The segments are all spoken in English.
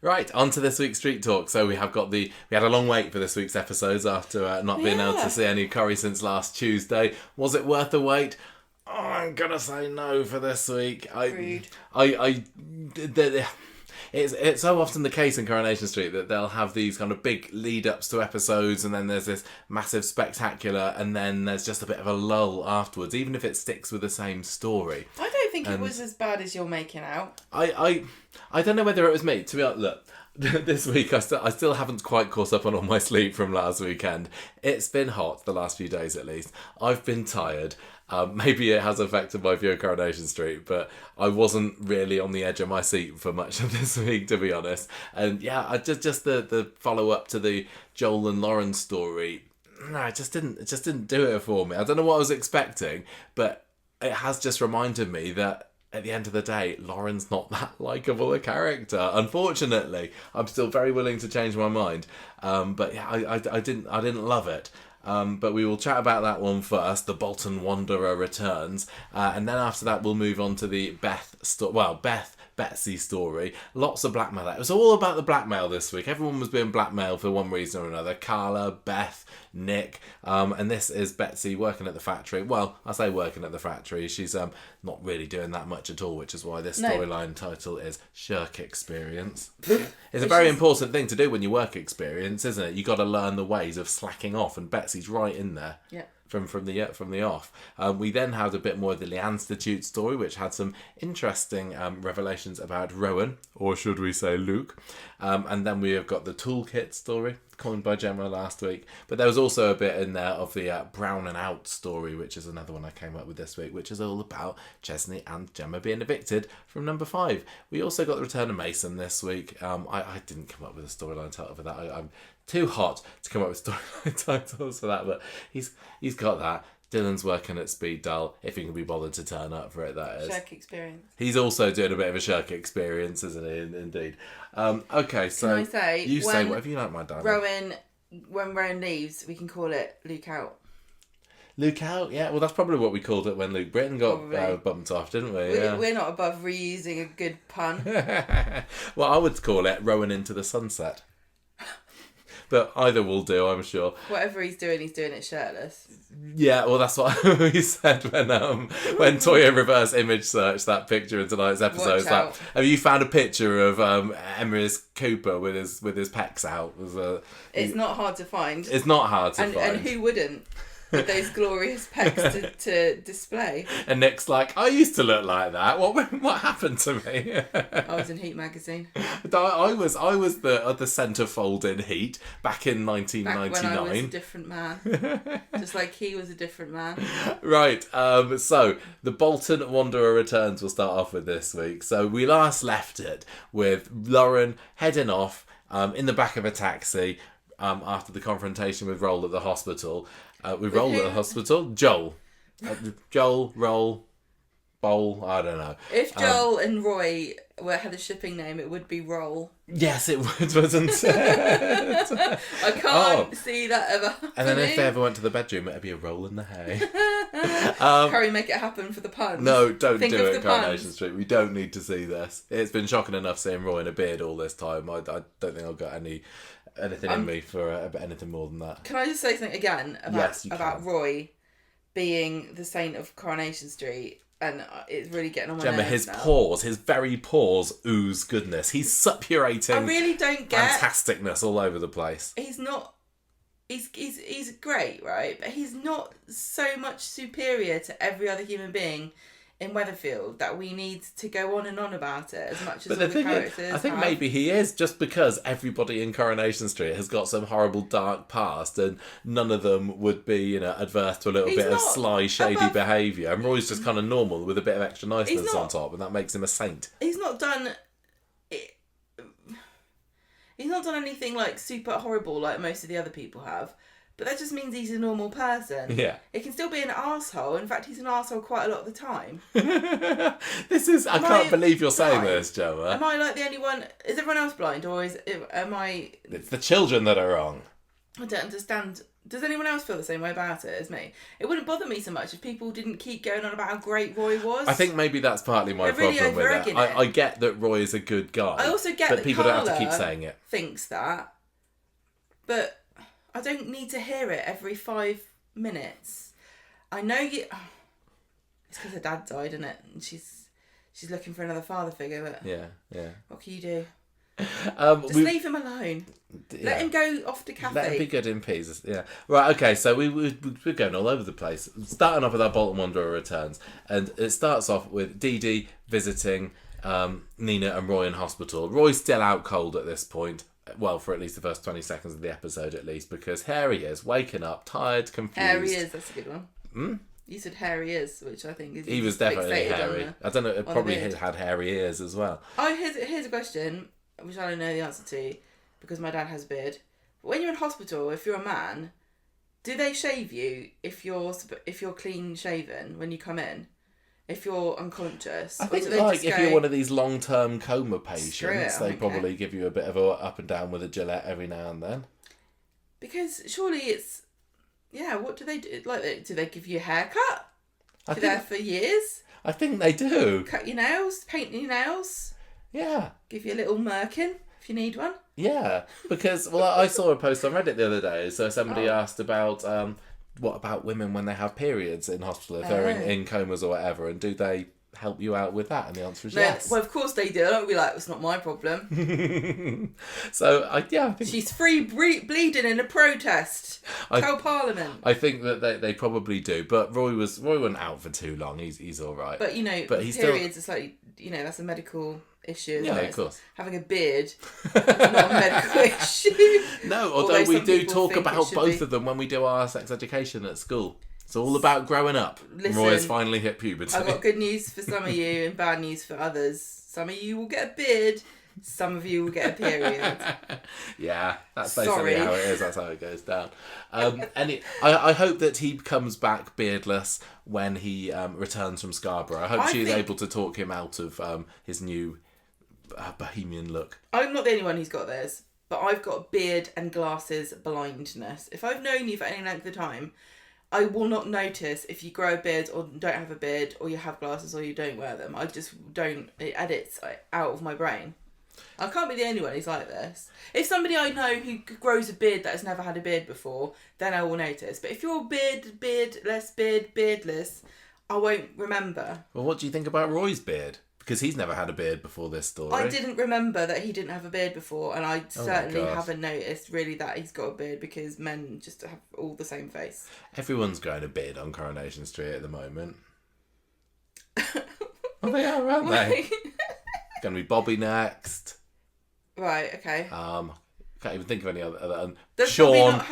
Right, on to this week's Street Talk. So we had a long wait for this week's episodes after not being able to see any curry since last Tuesday. Was it worth the wait? Oh, I'm gonna say no for this week. Rude. It's so often the case in Coronation Street that they'll have these kind of big lead-ups to episodes, and then there's this massive spectacular, and then there's just a bit of a lull afterwards, even if it sticks with the same story. I don't think it was as bad as you're making out. I don't know whether it was me. To be honest, look, this week I still haven't quite caught up on all my sleep from last weekend. It's been hot the last few days at least. I've been tired. Maybe it has affected my view of Coronation Street, but I wasn't really on the edge of my seat for much of this week, to be honest. And yeah, I just the follow up to the Joel and Lauren story. No, it just didn't do it for me. I don't know what I was expecting, but it has just reminded me that at the end of the day, Lauren's not that likeable a character. Unfortunately, I'm still very willing to change my mind. But yeah, I didn't love it. But we will chat about that one first. The Bolton Wanderer returns, and then after that we'll move on to the Betsy story. Lots of blackmail. It was all about the blackmail this week. Everyone was being blackmailed for one reason or another. Carla, Beth, Nick, and this is Betsy working at the factory. Well, I say working at the factory. She's not really doing that much at all, which is why this storyline title is Shirk Experience. It's a very important thing to do when you work experience, isn't it? You got to learn the ways of slacking off, and Betsy's right in there. Yeah. From the off. We then had a bit more of the Leanne Institute story, which had some interesting revelations about Rowan, or should we say Luke. And then we have got the toolkit story, coined by Gemma last week. But there was also a bit in there of the Brown and Out story, which is another one I came up with this week, which is all about Chesney and Gemma being evicted from number 5. We also got the return of Mason this week. I didn't come up with a storyline title for that. I'm too hot to come up with storyline titles for that, but he's got that. Dylan's working at Speed Dial, if he can be bothered to turn up for it, that is. Shirk Experience. He's also doing a bit of a Shirk Experience, isn't he? Indeed. Okay, so can I say, you say whatever you like, my darling. When Rowan leaves, we can call it Luke Out. Luke Out, yeah. Well, that's probably what we called it when Luke Britton got bumped off, didn't we? We're not above reusing a good pun. Well, I would call it Rowan into the Sunset. But either will do, I'm sure. Whatever he's doing it shirtless. Yeah, well, that's what we said when Toya reverse image searched that picture in tonight's episode. Watch out. Have you found a picture of Emrys Cooper with his pecs out? It's not hard to find. It's not hard to find. And who wouldn't? With those glorious pecs to display. And Nick's like, I used to look like that. What happened to me? I was in Heat magazine. I was the centrefold in Heat back in 1999. Back when I was a different man. Just like he was a different man. Right. So the Bolton Wanderer returns. We'll start off with this week. So we last left it with Lauren heading off in the back of a taxi after the confrontation with Roll at the hospital. Roll at the hospital. Joel, Roll, Bowl. I don't know. If Joel and Roy had a shipping name, it would be Roll. Yes, it would, wasn't it? I can't see that ever happening. And then if they ever went to the bedroom, it'd be a roll in the hay. Curry, make it happen for the puns. No, don't do it, Coronation Street. We don't need to see this. It's been shocking enough seeing Roy in a beard all this time. I don't think I've got anything in me for anything more than that. Can I just say something again about Roy being the saint of Coronation Street? And it's really getting on my nerves his now. paws, his very paws ooze goodness. He's suppurating. I really don't get fantasticness all over the place. He's not. He's great, right? But he's not so much superior to every other human being in Weatherfield that we need to go on and on about it as much as all the characters. I think maybe he is, just because everybody in Coronation Street has got some horrible dark past, and none of them would be, adverse to a little bit of sly, shady behaviour. And Roy's just kind of normal with a bit of extra niceness on top, and that makes him a saint. He's not done anything like super horrible like most of the other people have. But that just means he's a normal person. Yeah. He can still be an arsehole. In fact, he's an arsehole quite a lot of the time. I can't believe you're saying this, Gemma. Am I like the only one? Is everyone else blind, or am I... It's the children that are wrong. I don't understand. Does anyone else feel the same way about it as me? It wouldn't bother me so much if people didn't keep going on about how great Roy was. I think maybe that's partly my They're problem really with it. I get that Roy is a good guy. I also get but that people Carla don't have to keep saying it. Thinks that, but I don't need to hear it every 5 minutes. I know you. Oh, it's because her dad died, isn't it? And she's looking for another father figure. But yeah. What can you do? Just leave him alone. Yeah. Let him go off to cafe. Let him be good in peace. Yeah. Right, okay, so we're going all over the place. Starting off with our Bolton Wanderer returns. And it starts off with Dee-Dee visiting Nina and Roy in hospital. Roy's still out cold at this point. Well, for at least the first 20 seconds of the episode, at least. Because here he is, waking up, tired, confused. Here he is, that's a good one. You said hairy ears, which I think is... He was definitely hairy. I don't know, it probably had hairy ears as well. Oh, here's a question, which I don't know the answer to, because my dad has a beard. But when you're in hospital, if you're a man, do they shave you if you're clean shaven when you come in? If you're unconscious? I think if you're one of these long-term coma patients, they probably give you a bit of a up and down with a Gillette every now and then. Because surely it's... Yeah, what do they do? Like, do they give you a haircut? You're there for years? I think they do. Cut your nails? Paint your nails? Yeah. Give you a little merkin if you need one? Yeah, because, well, I saw a post on Reddit the other day, so somebody asked about, what about women when they have periods in hospital, if they're in comas or whatever, and do they help you out with that? And the answer is yes. Well, of course they do. I don't be like, it's not my problem. So, I think... She's free bleeding in a protest. Tell Parliament. I think that they probably do, but Roy wasn't out for too long. He's all right. But, periods are slightly, that's a medical issue. Yeah, of course. Having a beard is not a medical issue. No, although we do talk about both of them when we do our sex education at school. It's all about growing up. Listen, Roy's finally hit puberty. I've got good news for some of you and bad news for others. Some of you will get a beard. Some of you will get a period. Yeah, that's basically how it is. That's how it goes down. I hope that he comes back beardless when he returns from Scarborough. I hope she's able to talk him out of his new bohemian look. I'm not the only one who's got this, but I've got beard and glasses blindness. If I've known you for any length of time, I will not notice if you grow a beard or don't have a beard or you have glasses or you don't wear them. I just don't. It edits out of my brain. I can't be the only one who's like this. If somebody I know who grows a beard that has never had a beard before, then I will notice. But if you're beardless, I won't remember. Well, what do you think about Roy's beard? Because he's never had a beard before this story. I didn't remember that he didn't have a beard before, and I certainly haven't noticed really that he's got a beard because men just have all the same face. Everyone's growing a beard on Coronation Street at the moment. Well, they are, aren't they? Going to be Bobby next. Right, okay. Can't even think of any other. Sean's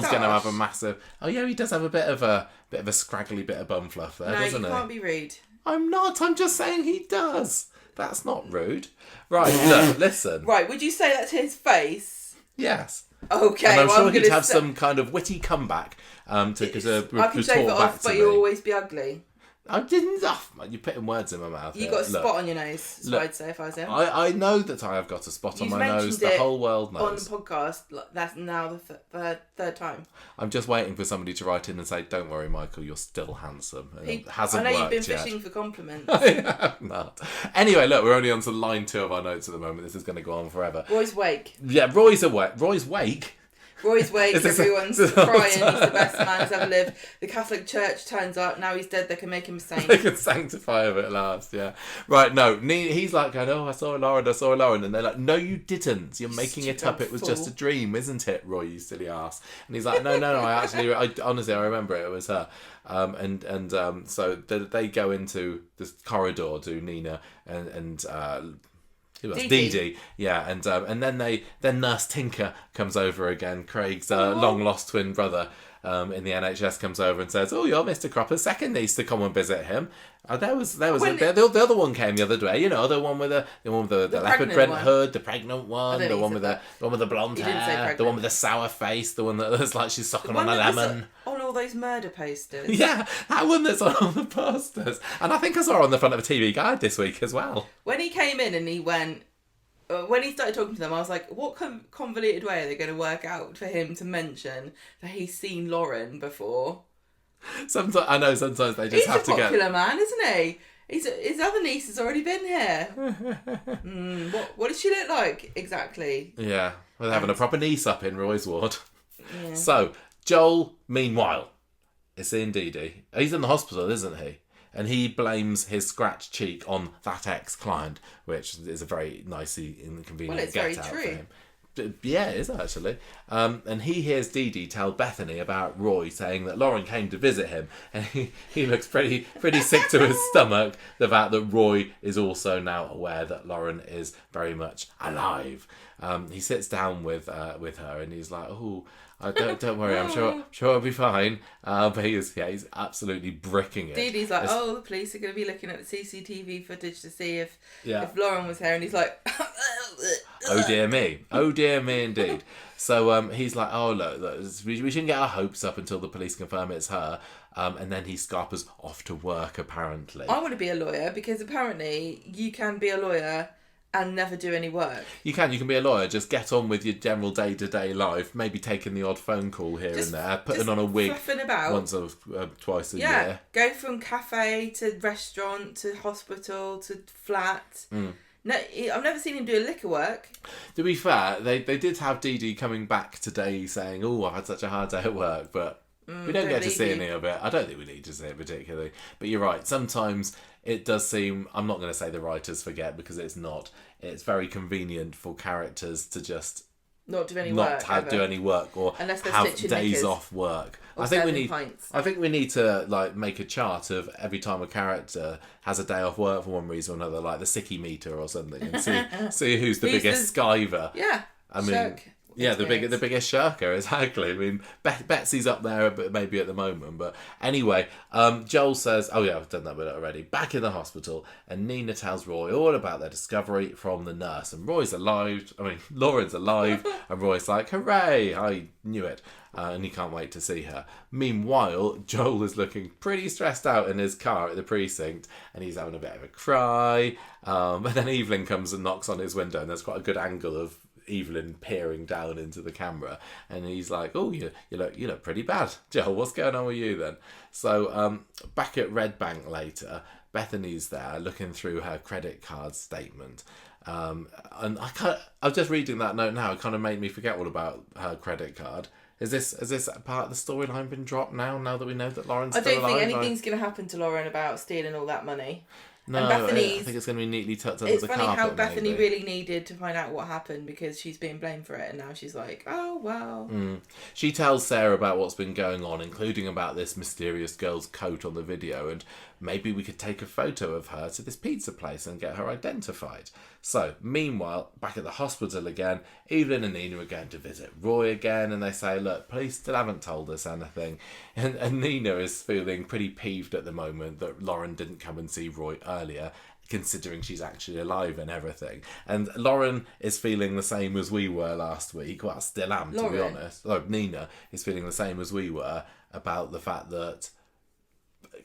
going to have a massive... Oh yeah, he does have a bit of a scraggly bit of bum fluff there, doesn't he? No, you can't be rude. I'm not. I'm just saying he does. That's not rude. Right, look, listen. Right, would you say that to his face? Yes. Okay, and I'm sure he'd have some kind of witty comeback to I can shave it off, but you'll always be ugly. I didn't. You're putting words in my mouth. You got a spot on your nose, so I'd say if I was him. I know that I have got a spot on my nose. The whole world knows. On the podcast, that's now the third time. I'm just waiting for somebody to write in and say, "Don't worry, Michael, you're still handsome." And it hasn't worked yet. I know you've been fishing for compliments. I have not. Anyway, look, we're only on to line 2 of our notes at the moment. This is going to go on forever. Roy's wake. Yeah, Roy's awake. Roy's wake. Roy's wake, everyone's crying, he's the best man who's ever lived. The Catholic Church turns up, now he's dead, they can make him a saint. They can sanctify him at last, yeah. Right, no, he's like going, I saw Lauren, and they're like, no, you didn't, you're making it up, it was just a dream, isn't it, Roy, you silly ass. And he's like, no, I honestly, I remember it was her. So they go into this corridor to Nina and Dee-Dee, yeah, and then Nurse Tinker comes over again. Craig's long lost twin brother in the NHS comes over and says, "Oh, you're Mr. Cropper's second niece to come and visit him." The other one came the other day. The one with the leopard print hood, the pregnant one, the one with the blonde hair, the one with the sour face, the one that looks like she's sucking on a lemon. On all those murder posters. Yeah, that one that's on all the posters. And I think I saw her on the front of a TV Guide this week as well. When he came in and he went, when he started talking to them, I was like, what convoluted way are they going to work out for him to mention that he's seen Lauren before? Sometimes I know. Sometimes they just have to get. He's a popular man, isn't he? His other niece has already been here. What does she look like exactly? Yeah, we're having a proper niece up in Roy's ward. Yeah. So Joel, meanwhile, is seeing Dee-Dee. He's in the hospital, isn't he? And he blames his scratched cheek on that ex-client, which is a very nicely inconvenient get-out for him. Yeah, it is actually. And he hears Dee-Dee tell Bethany about Roy saying that Lauren came to visit him, and he looks pretty sick to his stomach. The fact that Roy is also now aware that Lauren is very much alive. He sits down with her, and he's like, "Oh, don't worry, I'm sure it'll be fine." But he's absolutely bricking it. Dee-Dee's like, the police are going to be looking at the CCTV footage to see if Lauren was here, and he's like, oh dear me indeed. So he's like, "Oh look, we shouldn't get our hopes up until the police confirm it's her." And then he scarpers off to work. Apparently, I want to be a lawyer because apparently you can be a lawyer and never do any work. You can be a lawyer, just get on with your general day-to-day life, maybe taking the odd phone call here and there, putting on a wig once or twice a year. Go from cafe to restaurant to hospital to flat. No, I've never seen him do a lick of work. To be fair, they did have Dee-Dee coming back today saying, "Oh, I've had such a hard day at work," but we don't get to see any of it. I don't think we need to see it particularly. But you're right, sometimes it does seem, I'm not going to say the writers forget because it's not. It's very convenient for characters to just not do any work or have days off work. I think we need to make a chart of every time a character has a day off work for one reason or another, like the sickie meter or something, and see who's the biggest skiver. Yeah. I mean, the biggest shirker, exactly. I mean, Betsy's up there maybe at the moment, but anyway, Joel says, "Oh yeah, I've done that bit already." Back in the hospital, and Nina tells Roy all about their discovery from the nurse, and Lauren's alive, and Roy's like, "Hooray! I knew it." And he can't wait to see her. Meanwhile, Joel is looking pretty stressed out in his car at the precinct, and he's having a bit of a cry. But then Evelyn comes and knocks on his window, and there's quite a good angle of Evelyn peering down into the camera, and he's like, "Oh, you look pretty bad, Joel. What's going on with you then?" So back at Red Bank later, Bethany's there looking through her credit card statement, and I was just reading that note now. It kind of made me forget all about her credit card. Is this part of the storyline been dropped now that we know that Lauren's still alive? I don't think anything's going to happen to Lauren about stealing all that money. No, I think it's going to be neatly tucked under the carpet. It's funny how Bethany really needed to find out what happened because she's being blamed for it, and now she's like, "Oh, well." She tells Sarah about what's been going on, including about this mysterious girl's coat on the video, and maybe we could take a photo of her to this pizza place and get her identified. So, meanwhile, back at the hospital again, Evelyn and Nina are going to visit Roy again, and they say, "Look, police still haven't told us anything." And Nina is feeling pretty peeved at the moment that Lauren didn't come and see Roy earlier, considering she's actually alive and everything. And Lauren is feeling the same as we were last week. Well, I still am, to be honest. Nina is feeling the same as we were about the fact that,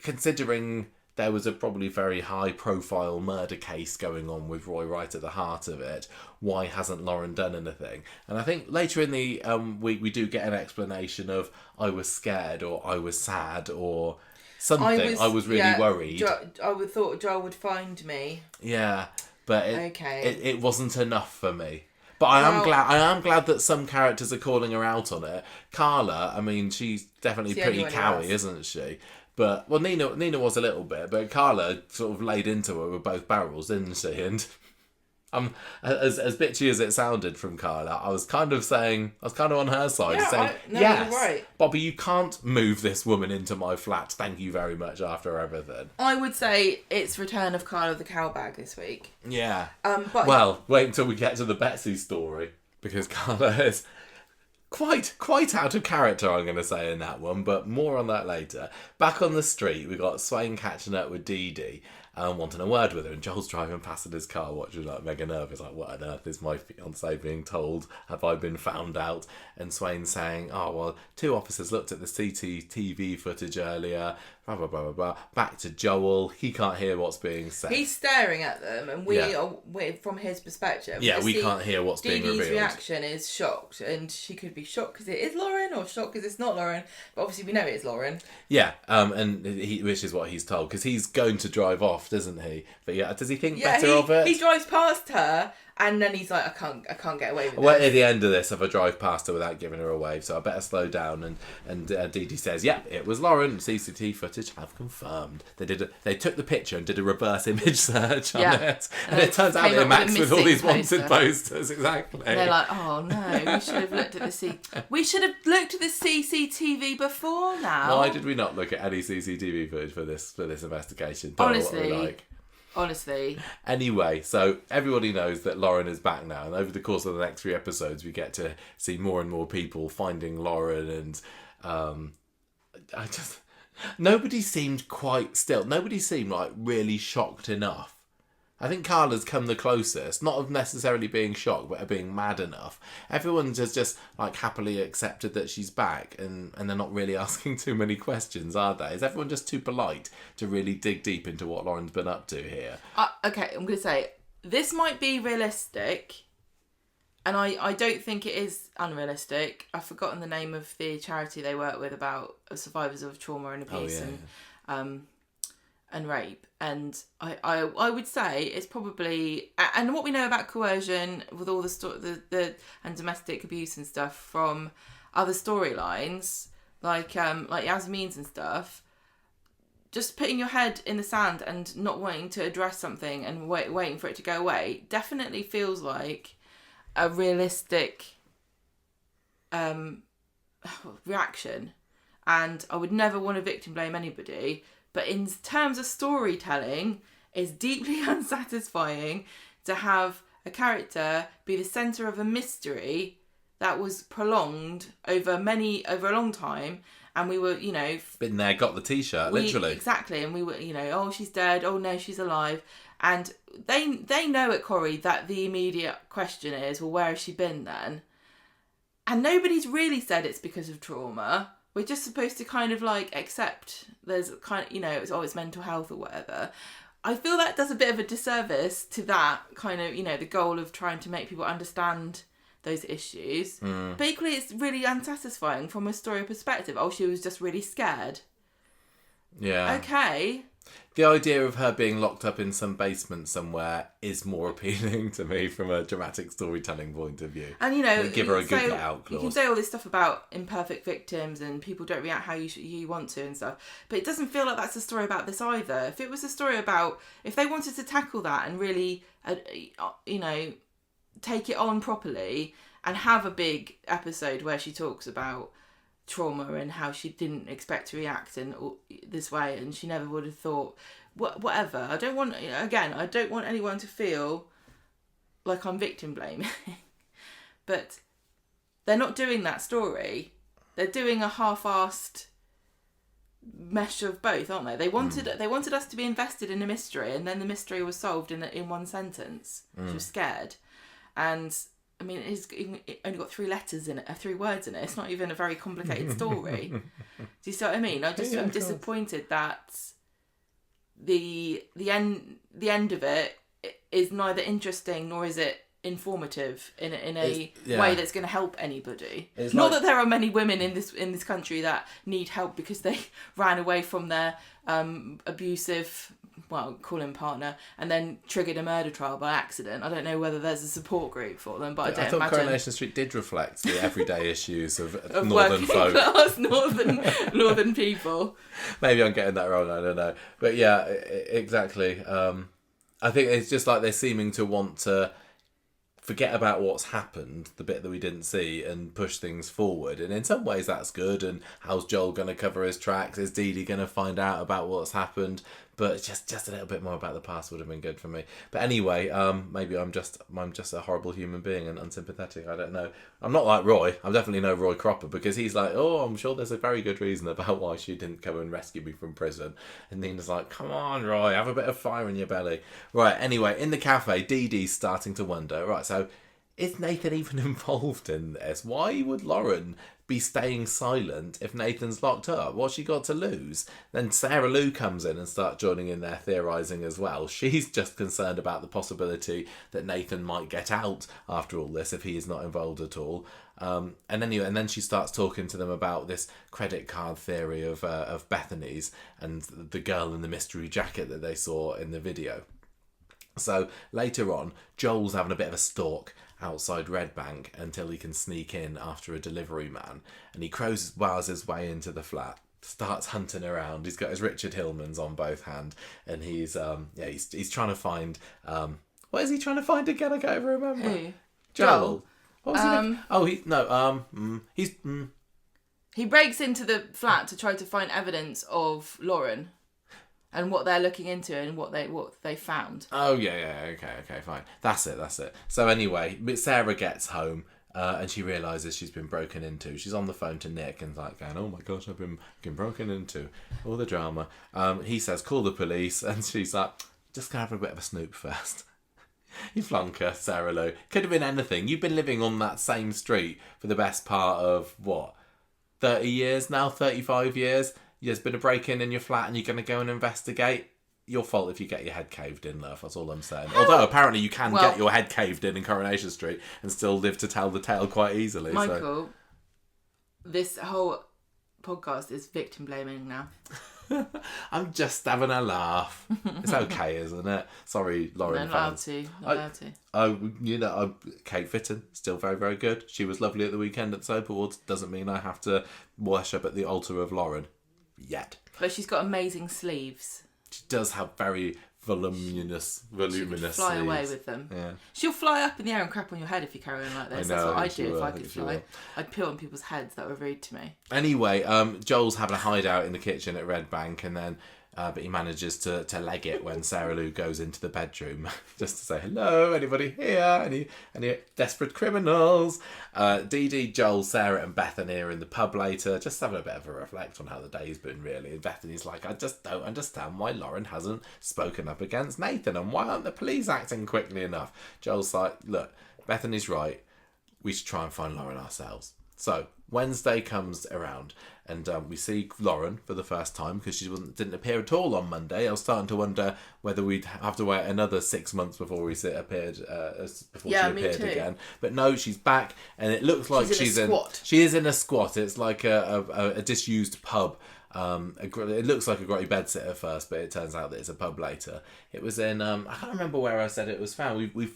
considering there was a probably very high-profile murder case going on with Roy right at the heart of it, why hasn't Lauren done anything? And I think later in the week we do get an explanation of "I was scared" or "I was sad" or something. I was really worried. I would thought Joel would find me. Yeah, but it wasn't enough for me. But I am glad that some characters are calling her out on it. Carla, I mean, she's definitely pretty cowy, isn't she? But, well, Nina was a little bit, but Carla sort of laid into her with both barrels, didn't she? And as bitchy as it sounded from Carla, I was kind of on her side, saying, "Yes, you're right. Bobby, you can't move this woman into my flat. Thank you very much after everything." I would say it's return of Carla the cowbag this week. Yeah. Well, wait until we get to the Betsy story, because Carla is quite out of character, I'm going to say, in that one, but more on that later. Back on the street, we got Swain catching up with Dee-Dee. wanting a word with her. And Joel's driving past in his car, watching like mega nervous, like, what on earth is my fiancé being told? Have I been found out? And Swain's saying, oh, well, 2 officers looked at the CCTV footage earlier, blah, blah, blah, blah, blah. Back to Joel. He can't hear what's being said. He's staring at them, and we're from his perspective. Yeah, we can't hear what's being revealed. Dee Dee's reaction is shocked, and she could be shocked because it is Lauren, or shocked because it's not Lauren. But obviously we know it is Lauren. Yeah, and which is what he's told, because he's going to drive off, doesn't he? But yeah, does he think better of it? He drives past her, and then he's like, I can't get away with this. Well, at the end of this, if I drive past her without giving her a wave, so I better slow down. And Dee Dee says, "Yeah, it was Lauren. CCTV footage have confirmed. They took the picture and did a reverse image search on it, and it turns out they're maxed with all these wanted posters. Exactly. And they're like, oh no, we should have looked at the CCTV before now. Why did we not look at any CCTV footage for this investigation? Honestly. Anyway, so everybody knows that Lauren is back now, and over the course of the next 3 episodes, we get to see more and more people finding Lauren, and nobody seemed quite still. Nobody seemed like really shocked enough. I think Carla's come the closest, not of necessarily being shocked, but of being mad enough. Everyone's just like happily accepted that she's back, and they're not really asking too many questions, are they? Is everyone just too polite to really dig deep into what Lauren's been up to here? Okay, I'm going to say, this might be realistic, and I don't think it is unrealistic. I've forgotten the name of the charity they work with about survivors of trauma and abuse and rape, and I would say it's probably, and what we know about coercion with all the and domestic abuse and stuff from other storylines like Yasmin's and stuff, just putting your head in the sand and not wanting to address something and waiting for it to go away definitely feels like a realistic reaction, and I would never want to victim blame anybody. But in terms of storytelling, it's deeply unsatisfying to have a character be the centre of a mystery that was prolonged over a long time, and we were, been there, got the t-shirt, literally. Exactly, and we were, oh, she's dead, oh no, she's alive. And they know at Corrie that the immediate question is, well, where has she been then? And nobody's really said it's because of trauma. We're just supposed to kind of like accept there's kind of, it's mental health or whatever. I feel that does a bit of a disservice to that kind of, the goal of trying to make people understand those issues. But equally, it's really unsatisfying from a story perspective. Oh, she was just really scared. Yeah. Okay. The idea of her being locked up in some basement somewhere is more appealing to me from a dramatic storytelling point of view. And give her a good get out clause. You can say all this stuff about imperfect victims and people don't react how you want to and stuff, but it doesn't feel like that's a story about this either. If it was a story about, if they wanted to tackle that and really, take it on properly and have a big episode where she talks about trauma and how she didn't expect to react in this way and she never would have thought whatever. I don't want anyone to feel like I'm victim blaming. But they're not doing that story. They're doing a half-assed mesh of both, aren't they? They wanted us to be invested in a mystery, and then the mystery was solved in one sentence. She was scared, and I mean, it's only got 3 words in it. It's not even a very complicated story. Do you see what I mean? I'm disappointed that the end of it is neither interesting nor is it informative in a way that's going to help anybody. Not that there are many women in this country that need help because they ran away from their abusive, call him partner, and then triggered a murder trial by accident. I don't know whether there's a support group for them, but I thought imagine Coronation Street did reflect the everyday issues of northern working folk. class northern people. Maybe I'm getting that wrong, I don't know. But yeah, exactly. I think it's just like they're seeming to want to forget about what's happened, the bit that we didn't see, and push things forward. And in some ways that's good. And how's Joel going to cover his tracks? Is Dee Dee going to find out about what's happened? But just a little bit more about the past would have been good for me. But anyway, maybe I'm just a horrible human being and unsympathetic. I don't know. I'm not like Roy. I'm definitely no Roy Cropper, because he's like, oh, I'm sure there's a very good reason about why she didn't come and rescue me from prison. And Nina's like, come on, Roy, have a bit of fire in your belly. Right, anyway, in the cafe, Dee-Dee's starting to wonder, right, so is Nathan even involved in this? Why would Lauren be staying silent if Nathan's locked up? What's she got to lose? Then Sarah Lou comes in and starts joining in there theorising as well. She's just concerned about the possibility that Nathan might get out after all this if he is not involved at all. And then she starts talking to them about this credit card theory of Bethany's and the girl in the mystery jacket that they saw in the video. So later on, Joel's having a bit of a stalk outside Red Bank until he can sneak in after a delivery man, and he crowbars his way into the flat, starts hunting around. He's got his Richard Hillmans on both hands, and he's trying to find what is he trying to find again? I can't even remember. Who? Joel. What was he? He breaks into the flat to try to find evidence of Lauren and what they're looking into and what they found. Oh, yeah, okay, fine. That's it. So anyway, Sarah gets home and she realises she's been broken into. She's on the phone to Nick and like going, oh my gosh, I've been broken into. All the drama. He says, call the police, and she's like, just gonna have a bit of a snoop first. You flunker, Sarah Lou. Could have been anything. You've been living on that same street for the best part of, 30 years now? 35 years? There's been a break-in in your flat and you're going to go and investigate? Your fault if you get your head caved in, love. That's all I'm saying. Although apparently you can get your head caved in Coronation Street and still live to tell the tale quite easily. Michael, this whole podcast is victim blaming now. I'm just having a laugh. It's okay, isn't it? Sorry, Lauren. Not allowed to. Kate Fitton, still very, very good. She was lovely at the weekend at the Soap Awards. Doesn't mean I have to worship at the altar of Lauren. Yet. But she's got amazing sleeves. She does have very voluminous She could fly sleeves. away with them. Yeah. She'll fly up in the air and crap on your head if you carry on like this. That's what I'd do if I could fly. I'd peel on people's heads that were rude to me. Anyway, Joel's having a hideout in the kitchen at Red Bank, and then but he manages to leg it when Sarah Lou goes into the bedroom just to say, hello, anybody here? Any desperate criminals? Dee-Dee, Joel, Sarah and Bethany are in the pub later, just having a bit of a reflect on how the day's been, really. And Bethany's like, I just don't understand why Lauren hasn't spoken up against Nathan, and why aren't the police acting quickly enough? Joel's like, look, Bethany's right. We should try and find Lauren ourselves. So Wednesday comes around and we see Lauren for the first time because she didn't appear at all on Monday. I was starting to wonder whether we'd have to wait another 6 months before she appeared again. But no, she's back, and it looks like she's in a squat. She is in a squat. It's like a disused pub. It looks like a grotty bedsit at first, but it turns out that it's a pub later. It was in I can't remember where I said it was found. We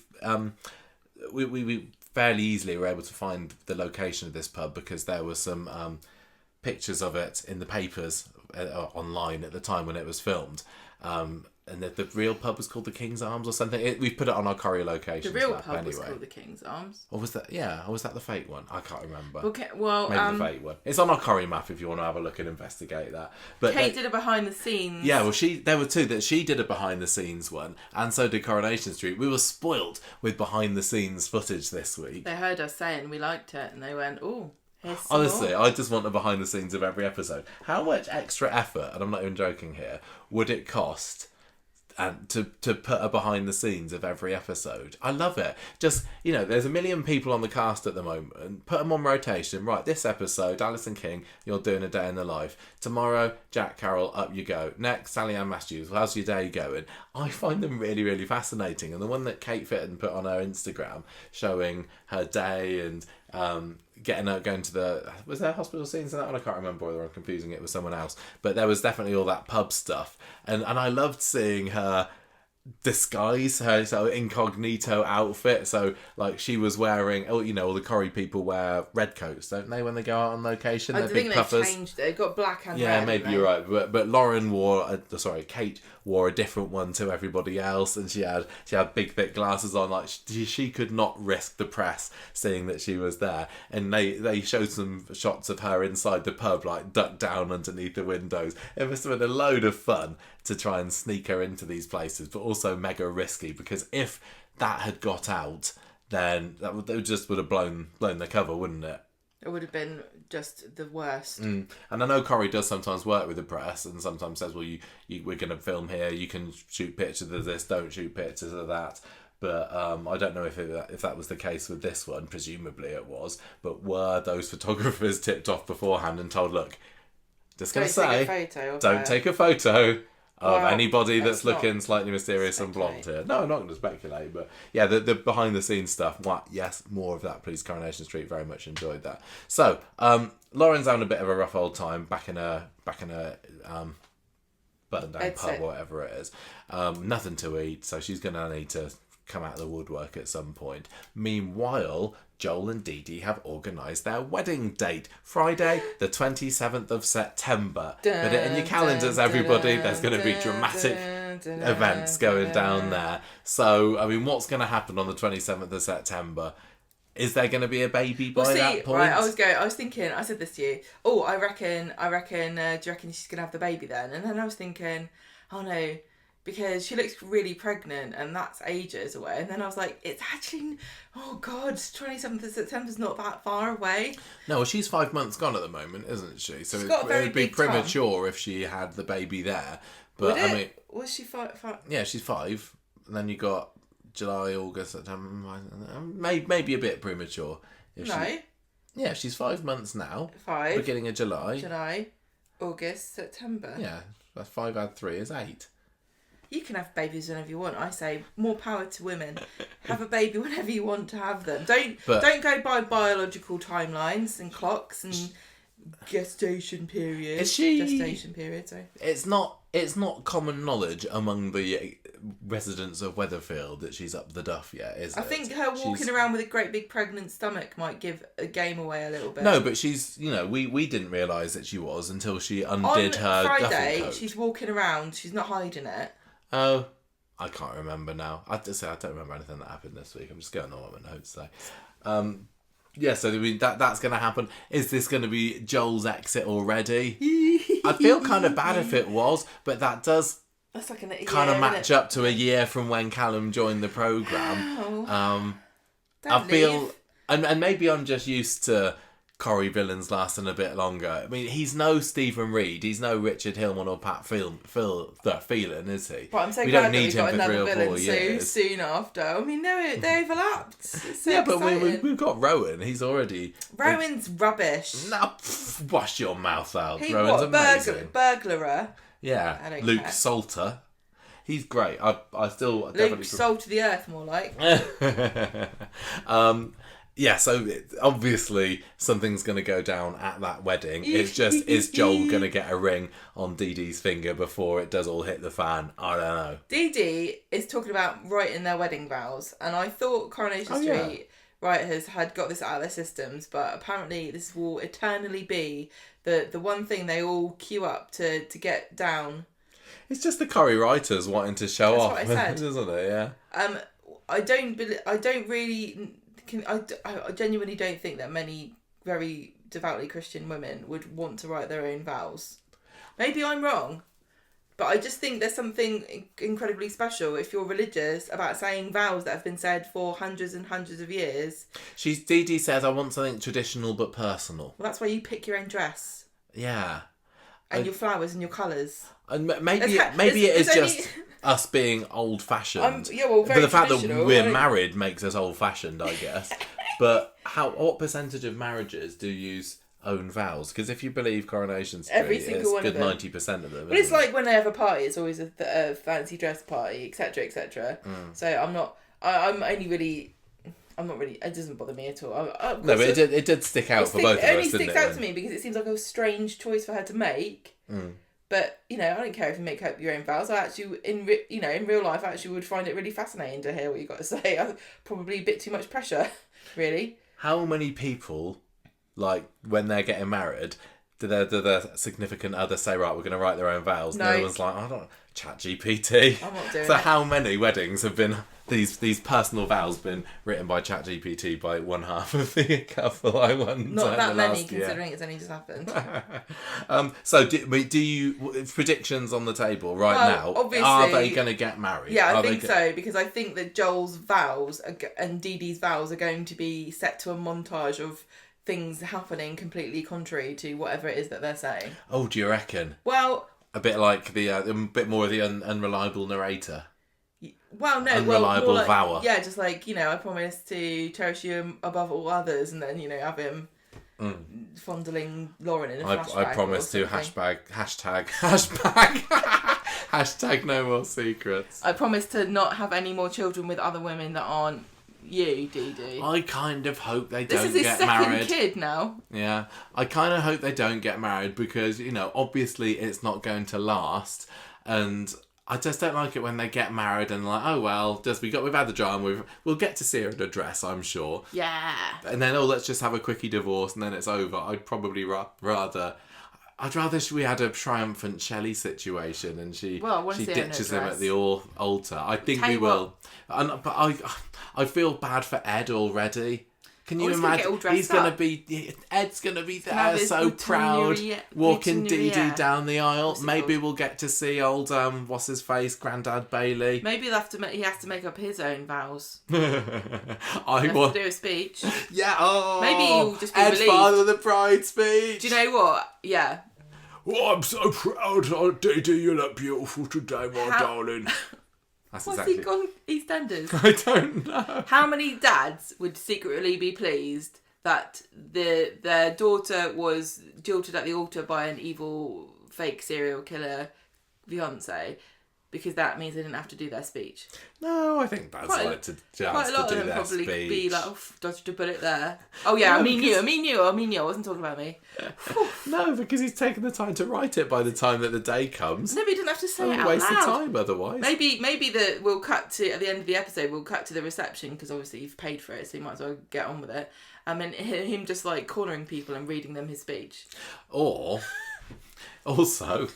fairly easily were able to find the location of this pub because there were some pictures of it in the papers online at the time when it was filmed. And the real pub was called the King's Arms or something. We've put it on our Corrie location. The real pub was called the King's Arms. Or was that? Yeah. Or was that the fake one? I can't remember. Okay, well, maybe the fake one. It's on our Corrie map if you want to have a look and investigate that. But Kate did a behind the scenes. Yeah, well, there were two that she did a behind the scenes one, and so did Coronation Street. We were spoilt with behind the scenes footage this week. They heard us saying we liked it, and they went, "Oh." Honestly, I just want a behind the scenes of every episode. How much extra effort, and I'm not even joking here, would it cost and to put a behind the scenes of every episode? I love it. Just, there's a million people on the cast at the moment. Put them on rotation. Right, this episode, Alison King, you're doing a day in the life. Tomorrow, Jack Carroll, up you go. Next, Sally Ann Matthews, how's your day going? I find them really, really fascinating. And the one that Kate Fitton put on her Instagram, showing her day and going to was there hospital scenes in that one? I can't remember whether I'm confusing it with someone else, but there was definitely all that pub stuff, and I loved seeing her disguise her incognito outfit. So like she was wearing, all the Corrie people wear red coats, don't they, when they go out on location? I think they've changed it. They've got black and red. Yeah, maybe you're right, but Lauren Kate wore a different one to everybody else, and she had big thick glasses on. Like she could not risk the press seeing that she was there. And they showed some shots of her inside the pub, like ducked down underneath the windows. It must have been a load of fun to try and sneak her into these places, but also mega risky, because if that had got out, then that would have blown the cover, wouldn't it? It would have been just the worst. And I know Corrie does sometimes work with the press and sometimes says, well, we're going to film here, you can shoot pictures of this, don't shoot pictures of that. But I don't know if that was the case with this one. Presumably it was. But were those photographers tipped off beforehand and told, look, just going to say, don't take a photo of anybody that's looking slightly mysterious and blonde here. No, I'm not going to speculate, but yeah, the behind the scenes stuff. Yes, more of that, please. Coronation Street, very much enjoyed that. So, Lauren's having a bit of a rough old time back in a button down pub or whatever it is. Nothing to eat, so she's going to need to come out of the woodwork at some point. Meanwhile, Joel and Dee-Dee have organised their wedding date. Friday, the 27th of September. Put it in your calendars, everybody. There's going to be dramatic events going down there. So, I mean, what's going to happen on the 27th of September? Is there going to be a baby by that point? Right, I was thinking, I said this to you. Oh, I reckon, do you reckon she's going to have the baby then? And then I was thinking, oh no, because she looks really pregnant and that's ages away. And then I was like, it's actually, oh God, 27th of September's not that far away. No, well, she's 5 months gone at the moment, isn't she? So it would be premature if she had the baby there. But I mean, was she 5? Yeah, she's 5. And then you got July, August, September, maybe a bit premature. Yeah, she's 5 months now. 5. Beginning of July. July, August, September. Yeah, that's 5 add 3 is 8. You can have babies whenever you want. I say more power to women. Have a baby whenever you want to have them. Don't go by biological timelines and clocks and gestation period. Gestation period. Sorry. It's not common knowledge among the residents of Weatherfield that she's up the duff yet, is it? I think her walking around with a great big pregnant stomach might give a game away a little bit. No, but she's, we didn't realise that she was until she undid her Friday, duffel coat. She's walking around. She's not hiding it. Oh, I can't remember now. I have to say I don't remember anything that happened this week. I'm just going on what my notes say. Yeah, so I mean, that's going to happen. Is this going to be Joel's exit already? I'd feel kind of bad if it was, but that does kind of match up to a year from when Callum joined the programme. I feel, and maybe I'm just used to Corrie villains lasting a bit longer. I mean, he's no Stephen Reed, he's no Richard Hillman or Pat Phelan, is he? But I'm so glad that we got another villain so soon after. I mean, they overlapped. So but we've got Rowan. He's already... Rowan's rubbish. Nah, wash your mouth out. Rowan's amazing. Burglarer. Yeah, Luke Salter. He's great. I still... Luke Salt of the Earth, more like. Yeah, so obviously something's going to go down at that wedding. It's just, is Joel going to get a ring on Dee-Dee's finger before it does all hit the fan? I don't know. Dee-Dee is talking about writing their wedding vows, and I thought Coronation Street writers had got this out of their systems, but apparently this will eternally be the one thing they all queue up to get down. It's just the Corrie writers wanting to show off, what I said. Isn't it? Yeah. I genuinely don't think that many very devoutly Christian women would want to write their own vows. Maybe I'm wrong, but I just think there's something incredibly special if you're religious about saying vows that have been said for hundreds and hundreds of years. Dee-Dee says, I want something traditional but personal. Well, that's why you pick your own dress. Yeah. And your flowers and your colours. And maybe it is just us being old-fashioned. But the fact that we're married makes us old-fashioned, I guess. But what percentage of marriages do use own vows? Because if you believe Coronation Street, every single one good of them. 90% of them. But it's like when they have a party, it's always a fancy dress party, etc., etc. So I'm not really. It doesn't bother me at all. No, but it did stick out for both of us, It only sticks out to me because it seems like a strange choice for her to make. But, I don't care if you make up your own vows. I actually, in real life, I actually would find it really fascinating to hear what you've got to say. Probably a bit too much pressure, really. How many people, like, when they're getting married, Do the significant other say, right, we're going to write their own vows? No. And the other one's like, I don't chat GPT. I'm not doing So it. how many weddings have been, these personal vows been written by chat GPT by one half of the couple, I wonder? Not that many, last year? considering it's only just happened. So do you, predictions on the table right now, obviously, are they going to get married? Yeah, I Are think they so, because I think that Joel's vows and Dee-Dee's vows are going to be set to a montage of things happening completely contrary to whatever it is that they're saying. Oh, do you reckon? Well, A bit like a bit more of the unreliable narrator. well, no, Unreliable more like, vower. Yeah, just like, I promise to cherish you above all others, and then, have him fondling Lauren in a flashback. I promise to hashtag no more secrets. I promise to not have any more children with other women that aren't you, Dee-Dee. I kind of hope they This don't is his get second married. kid now. Yeah, I kind of hope they don't get married because, obviously it's not going to last, and I just don't like it when they get married and like, oh well, we've had the drama, we'll get to see her in a dress, I'm sure. Yeah. And then, let's just have a quickie divorce and then it's over. I'd probably rather we had a triumphant Shelley situation and she ditches him at the altar. I think we will. But I feel bad for Ed already. Can you imagine? Ed's gonna be there, so proud, walking Dee-Dee down the aisle. Maybe we'll get to see old what's his face, Grandad Bailey. Maybe he has to make up his own vows. I want to do a speech. Yeah. Maybe he'll just be Ed, relieved. Father the Bride speech. Do you know what? Yeah. Oh, I'm so proud. Oh, Dee-Dee, you look beautiful today, my darling. That's What's exactly... he gone EastEnders? I don't know. How many dads would secretly be pleased that their daughter was jilted at the altar by an evil fake serial killer fiance? Because that means they didn't have to do their speech. No, I think dads like to do their speech. Quite a lot of them probably be like, dodged a bullet there. Oh yeah, no, I mean you. I wasn't talking about me. No, because he's taken the time to write it by the time that the day comes. No, but he didn't have to say it out waste loud. of time otherwise. Maybe we'll cut to, at the end of the episode, we'll cut to the reception, because obviously you've paid for it, so you might as well get on with it. And him just like cornering people and reading them his speech. Or, also...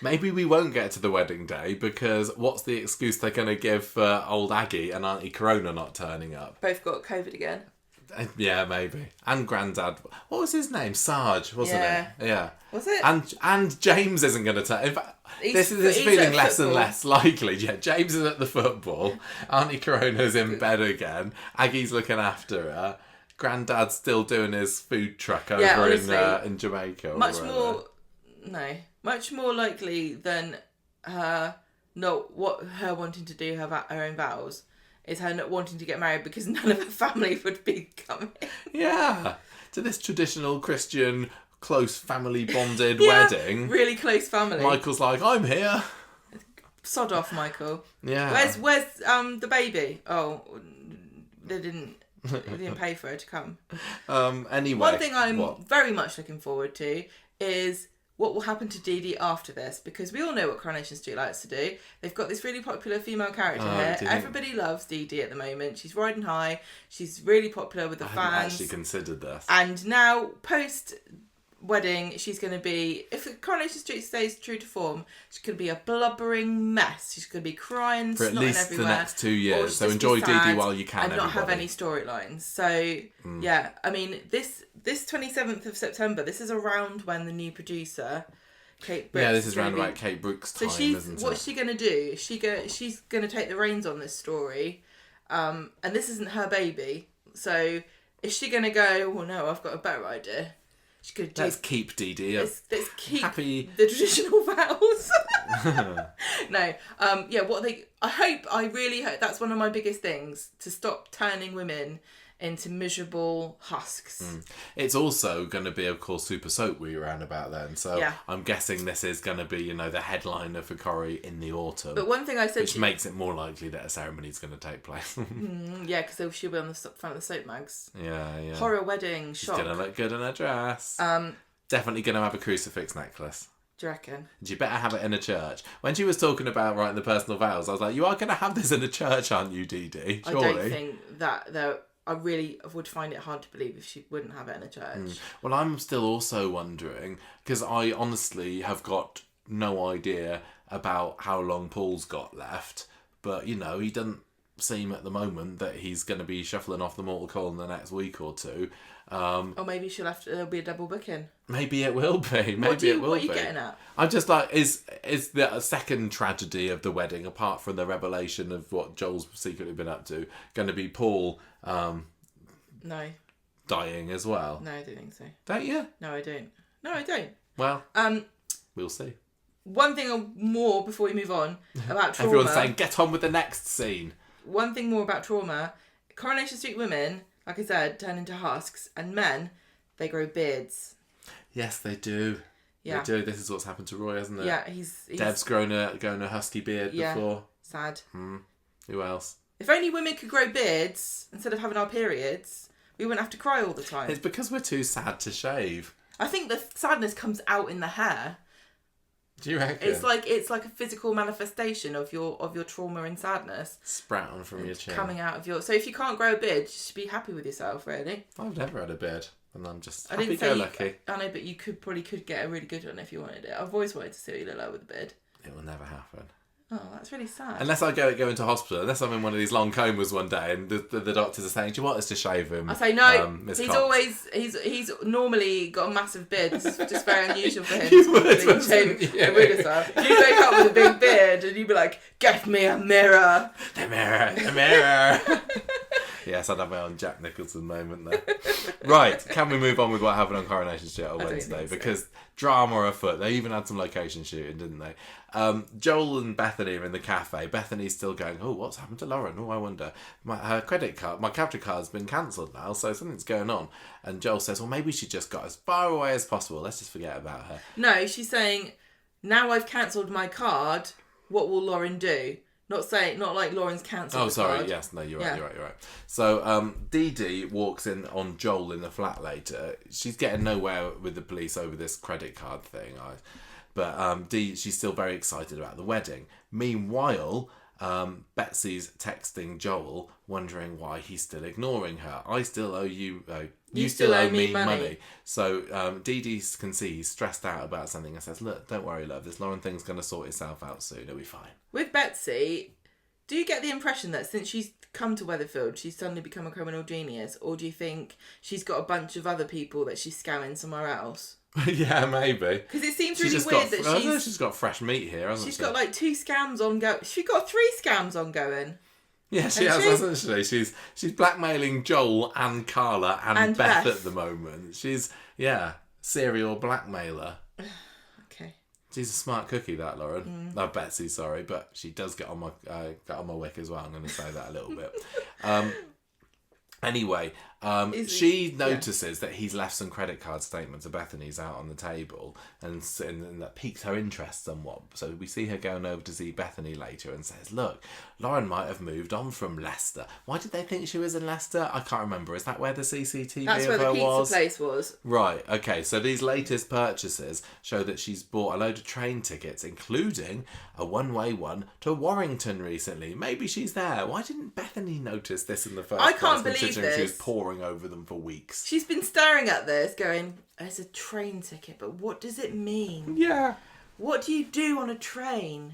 Maybe we won't get to the wedding day because what's the excuse they're going to give for old Aggie and Auntie Corona not turning up? Both got COVID again. Yeah, maybe. And Grandad. What was his name? Sarge, wasn't it? Yeah. Was it? And James isn't going to turn... In fact, this is feeling less and less likely. Yeah, James is at the football. Auntie Corona's in bed again. Aggie's looking after her. Grandad's still doing his food truck over in Jamaica. Much more likely than her wanting to do her own vows is her not wanting to get married because none of her family would be coming. Yeah. To this traditional Christian, close family bonded wedding. Really close family. Michael's like, I'm here. Sod off, Michael. Yeah. Where's the baby? Oh, they didn't pay for her to come. Anyway. One thing I'm very much looking forward to is what will happen to Dee-Dee after this, because we all know what Coronation Street likes to do. They've got this really popular female character here. Everybody loves Dee-Dee at the moment. She's riding high. She's really popular with the fans. I haven't actually considered this. And now, post-wedding, she's going to be, if Coronation Street stays true to form, she's going to be a blubbering mess. She's going to be crying, for at least everywhere, the next 2 years. So enjoy Dee-Dee while you can, and not have any storylines. So, yeah, I mean, this 27th of September, this is around when the new producer, Kate Brooks... Yeah, this is around about Kate Brooks' time, isn't it? What's she going to do? She's going to take the reins on this story, and this isn't her baby. So, is she going to go, oh no, I've got a better idea? She's going to do... Let's keep Dee-Dee. Let's keep happy... the traditional vows. No, I really hope that's one of my biggest things, to stop turning women into miserable husks. It's also going to be, of course, Super Soap we were around about then. So yeah. I'm guessing this is going to be, the headliner for Corrie in the autumn. But one thing I said... Which makes it more likely that a ceremony is going to take place. Yeah, because she'll be on the front of the soap mags. Yeah. Horror wedding, shock. She's going to look good in a dress. Definitely going to have a crucifix necklace. Do you reckon? You better have it in a church. When she was talking about writing the personal vows, I was like, you are going to have this in a church, aren't you, Dee-Dee? Surely. I don't think that I really would find it hard to believe if she wouldn't have it in a church. Well, I'm still also wondering, because I honestly have got no idea about how long Paul's got left, but, he doesn't seem at the moment that he's going to be shuffling off the mortal coil in the next week or two. Or maybe there'll be a double booking. Maybe it will be. What are you getting at? I'm just like, is the second tragedy of the wedding, apart from the revelation of what Joel's secretly been up to, going to be Paul No. dying as well? No, I don't think so. Don't you? No, I don't. Well, we'll see. One thing more before we move on about trauma. Everyone's saying, get on with the next scene. One thing more about trauma. Coronation Street women, like I said, turn into husks, and men, they grow beards. Yes, they do. Yeah. They do. This is what's happened to Roy, hasn't it? Yeah, he's Dev's grown a husky beard before. Sad. Who else? If only women could grow beards instead of having our periods, we wouldn't have to cry all the time. It's because we're too sad to shave. I think the sadness comes out in the hair. Do you reckon? It's like a physical manifestation of your trauma and sadness. Sprouting from your chin. Coming out of your... So if you can't grow a beard, you should be happy with yourself, really. I've never had a beard, and I'm just I didn't say happy-go-lucky. I know, but you could get a really good one if you wanted it. I've always wanted to see you look like with a beard. It will never happen. Oh, that's really sad. Unless I go into hospital, unless I'm in one of these long comas one day and the doctors are saying, do you want us to shave him? I say no. Cox? He's normally got a massive beard. It's just very unusual for him. You would, the rid of stuff. You wake up with a big beard and you'd be like, get me a mirror. The mirror. Yes, I'd have my own Jack Nicholson moment there. Right, can we move on with what happened on Coronation Street on Wednesday? Because drama afoot. They even had some location shooting, didn't they? Joel and Bethany are in the cafe. Bethany's still going, oh, what's happened to Lauren? Oh, I wonder. Her credit card, my capture card's been cancelled now, so something's going on. And Joel says, well, maybe she just got as far away as possible. Let's just forget about her. No, she's saying, now I've cancelled my card, what will Lauren do? Not like Lauren's cancelled. Oh, sorry. Card. Yes, no, you're right. So, Dee-Dee walks in on Joel in the flat later. She's getting nowhere with the police over this credit card thing. But she's still very excited about the wedding. Meanwhile, Betsy's texting Joel, wondering why he's still ignoring her. I still owe you. You still owe me money. So Dee-Dee can see he's stressed out about something and says, look, don't worry, love. This Lauren thing's going to sort itself out soon. It'll be fine. With Betsy, do you get the impression that since she's come to Weatherfield, she's suddenly become a criminal genius? Or do you think she's got a bunch of other people that she's scouring somewhere else? Yeah, maybe. Because it seems really weird that she's got fresh meat here, hasn't she? She's got like 2 scams ongoing. She's got 3 scams ongoing. Yeah, she has, hasn't she? She's blackmailing Joel and Carla and Beth at the moment. She's, serial blackmailer. Okay. She's a smart cookie, that Lauren. No, Betsy, sorry, but she does get on my wick as well. I'm going to say that a little bit. Anyway, she notices that he's left some credit card statements of Bethany's out on the table, and that piques her interest somewhat. So we see her going over to see Bethany later and says, look, Lauren might have moved on from Leicester. Why did they think she was in Leicester? I can't remember. Is that where the CCTV That's of her was? That's where the pizza place was. Right, okay. So these latest purchases show that she's bought a load of train tickets, including a one-way one to Warrington recently. Maybe she's there. Why didn't Bethany notice this in the first place? I can't believe this. She was poring over them for weeks. She's been staring at this going, it's a train ticket, but what does it mean? Yeah. What do you do on a train?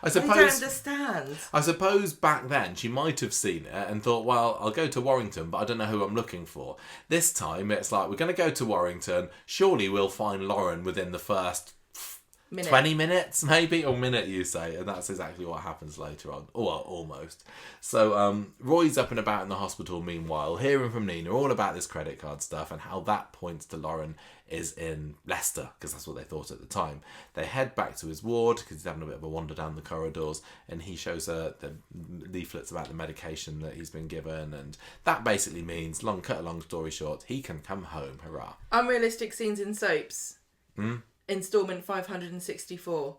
I don't understand. I suppose back then she might have seen it and thought, well, I'll go to Warrington, but I don't know who I'm looking for. This time it's like, we're going to go to Warrington. Surely we'll find Lauren within the first 20 minutes, maybe, or minute, you say, and that's exactly what happens later on, or almost. So Roy's up and about in the hospital meanwhile, hearing from Nina all about this credit card stuff and how that points to Lauren is in Leicester, because that's what they thought at the time. They head back to his ward because he's having a bit of a wander down the corridors, and he shows her the leaflets about the medication that he's been given, and that basically means, cut a long story short, he can come home. Hurrah. Unrealistic scenes in soaps. Installment 564.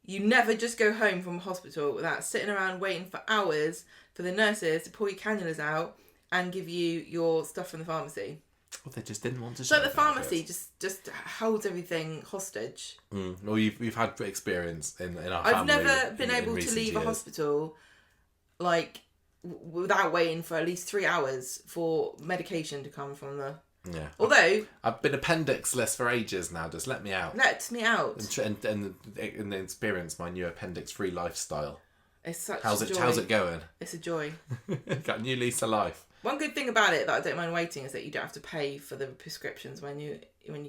You never just go home from hospital without sitting around waiting for hours for the nurses to pull your cannulas out and give you your stuff from the pharmacy. Well, they just didn't want to. So the pharmacy just holds everything hostage. Well, you've had experience in our family. I've never been able to leave a hospital like without waiting for at least 3 hours for medication to come from the... Yeah. Although... I've been appendix-less for ages now. Just let me out. Let me out. And experience my new appendix-free lifestyle. It's such how's a it, joy. How's it going? It's a joy. Got a new lease of life. One good thing about it that I don't mind waiting is that you don't have to pay for the prescriptions when you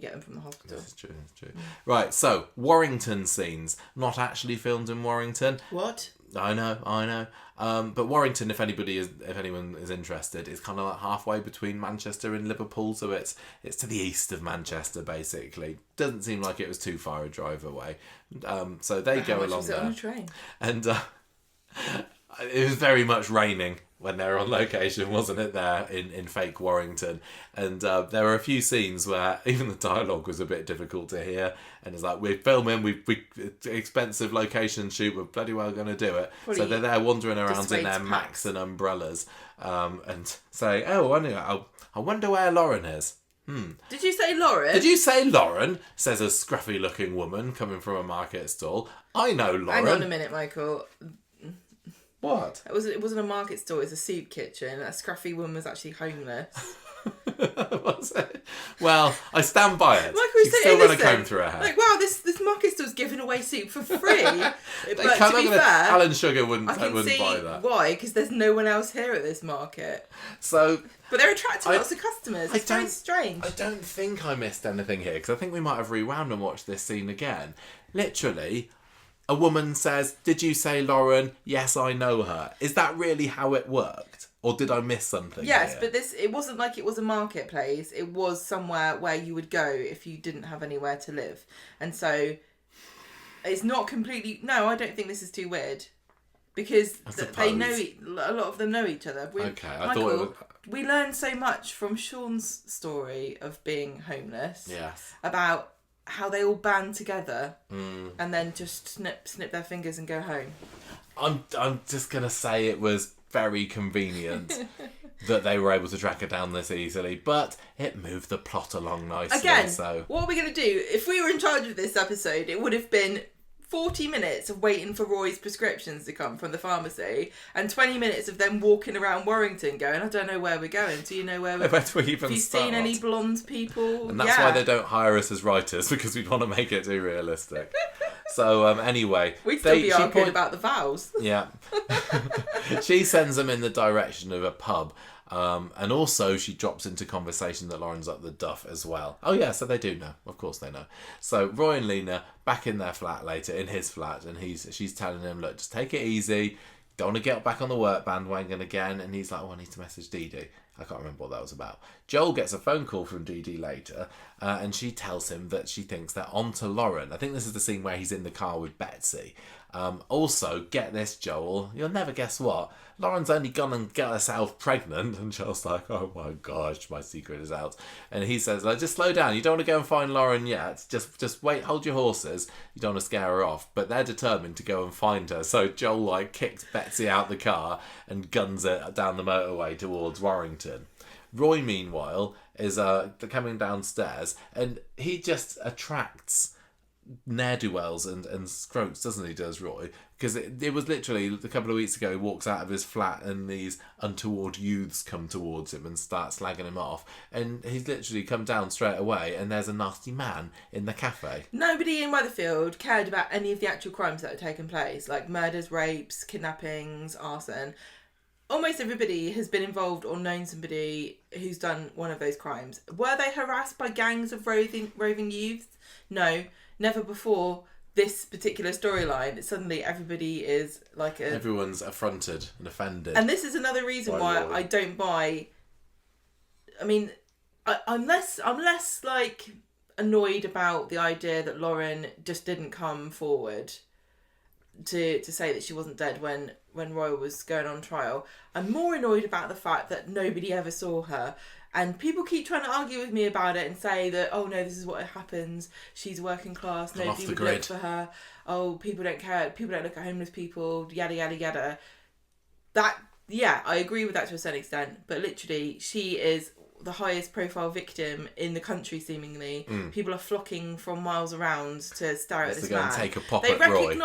get them from the hospital. That's true. Right, so Warrington scenes. Not actually filmed in Warrington. What? I know. But Warrington, if anyone is interested, is kind of like halfway between Manchester and Liverpool, so it's to the east of Manchester, basically. Doesn't seem like it was too far a drive away. So they go along there. How much was it on a train? And it was very much raining when they were on location, wasn't it, there in fake Warrington? And there were a few scenes where even the dialogue was a bit difficult to hear. And it's like, we're filming, we expensive location shoot, we're bloody well going to do it. So they're there wandering around in their Macs and umbrellas and saying, I wonder where Lauren is. Did you say Lauren? Did you say Lauren? Says a scruffy looking woman coming from a market stall. I know Lauren. Hang on a minute, Michael. What? It wasn't a market store, it was a soup kitchen. That scruffy woman was actually homeless. Was it? Well, I stand by it. Michael, She's still run a comb through her hair. Like, wow, this market store's giving away soup for free. But to be fair, Alan Sugar wouldn't I can see buy that. why, because there's no one else here at this market. So, but they're attracting lots of customers. It's very strange. I don't think I missed anything here, because I think we might have rewound and watched this scene again. Literally, a woman says, "Did you say Lauren? Yes, I know her." Is that really how it worked? Or did I miss something? Yes, here? but it wasn't like it was a marketplace. It was somewhere where you would go if you didn't have anywhere to live. And so it's not completely... No, I don't think this is too weird. Because they know... A lot of them know each other. I thought it was... We learned so much from Sean's story of being homeless. Yes. About how they all band together and then just snip their fingers and go home. I'm just going to say it was very convenient that they were able to track her down this easily, but it moved the plot along nicely. Again, so what are we going to do? If we were in charge of this episode, it would have been 40 minutes of waiting for Roy's prescriptions to come from the pharmacy and 20 minutes of them walking around Warrington going, I don't know where we're going. Do you know where we're going? Have you seen any blonde people? And that's why they don't hire us as writers, because we want to make it too realistic. So anyway, we'd still be arguing about the vows. Yeah. She sends them in the direction of a pub. And also she drops into conversation that Lauren's up the duff as well. Oh yeah, so they do know. Of course they know. So Roy and Lena back in their flat later, in his flat, and she's telling him, look, just take it easy. Don't want to get back on the work bandwagon again. And he's like, I need to message Dee-Dee. I can't remember what that was about. Joel gets a phone call from Dee-Dee later, and she tells him that she thinks they're on to Lauren. I think this is the scene where he's in the car with Betsy. Also, get this, Joel, you'll never guess what. Lauren's only gone and got herself pregnant. And Joel's like, oh my gosh, my secret is out. And he says, like, just slow down. You don't want to go and find Lauren yet. Just wait, hold your horses. You don't want to scare her off. But they're determined to go and find her. So Joel, kicks Betsy out the car and guns it down the motorway towards Warrington. Roy, meanwhile, is coming downstairs, and he just attracts ne'er-do-wells and scroats, doesn't he, does Roy? Because it was literally a couple of weeks ago, he walks out of his flat and these untoward youths come towards him and start slagging him off, and he's literally come down straight away and there's a nasty man in the cafe. Nobody in Weatherfield cared about any of the actual crimes that had taken place, like murders, rapes, kidnappings, arson. Almost everybody has been involved or known somebody who's done one of those crimes. Were they harassed by gangs of roving youths? No. Never before this particular storyline. Suddenly everybody is like everyone's affronted and offended. And this is another reason why I don't buy... I mean, I'm less annoyed about the idea that Lauren just didn't come forward to say that she wasn't dead when Roy was going on trial. I'm more annoyed about the fact that nobody ever saw her. And people keep trying to argue with me about it and say that, oh no, this is what happens. She's working class, nobody would look for her. Oh, people don't care. People don't look at homeless people, yada, yada, yada. I agree with that to a certain extent. But literally, she is the highest profile victim in the country, seemingly. People are flocking from miles around to stare at this man. Take a pop They at Roy.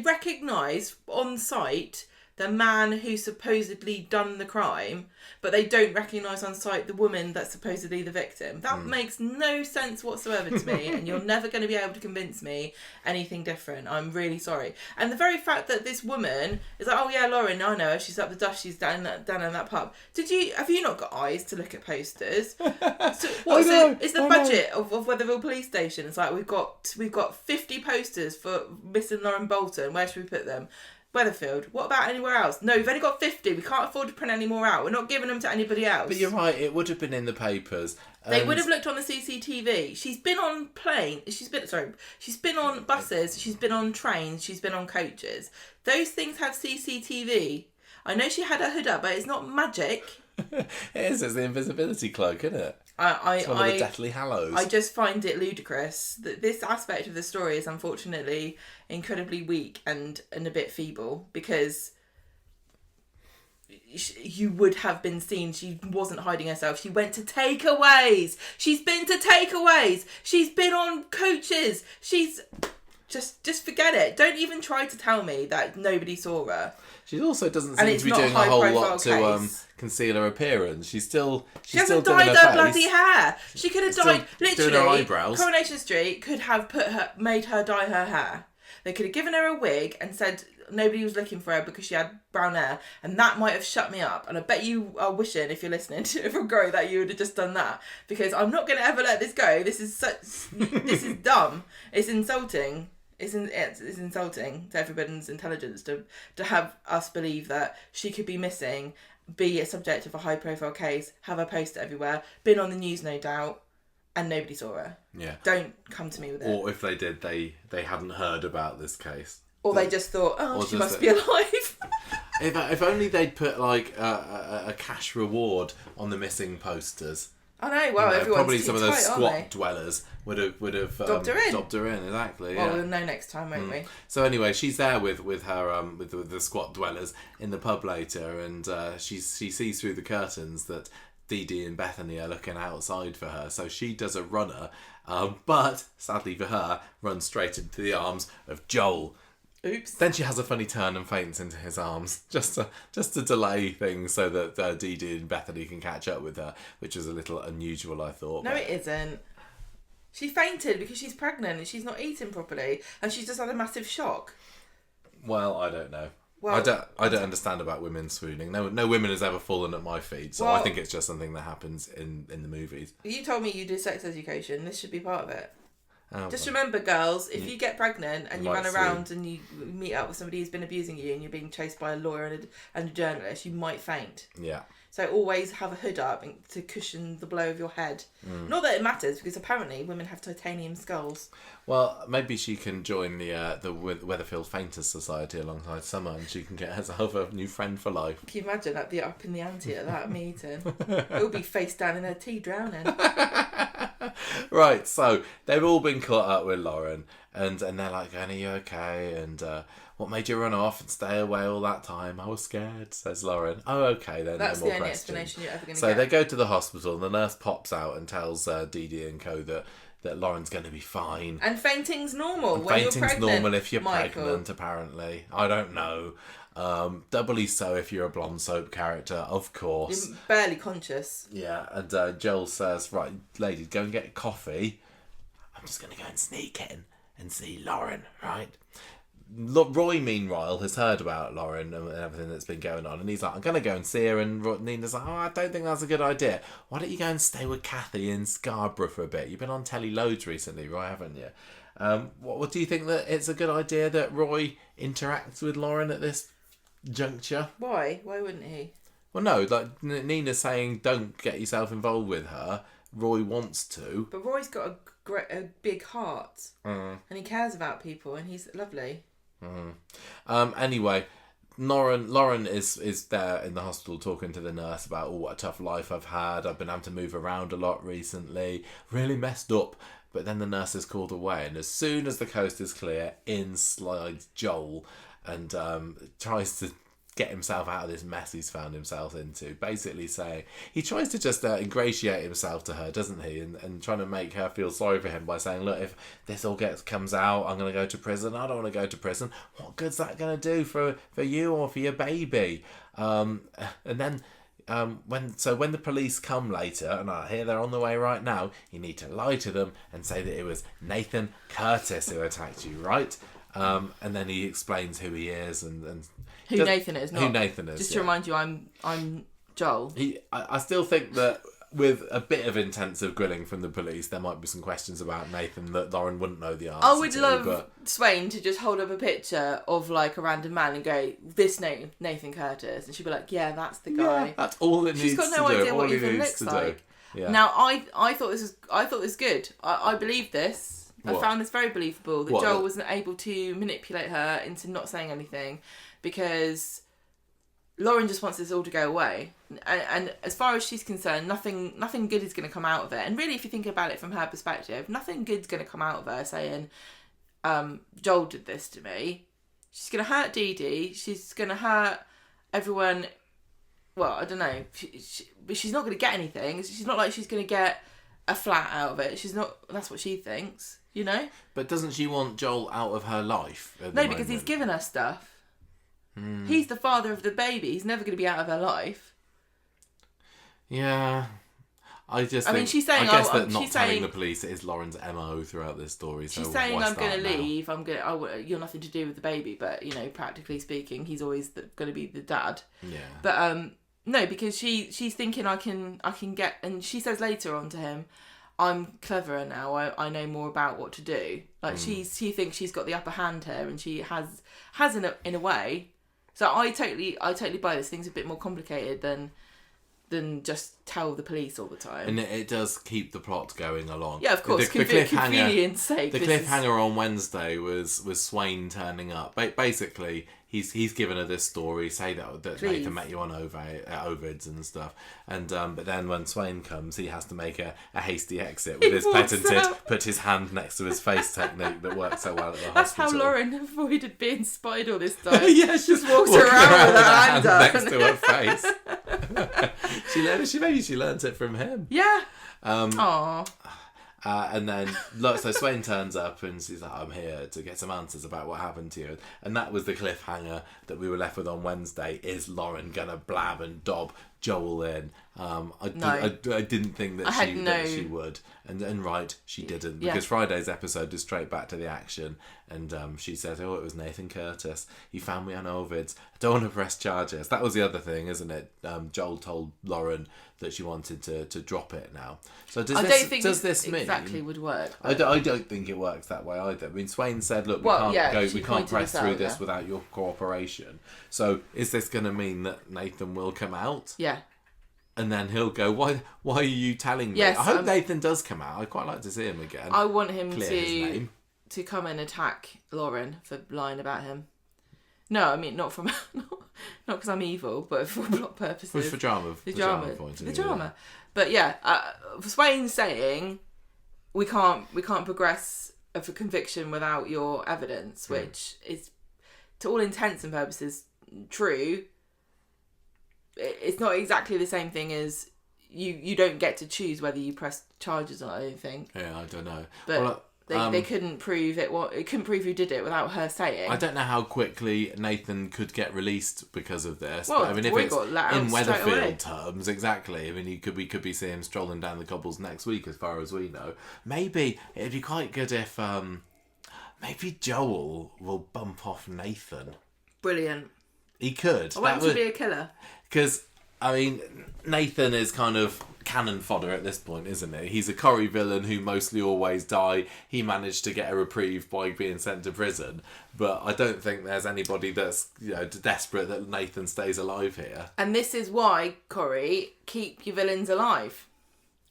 recognise on site the man who supposedly done the crime, but they don't recognise on sight the woman that's supposedly the victim. That makes no sense whatsoever to me, and you're never going to be able to convince me anything different. I'm really sorry. And the very fact that this woman is like, oh yeah, Lauren, I know her, she's up the dust, she's down in that pub. Have you not got eyes to look at posters? So it's the budget of Weatherville Police Station. It's like we've got 50 posters for missing Lauren Bolton. Where should we put them? Weatherfield. What about anywhere else? No, we've only got 50. We can't afford to print any more out. We're not giving them to anybody else. But you're right, it would have been in the papers. They would have looked on the CCTV. She's been on She's been on buses. She's been on trains. She's been on coaches. Those things have CCTV. I know she had her hood up, but it's not magic. It is. It's the invisibility cloak, isn't it? It's one of the Deathly Hallows. I just find it ludicrous that this aspect of the story is unfortunately incredibly weak and a bit feeble, because you would have been seen. She wasn't hiding herself. She went to takeaways. She's been to takeaways. She's been on coaches. She's... Just forget it. Don't even try to tell me that nobody saw her. She also doesn't seem to be doing a whole lot to conceal her appearance. She hasn't dyed her bloody hair. She could have dyed literally. Doing her eyebrows. Coronation Street could have made her dye her hair. They could have given her a wig and said nobody was looking for her because she had brown hair, and that might have shut me up. And I bet you are wishing, if you're listening to it from Grow, that you would have just done that, because I'm not going to ever let this go. This is dumb. It's insulting. It's insulting to everybody's intelligence to have us believe that she could be missing, be a subject of a high profile case, have her poster everywhere, been on the news no doubt, and nobody saw her. Yeah. Don't come to me with it. Or if they did, they hadn't heard about this case. Or they just thought, she must be alive. If only they'd put like a cash reward on the missing posters. I know. Well, everyone's probably too some of those tight, squat dwellers would have dobbed her in. Exactly. Well, yeah. we'll know next time, won't we? So anyway, she's there with her with the squat dwellers in the pub later, and she sees through the curtains that Dee-Dee and Bethany are looking outside for her. So she does a runner, but sadly for her, runs straight into the arms of Joel. Oops. Then she has a funny turn and faints into his arms, just to delay things so that Dee-Dee and Bethany can catch up with her, which was a little unusual, I thought. No, it isn't. She fainted because she's pregnant and she's not eating properly, and she's just had a massive shock. Well, I don't know. Well, I don't understand about women swooning. No women has ever fallen at my feet, so I think it's just something that happens in the movies. You told me you did sex education. This should be part of it. Just remember, girls, if you get pregnant and you run around and you meet up with somebody who's been abusing you and you're being chased by a lawyer and a journalist, you might faint. Yeah. So always have a hood up to cushion the blow of your head. Not that it matters, because apparently women have titanium skulls. Well, maybe she can join the Weatherfield Fainters Society alongside Summer, and she can get herself a new friend for life. Can you imagine? That'd be up in the ante at that meeting. It'll be face down in her tea, drowning. Right, so they've all been caught up with Lauren, and they're like, "Are you okay?" And what made you run off and stay away all that time? I was scared, says Lauren. Oh, okay, then. That's no more the only questions. explanation you're ever going to get. So they go to the hospital, and the nurse pops out and tells Dee-Dee and co that Lauren's going to be fine. And fainting's normal when fainting's you're pregnant. Normal if you're Michael. Pregnant, apparently. I don't know. Doubly so if you're a blonde soap character, of course. You're barely conscious. Yeah, and Joel says, "Right, ladies, go and get coffee. I'm just going to go and sneak in and see Lauren, right?" Roy, meanwhile, has heard about Lauren and everything that's been going on, and he's like, "I'm going to go and see her," and Nina's like, "Oh, I don't think that's a good idea. Why don't you go and stay with Kathy in Scarborough for a bit? You've been on telly loads recently, Roy, haven't you?" What do you think that it's a good idea that Roy interacts with Lauren at this juncture? Why? Why wouldn't he? Well, no, like Nina's saying don't get yourself involved with her. Roy wants to. But Roy's got a big heart. And he cares about people, and he's lovely. Anyway, Lauren is there in the hospital talking to the nurse about, what a tough life I've had. I've been having to move around a lot recently. Really messed up. But then the nurse is called away, and as soon as the coast is clear, in slides Joel and tries to get himself out of this mess he's found himself into. Basically saying, he tries to just ingratiate himself to her, doesn't he? And trying to make her feel sorry for him by saying, look, if this all comes out, I'm going to go to prison. I don't want to go to prison. What good's that going to do for you or for your baby? And then when the police come later, and I hear they're on the way right now, you need to lie to them and say that it was Nathan Curtis who attacked you, right? And then he explains who he is and who Nathan is. Not, who Nathan is. Just to remind you, I'm Joel. I still think that with a bit of intensive grilling from the police, there might be some questions about Nathan that Lauren wouldn't know the answer to. I would love Swain to just hold up a picture of like a random man and go, this name, Nathan Curtis. And she'd be like, yeah, that's the guy. Yeah, that's all it needs to do. She's got no idea what he even looks like. Yeah. Now, I thought this was good. I believe this. What? I found this very believable that Joel wasn't able to manipulate her into not saying anything because Lauren just wants this all to go away. And as far as she's concerned, nothing good is going to come out of it. And really, if you think about it from her perspective, nothing good's going to come out of her saying, Joel did this to me. She's going to hurt Dee-Dee. She's going to hurt everyone. Well, I don't know. But she's not going to get anything. She's not like she's going to get a flat out of it. She's not. That's what she thinks, you know? But doesn't she want Joel out of her life at the No, moment? because he's given her stuff. He's the father of the baby. He's never going to be out of her life. Yeah. I mean, she's saying, I guess that not telling the police is Lauren's MO throughout this story. So she's saying, I'm going to leave. You're nothing to do with the baby. But, you know, practically speaking, he's always going to be the dad. Yeah. But, no, because she's thinking I can get... And she says later on to him, I'm cleverer now. I know more about what to do. Like, she thinks she's got the upper hand here. And she has in a way... So I totally buy this. Thing's a bit more complicated than just tell the police all the time. And it does keep the plot going along. Yeah, of course. The Convenience sake. The cliffhanger on Wednesday was Swain turning up. Basically, he's given her this story, say that Nathan met you on Ovids and stuff. And but then when Swain comes, he has to make a hasty exit with his patented put his hand next to his face technique that works so well at the hospital. That's how Lauren avoided being spied all this time. Yeah, she just walked around with her hand up next to her face. She learnt it from him. Yeah. Aww. And then, so Swain turns up and she's like, I'm here to get some answers about what happened to you. And that was the cliffhanger that we were left with on Wednesday. Is Lauren going to blab and dob Joel in? I didn't think that she would. And right, she didn't. Because Friday's episode is straight back to the action. And she said, it was Nathan Curtis. He found me on Ovids. I don't want to press charges. That was the other thing, isn't it? Joel told Lauren that she wanted to drop it now. So does this mean exactly would work? I don't think it works that way either. I mean, Swain said, "Look, we can't press through this without your cooperation." So is this going to mean that Nathan will come out? Yeah. And then he'll go, "Why are you telling me?" Yes, I hope Nathan does come out. I'd quite like to see him again. I want him to come and attack Lauren for lying about him. No, I mean not because I'm evil, but for plot purposes. For drama. The drama. But yeah, Swain's saying we can't progress for conviction without your evidence, which is, to all intents and purposes, true. It's not exactly the same thing as you don't get to choose whether you press charges or not, I don't think. Yeah, I don't know. But they couldn't prove it. It couldn't prove who did it without her saying. I don't know how quickly Nathan could get released because of this. Well, but, I mean, if it's in Weatherfield terms, exactly. I mean, we could be seeing him strolling down the cobbles next week, as far as we know. Maybe it'd be quite good if maybe Joel will bump off Nathan. Brilliant. He could. I want him to be a killer. Because, I mean, Nathan is kind of cannon fodder at this point, isn't he? He's a Corrie villain who mostly always die. He managed to get a reprieve by being sent to prison. But I don't think there's anybody that's desperate that Nathan stays alive here. And this is why, Corrie, keep your villains alive.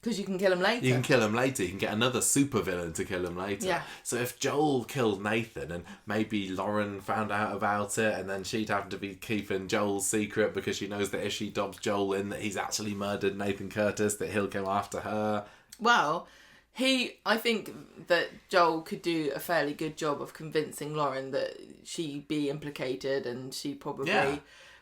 Because you can kill him later. You can kill him later. You can get another super villain to kill him later. Yeah. So if Joel killed Nathan and maybe Lauren found out about it and then she'd have to be keeping Joel's secret because she knows that if she dobs Joel in that he's actually murdered Nathan Curtis, that he'll go after her. Well, I think that Joel could do a fairly good job of convincing Lauren that she'd be implicated and she probably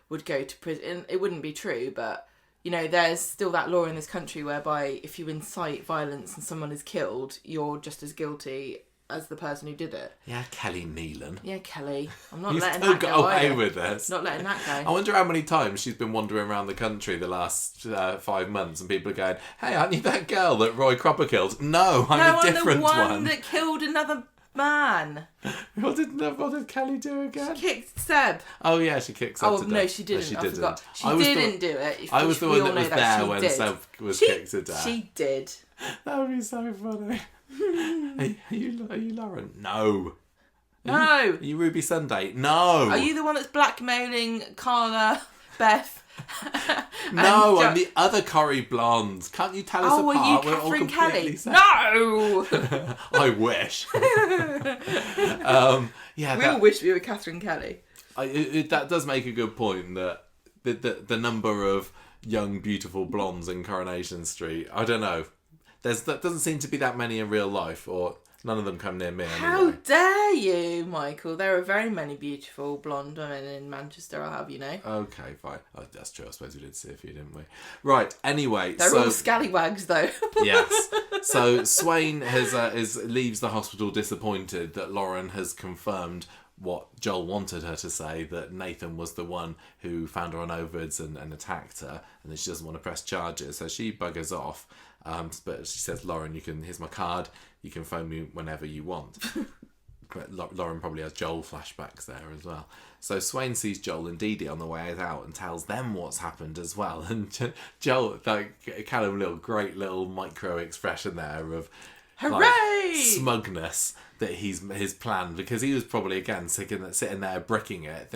would go to prison. It wouldn't be true, but, you know, there's still that law in this country whereby if you incite violence and someone is killed, you're just as guilty as the person who did it. Yeah, Kelly Nealon. Yeah, Kelly. I'm not You letting still that got go away either. with this. Not letting that go. I wonder how many times she's been wandering around the country the last 5 months and people are going, hey, aren't you that girl that Roy Cropper killed? No, I'm a different one. I'm the one that killed another man. What did Kelly do again? She kicked Seb. Oh, yeah, she kicked Seb to death. No, she didn't. No, she I didn't. forgot. She didn't do it. I was the one that was there when did. Seb was kicked to death. She did. That would be so funny. Are you Lauren? No. No. Are you Ruby Sunday? No. Are you the one that's blackmailing Carla, Beth? No, I'm the other Corrie Blonde. Can't you tell us apart? Are you We're all Catherine completely Kelly? No. I wish. We all wish we were Catherine Kelly. That does make a good point that the number of young, beautiful blondes in Coronation Street, I don't know. That doesn't seem to be that many in real life, or none of them come near me anyway. How dare you, Michael? There are very many beautiful blonde women in Manchester, I'll have you know. Okay, fine. Oh, that's true. I suppose we did see a few, didn't we? Right, anyway. They're all scallywags, though. Yes. So Swain leaves the hospital disappointed that Lauren has confirmed what Joel wanted her to say, that Nathan was the one who found her on overeds and attacked her, and that she doesn't want to press charges. So she buggers off. But she says, Lauren, here's my card, you can phone me whenever you want. But Lauren probably has Joel flashbacks there as well. So Swain sees Joel and Dee-Dee on the way out and tells them what's happened as well. And Joel, Callum Little, great little micro expression there of hooray! Smugness that his plan, because he was probably again sitting there bricking it,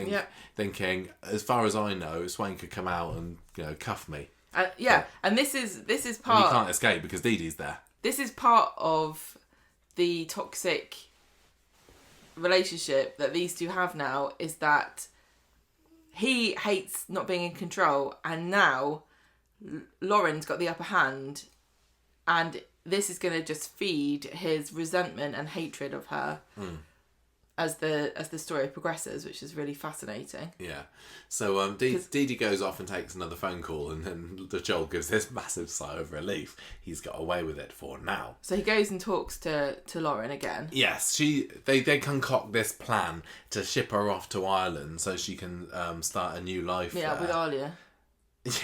thinking, as far as I know, Swain could come out and cuff me. And this is part. And you can't escape because Dee-Dee's there. This is part of the toxic relationship that these two have now, is that he hates not being in control, and now Lauren's got the upper hand, and this is going to just feed his resentment and hatred of her. As the story progresses, which is really fascinating. Yeah. So Dee-Dee goes off and takes another phone call, and then Joel gives this massive sigh of relief. He's got away with it for now. So he goes and talks to Lauren again. Yes, they concoct this plan to ship her off to Ireland so she can start a new life. Yeah, with Alia.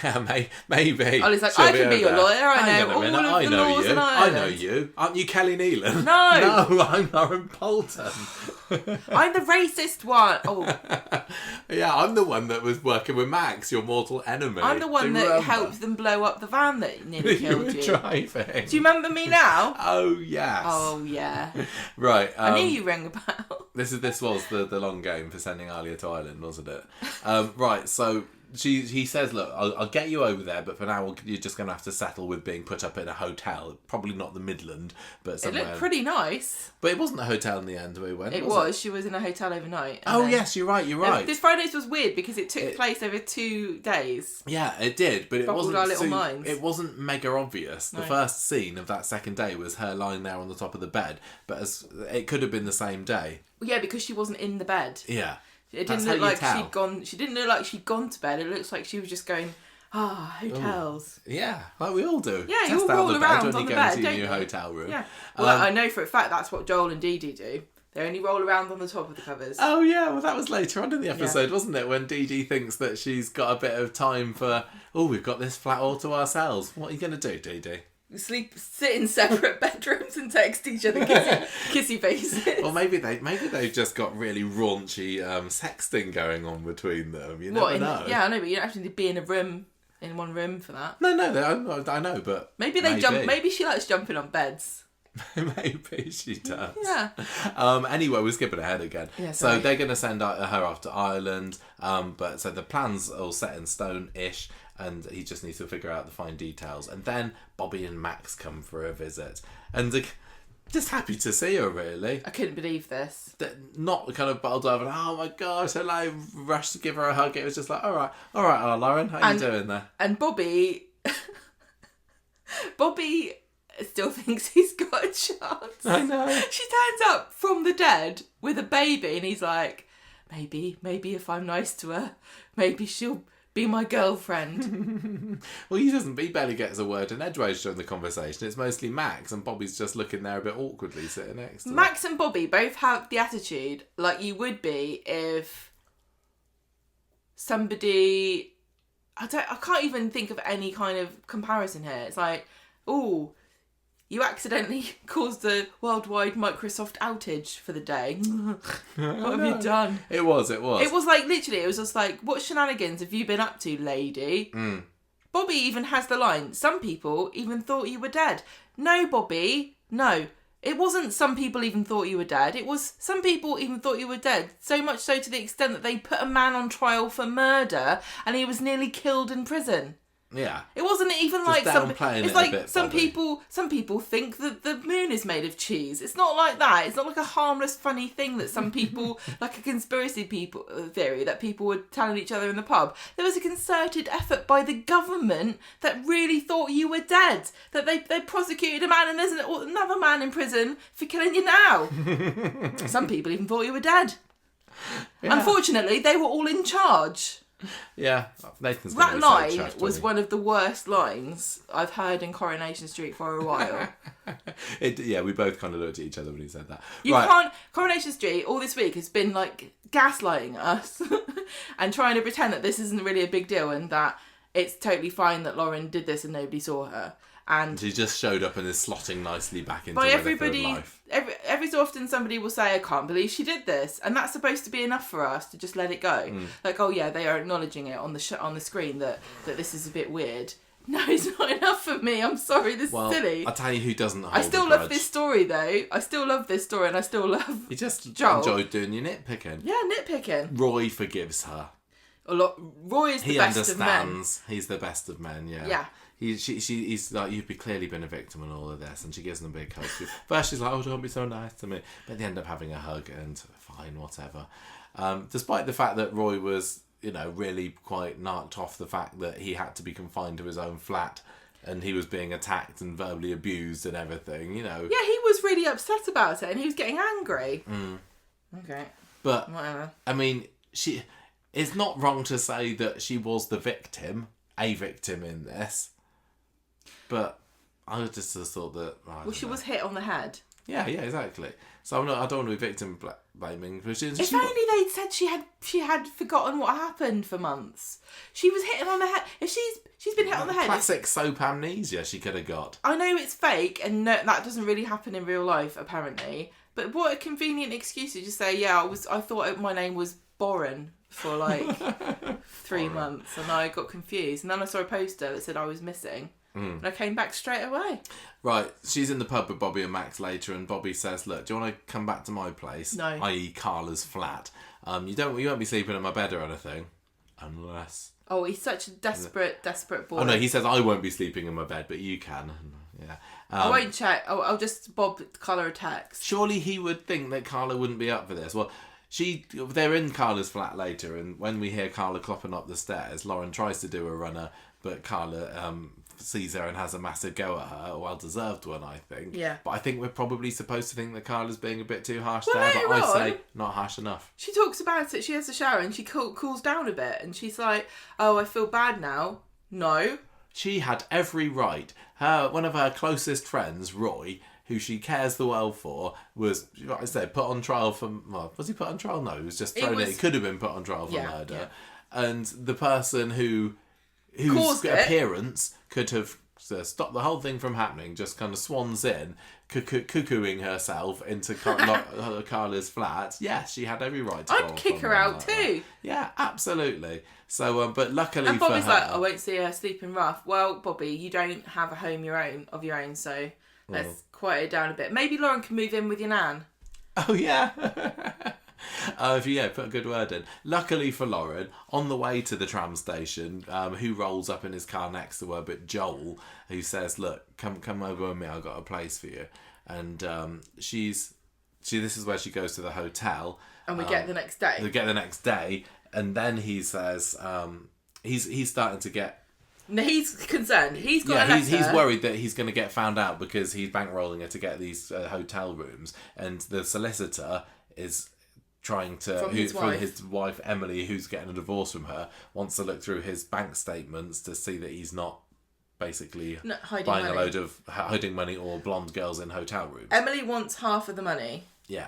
Yeah, maybe. Ollie's like, I can be your lawyer. I know all of the laws in Ireland. I know you. Aren't you Kelly Nealon? No. No, I'm Lauren Bolton. I'm the racist one. Oh. Yeah, I'm the one that was working with Max, your mortal enemy. I'm the one that helped them blow up the van that nearly killed you. Driving. Do you remember me now? Oh, yes. Oh, yeah. Right. I knew you rang a bell. This was the long game for sending Alia to Ireland, wasn't it? Right, so he says, look, I'll get you over there, but for now you're just going to have to settle with being put up in a hotel. Probably not the Midland, but somewhere. It looked pretty nice. But it wasn't a hotel in the end we went, was it? She was in a hotel overnight. Oh, yes, you're right. This Fridays was weird because it took place over 2 days. Yeah, it did, but it wasn't our little minds. It wasn't mega obvious. The first scene of that second day was her lying there on the top of the bed, but it could have been the same day. Yeah, because she wasn't in the bed. Yeah. It didn't look like she'd gone. She didn't look like she'd gone to bed. It looks like she was just going, hotels. Ooh. Yeah, like we all do. Yeah, you all roll around on the bed, don't you? When you go into a new hotel room. Yeah. Well, I know for a fact that's what Joel and Dee-Dee do. They only roll around on the top of the covers. Oh yeah, well that was later on in the episode, wasn't it? When Dee-Dee thinks that she's got a bit of time for. Oh, we've got this flat all to ourselves. What are you going to do, Dee-Dee? Sit in separate bedrooms and text each other kissy faces. Well, maybe they've just got really raunchy sexting going on between them. You never know. Yeah, I know, but you don't have to be in one room for that. No, I know, but maybe they jump. Maybe she likes jumping on beds. Maybe she does. Yeah. Anyway, we're skipping ahead again. Yeah, so they're going to send her off to Ireland. But so the plan's all set in stone-ish. And he just needs to figure out the fine details. And then Bobby and Max come for a visit. And just happy to see her, really. I couldn't believe this. Not kind of bottled over, oh my gosh, and I rushed to give her a hug. It was just like, all right, Lauren, how you doing there? And Bobby still thinks he's got a chance. I know. She turns up from the dead with a baby and he's like, maybe if I'm nice to her, maybe she'll be my girlfriend. Well, he barely gets a word in edgeways during the conversation. It's mostly Max, and Bobby's just looking there a bit awkwardly sitting next to Max and Bobby both have the attitude like you would be if somebody... I can't even think of any kind of comparison here. It's like, oh, you accidentally caused a worldwide Microsoft outage for the day. What have you done? It was. It was like, literally, it was just like, what shenanigans have you been up to, lady? Bobby even has the line, some people even thought you were dead. No, Bobby, no. It wasn't some people even thought you were dead. It was some people even thought you were dead. So much so to the extent that they put a man on trial for murder and he was nearly killed in prison. Yeah. It wasn't even just like downplaying it's it like a bit, some Bobby. people think that the moon is made of cheese. It's not like that. It's not like a harmless, funny thing that some people like a conspiracy theory that people were telling each other in the pub. There was a concerted effort by the government that really thought you were dead. That they prosecuted a man and there's another man in prison for killing you now. Some people even thought you were dead. Yeah. Unfortunately, they were all in charge. Yeah, Nathan's that line was one of the worst lines I've heard in Coronation Street for a while. We both kind of looked at each other when he said that. Coronation Street all this week has been like gaslighting us and trying to pretend that this isn't really a big deal and that it's totally fine that Lauren did this and nobody saw her. And she just showed up and is slotting nicely back into everybody. life. Every so often somebody will say, I can't believe she did this. And that's supposed to be enough for us to just let it go. Like, oh yeah, they are acknowledging it on the screen that this is a bit weird. No, it's not enough for me. I'm sorry, this is silly. I'll tell you who doesn't hold I still a love grudge. this story though. I still love this story and I still love You just Joel. enjoyed doing your nitpicking. Yeah, nitpicking. Roy forgives her. Roy is the best of men. He understands. He's the best of men, yeah. Yeah. He's like, you've clearly been a victim in all of this, and she gives him a big hug. First she's like, oh, don't be so nice to me, but they end up having a hug and fine, whatever. Despite the fact that Roy was, really quite narked off the fact that he had to be confined to his own flat and he was being attacked and verbally abused and everything, Yeah, he was really upset about it and he was getting angry. Okay. But, whatever. I mean, it's not wrong to say that she was the victim, a victim in this. But I just thought that... she was hit on the head. Yeah, exactly. So I don't want to be victim blaming. If only they'd said she had forgotten what happened for months. She was hit on the head. If she's been hit on the head... Classic soap amnesia she could have got. I know it's fake and no, that doesn't really happen in real life, apparently. But what a convenient excuse to just say, I thought my name was Boren for like 3 months and I got confused. And then I saw a poster that said I was missing. And I came back straight away. Right, she's in the pub with Bobby and Max later, and Bobby says, "Look, do you want to come back to my place?" No. I.e. Carla's flat. You won't be sleeping in my bed or anything, unless. Oh, he's such a desperate boy. Oh no, he says I won't be sleeping in my bed, but you can. Yeah. I won't check. I'll just bob Carla a text. Surely he would think that Carla wouldn't be up for this. Well, they're in Carla's flat later, and when we hear Carla clopping up the stairs, Lauren tries to do a runner, but Carla sees her and has a massive go at her, a well-deserved one, I think. Yeah. But I think we're probably supposed to think that Carla's being a bit too harsh well, there, but I say not harsh enough. She talks about it, she has a shower and she cools down a bit and she's like, oh, I feel bad now. No. She had every right. One of her closest friends, Roy, who she cares the world for, was, like I said, put on trial for... Well, was he put on trial? No, he was just thrown in. He could have been put on trial for murder. Yeah. And the person whose appearance could have stopped the whole thing from happening, just kind of swans in, cuckooing herself into Carla's flat. Yes, she had every right to I'd kick her out too. Yeah, absolutely. So, but luckily and Bobby's for her... like, I won't see her sleeping rough. Well, Bobby, you don't have a home of your own, so let's quiet it down a bit. Maybe Lauren can move in with your nan. Oh, yeah. Put a good word in. Luckily for Lauren, on the way to the tram station, who rolls up in his car next to her, but Joel, who says, look, come over with me, I've got a place for you. And this is where she goes to the hotel. And we get the next day. We get the next day, and then he says, he's starting to get... No, he's concerned. He's got a letter. He's worried that he's going to get found out because he's bankrolling her to get these hotel rooms, and the solicitor is trying to from his wife Emily, who's getting a divorce from her, wants to look through his bank statements to see that he's not basically buying a load of hiding money or blonde girls in hotel rooms. Emily wants half of the money. Yeah.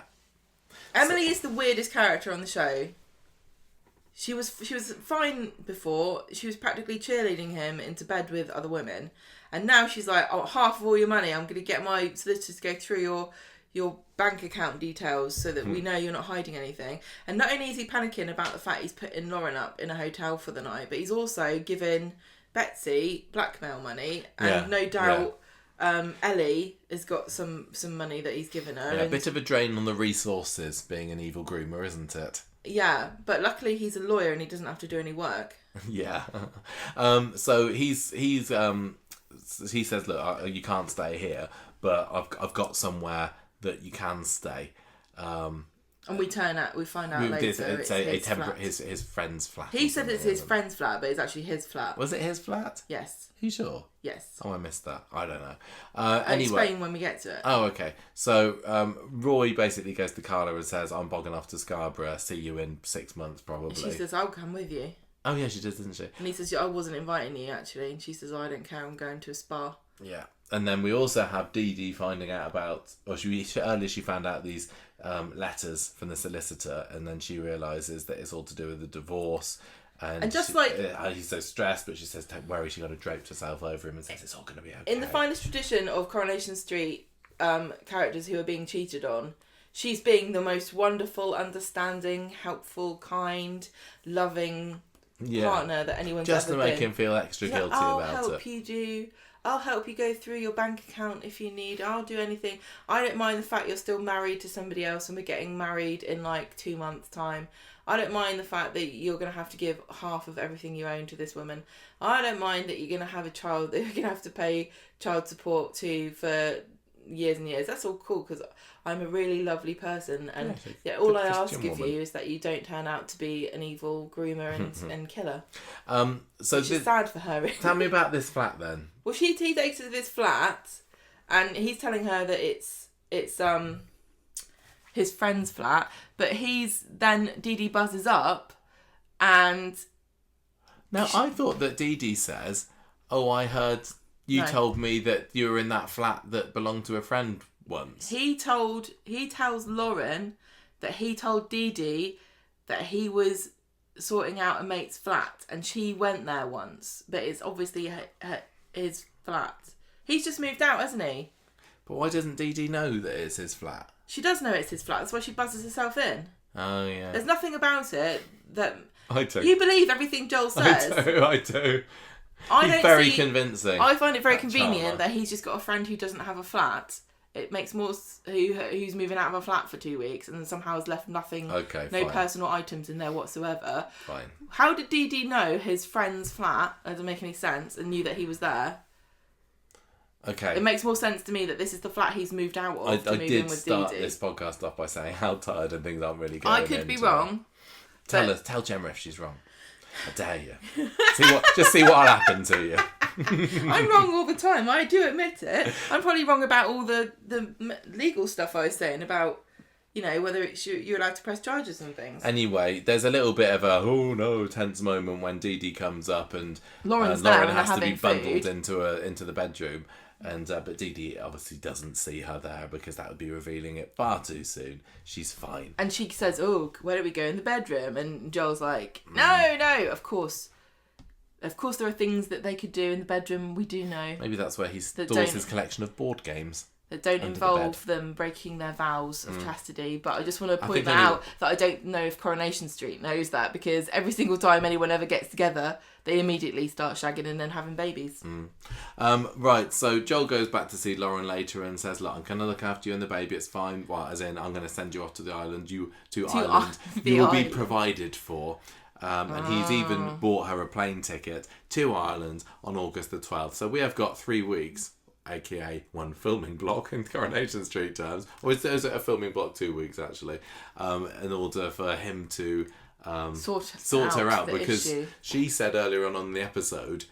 Emily is the weirdest character on the show. She was fine before. She was practically cheerleading him into bed with other women, and now she's like, "Oh, half of all your money, I'm going to get my solicitors to go through your bank account details so that we know you're not hiding anything." And not only is he panicking about the fact he's putting Lauren up in a hotel for the night, but he's also giving Betsy blackmail money, and no doubt Ellie has got some money that he's given her. Yeah, a bit of a drain on the resources, being an evil groomer, isn't it? Yeah, but luckily he's a lawyer and he doesn't have to do any work. Yeah. So he says, "Look, you can't stay here, but I've got somewhere that you can stay." And we find out later it's his friend's flat. He said it's his friend's flat, but it's actually his flat. Was it his flat? Yes. Are you sure? Yes. Oh, I missed that. I don't know. I'll Anyway. explain when we get to it. Oh, okay. So Roy basically goes to Carla and says, "I'm bogging off to Scarborough. See you in 6 months, probably." She says, "I'll come with you." Oh, yeah, she did, didn't she? And he says, "I wasn't inviting you, actually." And she says, "I don't care. I'm going to a spa." Yeah. And then we also have Dee-Dee finding out about... earlier she found out these letters from the solicitor, and then she realises that it's all to do with the divorce. And just he's so stressed, but she says, "Don't worry," she kind of draped herself over him and says it's all going to be okay. In the finest tradition of Coronation Street characters who are being cheated on, she's being the most wonderful, understanding, helpful, kind, loving partner that anyone's just ever to make been. him feel extra guilty about it. I'll help you go through your bank account if you need. I'll do anything. I don't mind the fact you're still married to somebody else and we're getting married in like 2 months' time. I don't mind the fact that you're going to have to give half of everything you own to this woman. I don't mind that you're going to have a child that you're going to have to pay child support to for years and years. That's all cool because I'm a really lovely person, and all I ask of you is that you don't turn out to be an evil groomer and killer. Which is sad for her. Really. Tell me about this flat then. Well, he takes her to this flat, and he's telling her that it's his friend's flat, but Dee-Dee buzzes up, and now I thought that Dee-Dee says, "Oh, I heard you told me that you were in that flat that belonged to a friend once." He tells Lauren that he told Dee-Dee that he was sorting out a mate's flat, and she went there once, but it's obviously his flat. He's just moved out, hasn't he? But why doesn't Dee-Dee know that it's his flat? She does know it's his flat. That's why she buzzes herself in. Oh, yeah. There's nothing about it that... I do. You believe everything Joel says. I do. He's very convincing. I find it very convenient that he's just got a friend who doesn't have a flat. It makes more... Who's moving out of a flat for 2 weeks and somehow has left nothing... Okay, no fine. personal items in there whatsoever. Fine. How did Dee-Dee know his friend's flat? That doesn't make any sense. And knew that he was there. Okay. It makes more sense to me that this is the flat he's moved out of to move in with Dee-Dee. I did start this podcast off by saying how tired and things aren't really going. I could be wrong. Tell Gemma if she's wrong. I dare you. See what'll happen to you. I'm wrong all the time. I do admit it. I'm probably wrong about all the legal stuff I was saying about, whether you're allowed to press charges and things. Anyway, there's a little bit of a tense moment when Dee-Dee comes up and Lauren has to be bundled into the bedroom. And but Dee-Dee obviously doesn't see her there because that would be revealing it far too soon. She's fine. And she says, "Oh, where do we go in the bedroom?" And Joel's like, No, of course. Of course there are things that they could do in the bedroom, we do know. Maybe that's where he stores his collection of board games. That don't involve them breaking their vows of chastity. But I just want to point out that I don't know if Coronation Street knows that, because every single time anyone ever gets together, they immediately start shagging and then having babies. Right, so Joel goes back to see Lauren later and says, "Look, I'm going to look after you and the baby, it's fine." Well, as in, I'm going to send you off to the island. You will be provided for. And he's even bought her a plane ticket to Ireland on August the 12th. So we have got 3 weeks, aka one filming block in Coronation Street terms. Or is it a filming block 2 weeks, actually, in order for him to sort her out. Because she said earlier on the episode,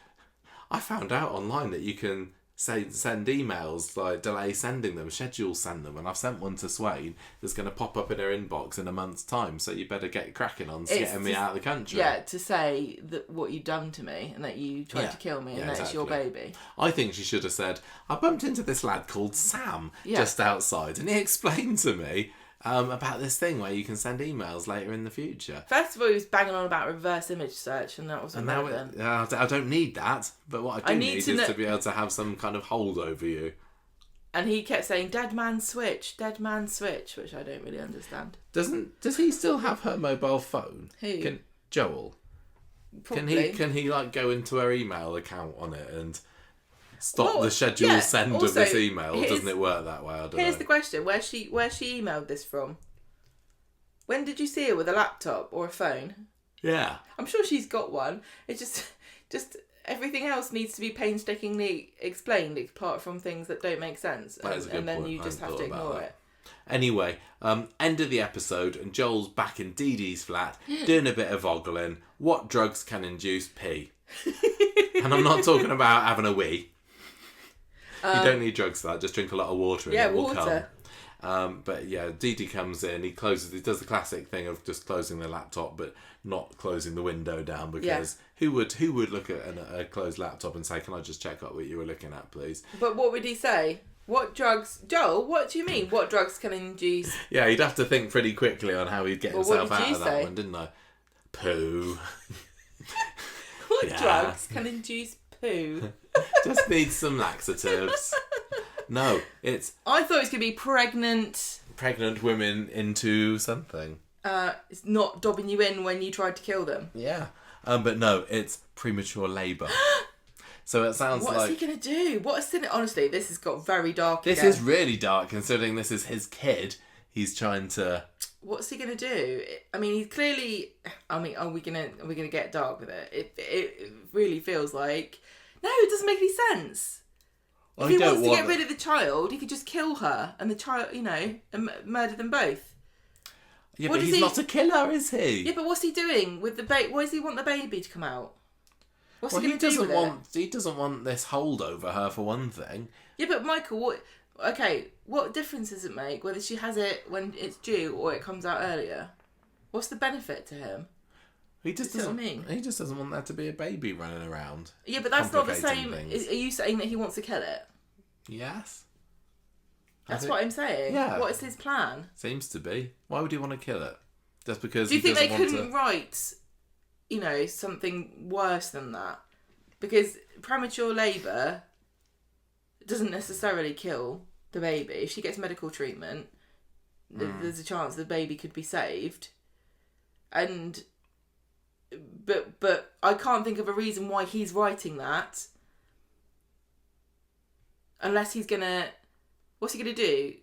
I found out online that you can send emails, like delay sending them, schedule send them, and I've sent one to Swain that's going to pop up in her inbox in a month's time, so you better get cracking on getting me out of the country. Yeah, to say that what you've done to me and that you tried to kill me and that it's your baby. I think she should have said, I bumped into this lad called Sam just outside, and he explained to me about this thing where you can send emails later in the future. First of all, he was banging on about reverse image search, and that wasn't relevant. I don't need that, but what I do need is to be able to have some kind of hold over you. And he kept saying, dead man switch, which I don't really understand. Does he still have her mobile phone? Who? Joel? Probably. Can he like go into her email account on it and stop the scheduled send of this email? Doesn't it work that way? I don't know. Here's the question: where she emailed this from? When did you see her with a laptop or a phone? Yeah, I'm sure she's got one. It's just everything else needs to be painstakingly explained, apart from things that don't make sense, and then you just have to ignore it. Anyway, end of the episode, and Joel's back in Dee-Dee's flat doing a bit of ogling. What drugs can induce pee? And I'm not talking about having a wee. You don't need drugs for that. Just drink a lot of water and it will come. But yeah, Dee-Dee comes in. He does the classic thing of just closing the laptop, but not closing the window down, because who would look at a closed laptop and say, "Can I just check out what you were looking at, please?" But what would he say? What drugs, Joel? What do you mean? What drugs can induce? Yeah, he'd have to think pretty quickly on how he'd get himself out of that one, didn't I? Poo. What drugs can induce poo? Just needs some laxatives. No, it's... I thought it was going to be pregnant... Pregnant women into something. It's not dobbing you in when you tried to kill them. Yeah. But no, it's premature labour. So it sounds like... What's he going to do? Honestly, this has got very dark This is really dark, considering this is his kid. He's trying to... What's he going to do? I mean, he's clearly... I mean, are we going to get dark with it? It really feels like... No, it doesn't make any sense. If he wants to get rid of the child, he could just kill her and the child, and murder them both. Yeah, but he's not a killer, is he? Yeah, but what's he doing with the baby? Why does he want the baby to come out? What's he going to do with it? He doesn't want this hold over her, for one thing. Yeah, but Michael, what difference does it make whether she has it when it's due or it comes out earlier? What's the benefit to him? He just doesn't want there to be a baby running around. Yeah, but that's not the same. Are you saying that he wants to kill it? Yes. That's what I'm saying. Yeah. What is his plan? Seems to be. Why would he want to kill it? Just because Do you think they couldn't write, something worse than that? Because premature labour doesn't necessarily kill the baby. If she gets medical treatment, there's a chance the baby could be saved. But I can't think of a reason why he's writing that. Unless he's gonna... What's he gonna do?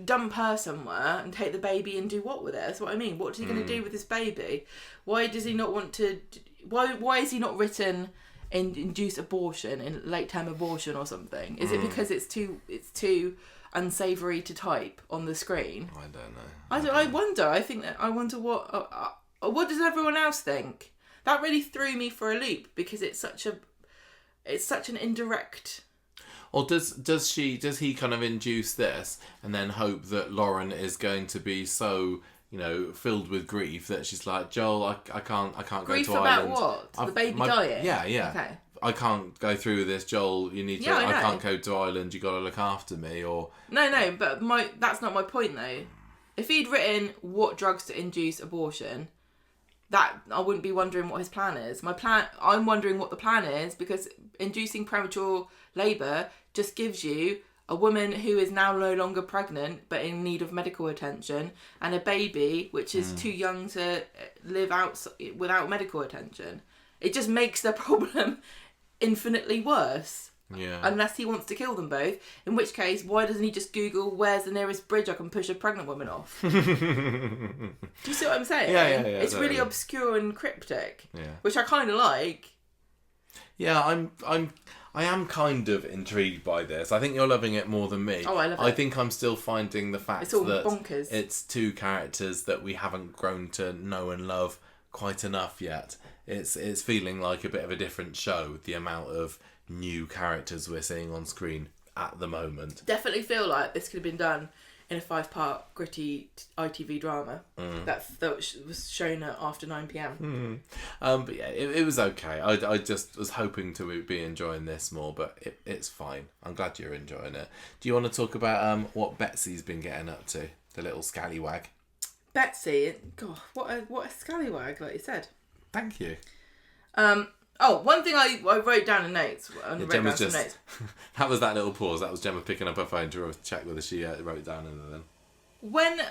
Dump her somewhere and take the baby and do what with it? That's what I mean. What is he gonna do with this baby? Why does he not want to... Why is he not written in induce abortion, in late term abortion or something? Is it because it's too unsavoury to type on the screen? I don't know. I wonder. I wonder what does everyone else think? That really threw me for a loop, because it's such an indirect. Or does he kind of induce this and then hope that Lauren is going to be so, filled with grief that she's like, Joel, I can't grief go to about Ireland. what? The baby dying? Yeah. Okay. I can't go through with this, Joel. You need to. I can't go to Ireland. You got to look after me. Or no. But that's not my point though. If he'd written what drugs to induce abortion, that I wouldn't be wondering what his plan is. I'm wondering what the plan is, because inducing premature labour just gives you a woman who is now no longer pregnant but in need of medical attention, and a baby which is too young to live out without medical attention. It just makes the problem infinitely worse. Yeah. Unless he wants to kill them both, in which case, why doesn't he just Google where's the nearest bridge I can push a pregnant woman off? Do you see what I'm saying? Yeah. It's really obscure and cryptic. Yeah. Which I kind of like. Yeah, I am kind of intrigued by this. I think you're loving it more than me. Oh, I love it. I think I'm still finding the fact it's all that bonkers. It's two characters that we haven't grown to know and love quite enough yet. It's feeling like a bit of a different show. The amount of new characters we're seeing on screen at the moment. Definitely feel like this could have been done in a 5-part gritty ITV drama that was shown after 9 p.m. But yeah, it was okay. I just was hoping to be enjoying this more, but it's fine. I'm glad you're enjoying it. Do you want to talk about what Betsy's been getting up to? The little scallywag. Betsy, God, what a scallywag, like you said. Thank you. One thing I wrote down in notes. Gemma's notes. That was that little pause. That was Gemma picking up her phone to check whether she wrote it down anything.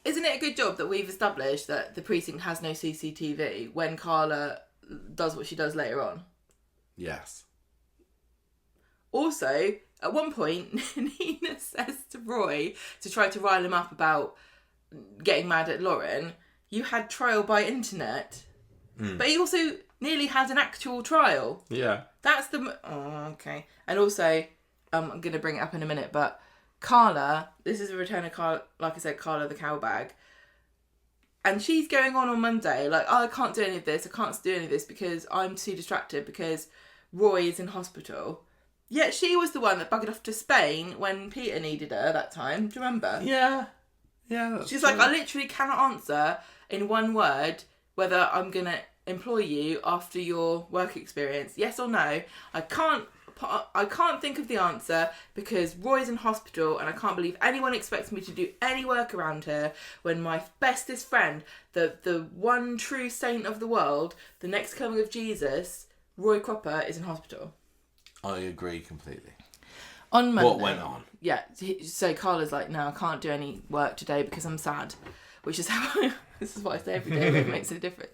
Isn't it a good job that we've established that the precinct has no CCTV when Carla does what she does later on? Yes. Also, at one point, Nina says to Roy to try to rile him up about getting mad at Lauren, you had trial by internet. But he also nearly had an actual trial. Yeah. That's the... Oh, okay. And also, I'm going to bring it up in a minute, but Carla, this is a return of Carla, like I said, Carla the cowbag. And she's going on Monday, like, I can't do any of this, because I'm too distracted because Roy is in hospital. Yet she was the one that buggered off to Spain when Peter needed her that time. Do you remember? Yeah. Yeah. She's like, I literally cannot answer in one word whether I'm going to employ you after your work experience. Yes or no. I can't think of the answer because Roy's in hospital and I can't believe anyone expects me to do any work around here when my bestest friend, the one true saint of the world, the next coming of Jesus, Roy Cropper, is in hospital. I agree completely. On Monday. What went on? Yeah. So Carla's like, no, I can't do any work today because I'm sad. Which is how this is what I say every day, but it makes a difference.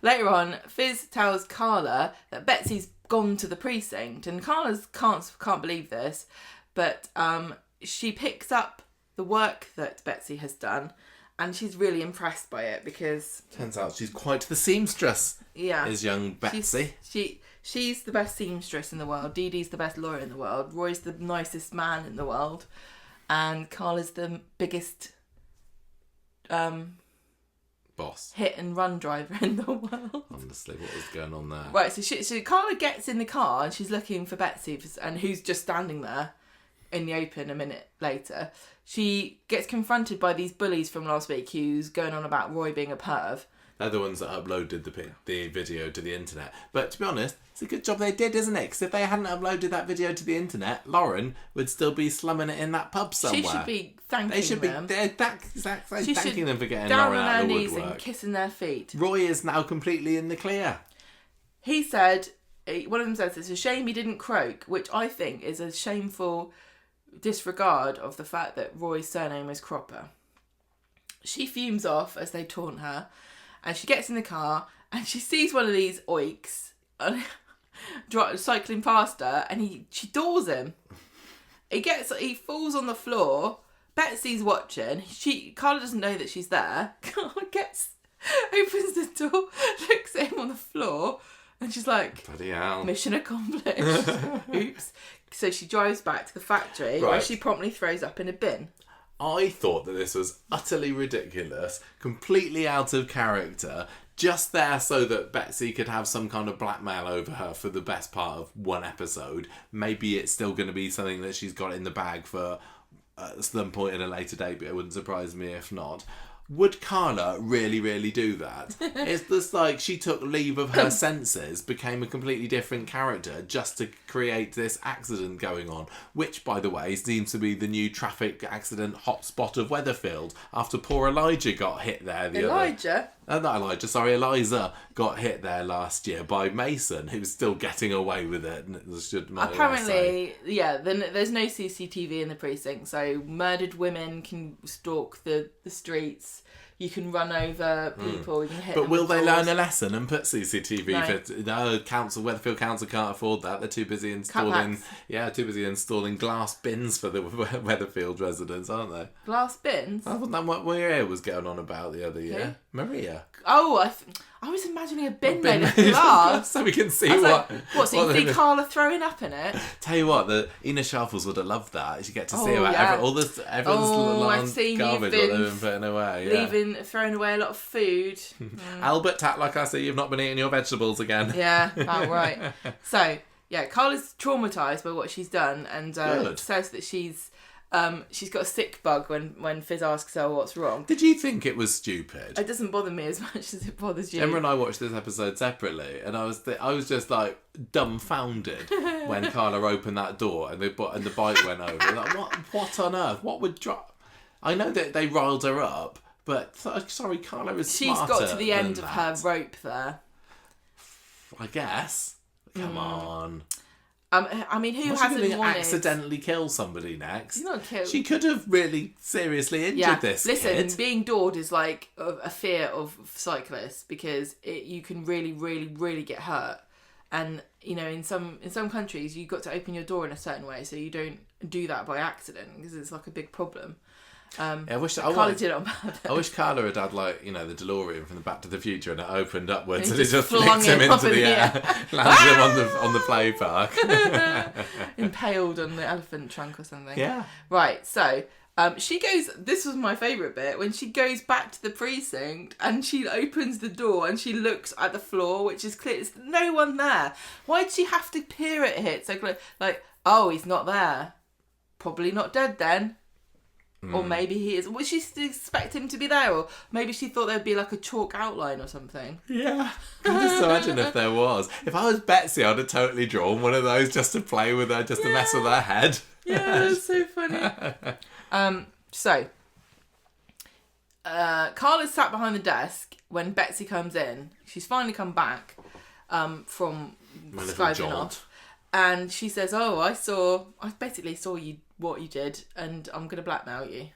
Later on, Fizz tells Carla that Betsy's gone to the precinct, and Carla can't believe this, but she picks up the work that Betsy has done, and she's really impressed by it because turns out she's quite the seamstress. Yeah, is young Betsy. She's the best seamstress in the world. Dee-Dee's the best lawyer in the world. Roy's the nicest man in the world, and Carla's the biggest boss hit and run driver in the world. Honestly, what was going on there? Right, so Carla gets in the car and she's looking for Betsy, and who's just standing there in the open a minute later. She gets confronted by these bullies from last week who's going on about Roy being a perv. They're the ones that uploaded the video to the internet. But to be honest, it's a good job they did, isn't it? Because if they hadn't uploaded that video to the internet, Lauren would still be slumming it in that pub somewhere. She should be thanking them. They should be thanking them for getting down Lauren on out her of the knees woodwork. and kissing their feet. Roy is now completely in the clear. He said, one of them says, it's a shame he didn't croak, which I think is a shameful disregard of the fact that Roy's surname is Cropper. She fumes off as they taunt her. And she gets in the car and she sees one of these oiks cycling past her, and she doors him. He falls on the floor. Betsy's watching. Carla doesn't know that she's there. Carla opens the door, looks at him on the floor, and she's like, bloody hell. Mission accomplished. Oops. So she drives back to the factory where she promptly throws up in a bin. I thought that this was utterly ridiculous, completely out of character, just there so that Betsy could have some kind of blackmail over her for the best part of one episode. Maybe it's still going to be something that she's got in the bag for some point at a later date, but it wouldn't surprise me if not. Would Carla really, really do that? It's just like she took leave of her senses, became a completely different character just to create this accident going on, which, by the way, seems to be the new traffic accident hotspot of Weatherfield after poor Elijah got hit there. Eliza got hit there last year by Mason, who was still getting away with it. Apparently, then there's no CCTV in the precinct, so murdered women can stalk the streets. You can run over people. You can hit. But will they learn a lesson and put CCTV? No. Weatherfield Council can't afford that. They're too busy installing. Glass bins for the Weatherfield residents, aren't they? Glass bins. Wasn't that what Maria was going on about the other year? Maria. Oh, I was imagining a bin made of glass. So we can see So you see Carla throwing up in it? Tell you what, the Ina Shuffles would have loved that. You get to see about everyone's garbage what they've been putting away. Throwing away a lot of food. Albert Tatlock, I see you've not been eating your vegetables again. Yeah, about right. So, Carla's traumatised by what she's done and says that she's got a sick bug when Fizz asks her what's wrong. Did you think it was stupid? It doesn't bother me as much as it bothers you. Emma and I watched this episode separately, and I was just like dumbfounded when Carla opened that door and the bike went over. Like, what on earth? What would drop? I know that they riled her up, but sorry, Carla is smarter. She's got to the end of that. her rope there. I guess. Come on. I mean, who hasn't wanted... accidentally kill somebody next? She's not killed. She could have really seriously injured this kid. Being doored is like a fear of cyclists because you can really, really, really get hurt. And, you know, in some countries, you've got to open your door in a certain way so you don't do that by accident because it's like a big problem. Carla did it on purpose. I wish Carla had had, like, you know, the DeLorean from the Back to the Future and it opened upwards and it just flicked him into the air. Landed him on the play park. Impaled on the elephant trunk or something. Yeah. Right, so she goes, this was my favourite bit, when she goes back to the precinct and she opens the door and she looks at the floor, which is clear, there's no one there. Why did she have to peer at it? So, like, oh, he's not there. Probably not dead then. Or maybe he is. Would she expect him to be there? Or maybe she thought there'd be like a chalk outline or something. Yeah. I just imagine if there was. If I was Betsy, I'd have totally drawn one of those just to play with her, just to mess with her head. Yeah, that's so funny. Carla's sat behind the desk when Betsy comes in. She's finally come back from skiving off. And she says, oh, I basically saw what you did, and I'm going to blackmail you.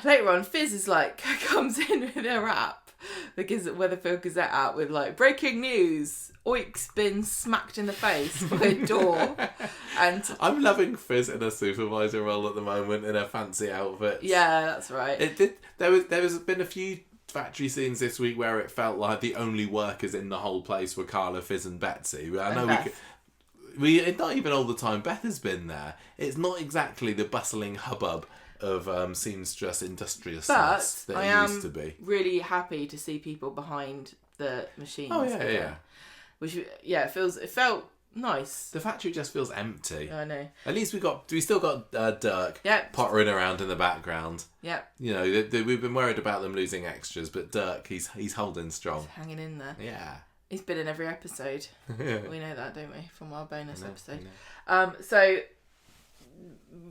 Later on, Fizz is like, comes in with her rap, the Weatherfield Gazette out with like, breaking news, Oik's been smacked in the face by a door. And I'm loving Fizz in a supervisor role at the moment in her fancy outfits. Yeah, that's right. There was been a few factory scenes this week where it felt like the only workers in the whole place were Carla, Fizz and Betsy. I know we not even all the time Beth has been there. It's not exactly the bustling hubbub of seamstress industriousness that it used to be. Really happy to see people behind the machines. Oh yeah. Which it felt nice. The factory just feels empty. I know. At least we still got Dirk pottering around in the background. Yep. You know, we've been worried about them losing extras, but Dirk, he's holding strong. He's hanging in there. Yeah. He's been in every episode. We know that, don't we? From our bonus episode.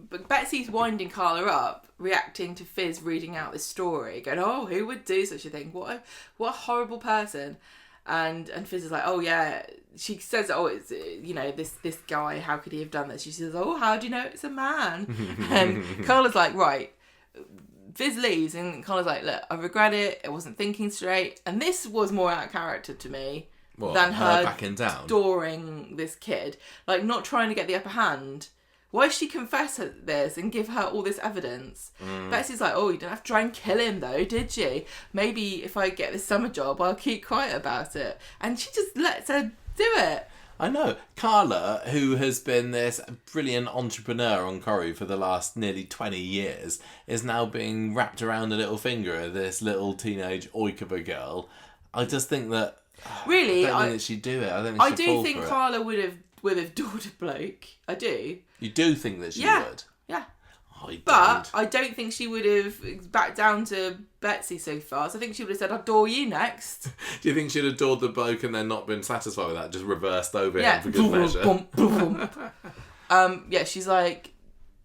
But Betsy's winding Carla up, reacting to Fizz reading out this story, going, "Oh, who would do such a thing? What a horrible person!" And Fizz is like, "Oh yeah." She says, "Oh, it's this guy. How could he have done this?" She says, "Oh, how do you know it's a man?" And Carla's like, "Right." Fizz leaves and Carla's like, "Look, I regret it. I wasn't thinking straight." And this was more out of character to me than her backing down, adoring this kid, like not trying to get the upper hand. Why does she confess this and give her all this evidence? Betsy's like, "Oh, you didn't have to try and kill him though, did you? Maybe if I get this summer job, I'll keep quiet about it." And she just lets her do it. I know. Carla, who has been this brilliant entrepreneur on Corrie for the last nearly 20 years, is now being wrapped around the little finger of this little teenage oik of a girl. I just think that... Really? I don't think that she'd do it. I do think Carla would have doored a bloke. I do. You do think that she would? Yeah. I don't think she would have backed down to Betsy so fast. I think she would have said, "I'll door you next." Do you think she'd have doored the bloke and then not been satisfied with that, just reversed over him for good measure? She's like,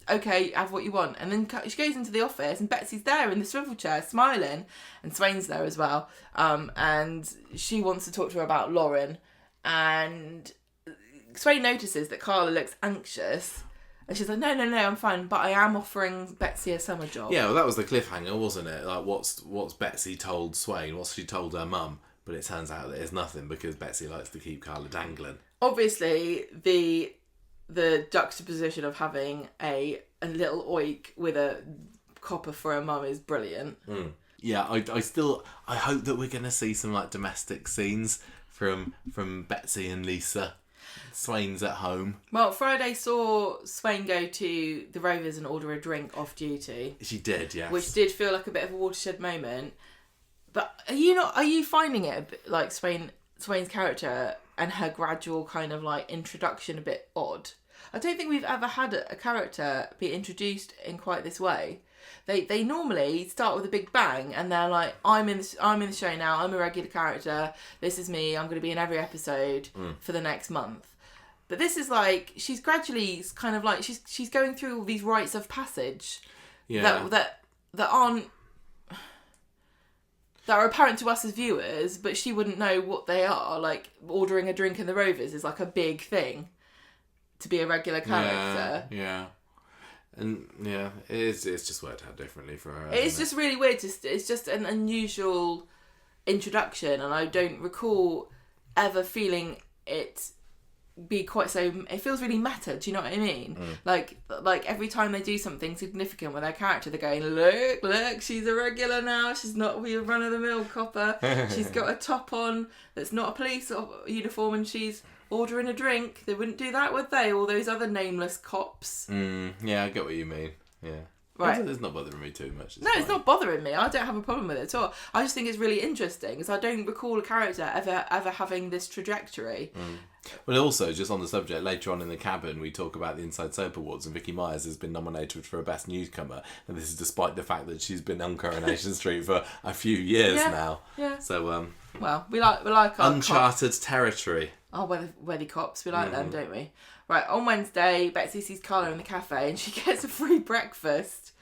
"Okay, have what you want." And then she goes into the office and Betsy's there in the swivel chair smiling, and Swain's there as well. And she wants to talk to her about Lauren, and Swain notices that Carla looks anxious. And she's like, no, I'm fine, but I am offering Betsy a summer job. Yeah, well, that was the cliffhanger, wasn't it? Like, what's Betsy told Swain? What's she told her mum? But it turns out that it's nothing because Betsy likes to keep Carla dangling. Obviously, the juxtaposition of having a little oik with a copper for a mum is brilliant. Yeah, I hope that we're going to see some like domestic scenes from Betsy and Lisa. Swain's at home. Well, Friday saw Swain go to the Rovers and order a drink off duty. She did, yes. Which did feel like a bit of a watershed moment. But are you finding it a bit like Swain's character and her gradual kind of like introduction a bit odd. I don't think we've ever had a character be introduced in quite this way. They normally start with a big bang and they're like, I'm in the show now, I'm a regular character, this is me, I'm going to be in every episode for the next month. But this is like, she's gradually kind of like, she's going through all these rites of passage that aren't, that are apparent to us as viewers, but she wouldn't know what they are. Like, ordering a drink in the Rovers is like a big thing to be a regular character. Yeah. And it's just worked out differently for her. It's just really weird. It's just an unusual introduction, and I don't recall ever feeling it be quite so. It feels really meta. Do you know what I mean? Like every time they do something significant with their character, they're going, look, she's a regular now. She's not your run of the mill copper. She's got a top on that's not a police uniform, and she's ordering a drink. They wouldn't do that, would they? All those other nameless cops. Yeah, I get what you mean. Yeah. Right. It's not bothering me too much. It's not bothering me. I don't have a problem with it at all. I just think it's really interesting because I don't recall a character ever having this trajectory. Well, also, just on the subject, later on in the cabin, we talk about the Inside Soap Awards, and Vicky Myers has been nominated for a Best Newcomer, and this is despite the fact that she's been on Coronation Street for a few years now. Yeah. So, well, we like our uncharted territory. Oh, we're the cops. We like them, don't we? Right, on Wednesday, Betsy sees Carla in the cafe, and she gets a free breakfast,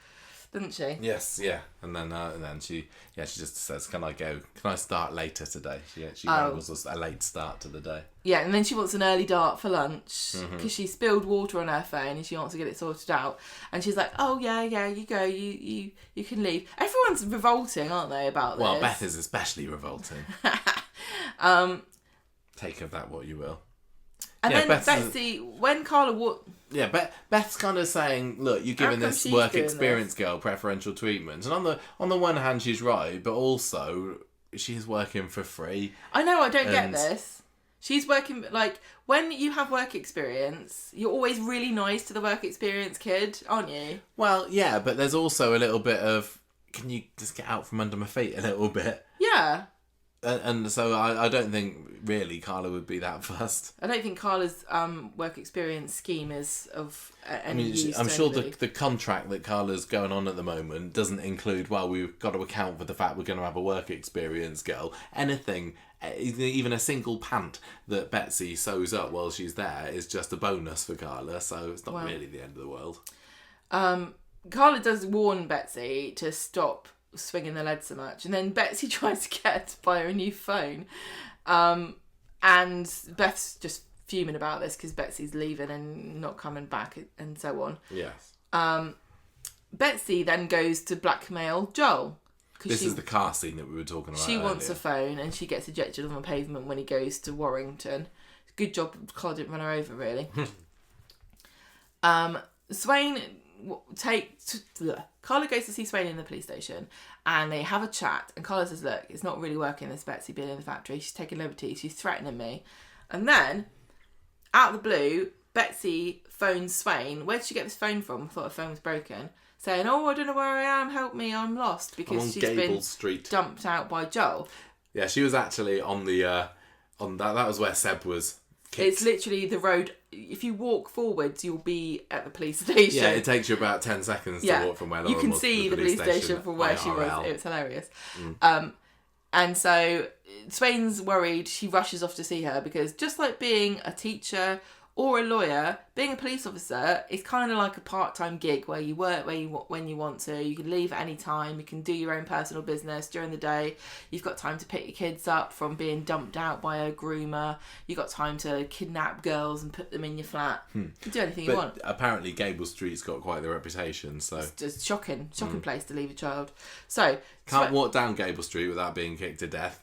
doesn't she? Yes, yeah. And then she just says, "Can I start later today?" She wrangles us a late start to the day. Yeah, and then she wants an early dart for lunch because she spilled water on her phone and she wants to get it sorted out. And she's like, "Oh yeah, you go, you can leave." Everyone's revolting, aren't they, about this? Well, Beth is especially revolting. Take of that what you will. And then Betsy, when Carla Beth's kind of saying, "Look, you're giving this work experience girl preferential treatment," and on the one hand, she's right, but also she's working for free. I know, I don't get this. She's working, like, when you have work experience, you're always really nice to the work experience kid, aren't you? Well, yeah, but there's also a little bit of, can you just get out from under my feet a little bit? Yeah. And so I don't think really Carla would be that fussed. I don't think Carla's work experience scheme is of any use. I'm sure the contract that Carla's going on at the moment doesn't include, well, we've got to account for the fact we're going to have a work experience girl. Anything, even a single pant that Betsy sews up while she's there is just a bonus for Carla, so it's not really the end of the world. Carla does warn Betsy to stop swinging the lead so much, and then Betsy tries to get her to buy her a new phone, and Beth's just fuming about this because Betsy's leaving and not coming back and so on. Yes. Betsy then goes to blackmail Joel. This is the car scene that we were talking about. She wants a phone and she gets ejected on the pavement when he goes to Warrington. Good job Carla didn't run her over, really. Swain Carla goes to see Swain in the police station and they have a chat, and Carla says, "Look, it's not really working, this Betsy being in the factory. She's taking liberties, she's threatening me." And then out of the blue, Betsy phones Swain. Where did she get this phone from? I thought her phone was broken. Saying, "Oh, I don't know where I am, help me, I'm lost," because she's been dumped out by Joel. Yeah, she was actually on the on that was where Seb was kicked. It's literally the road. If you walk forwards, you'll be at the police station. Yeah, it takes you about 10 seconds to walk from where Lauren was. You can see the police station from where she was. It was hilarious. And so Swain's worried. She rushes off to see her because just like being a teacher or a lawyer, being a police officer is kind of like a part-time gig where you work when you want to. You can leave at any time. You can do your own personal business during the day. You've got time to pick your kids up from being dumped out by a groomer. You've got time to kidnap girls and put them in your flat. You can do anything you want. Apparently Gable Street's got quite the reputation. So it's just shocking place to leave a child. So can't walk down Gable Street without being kicked to death.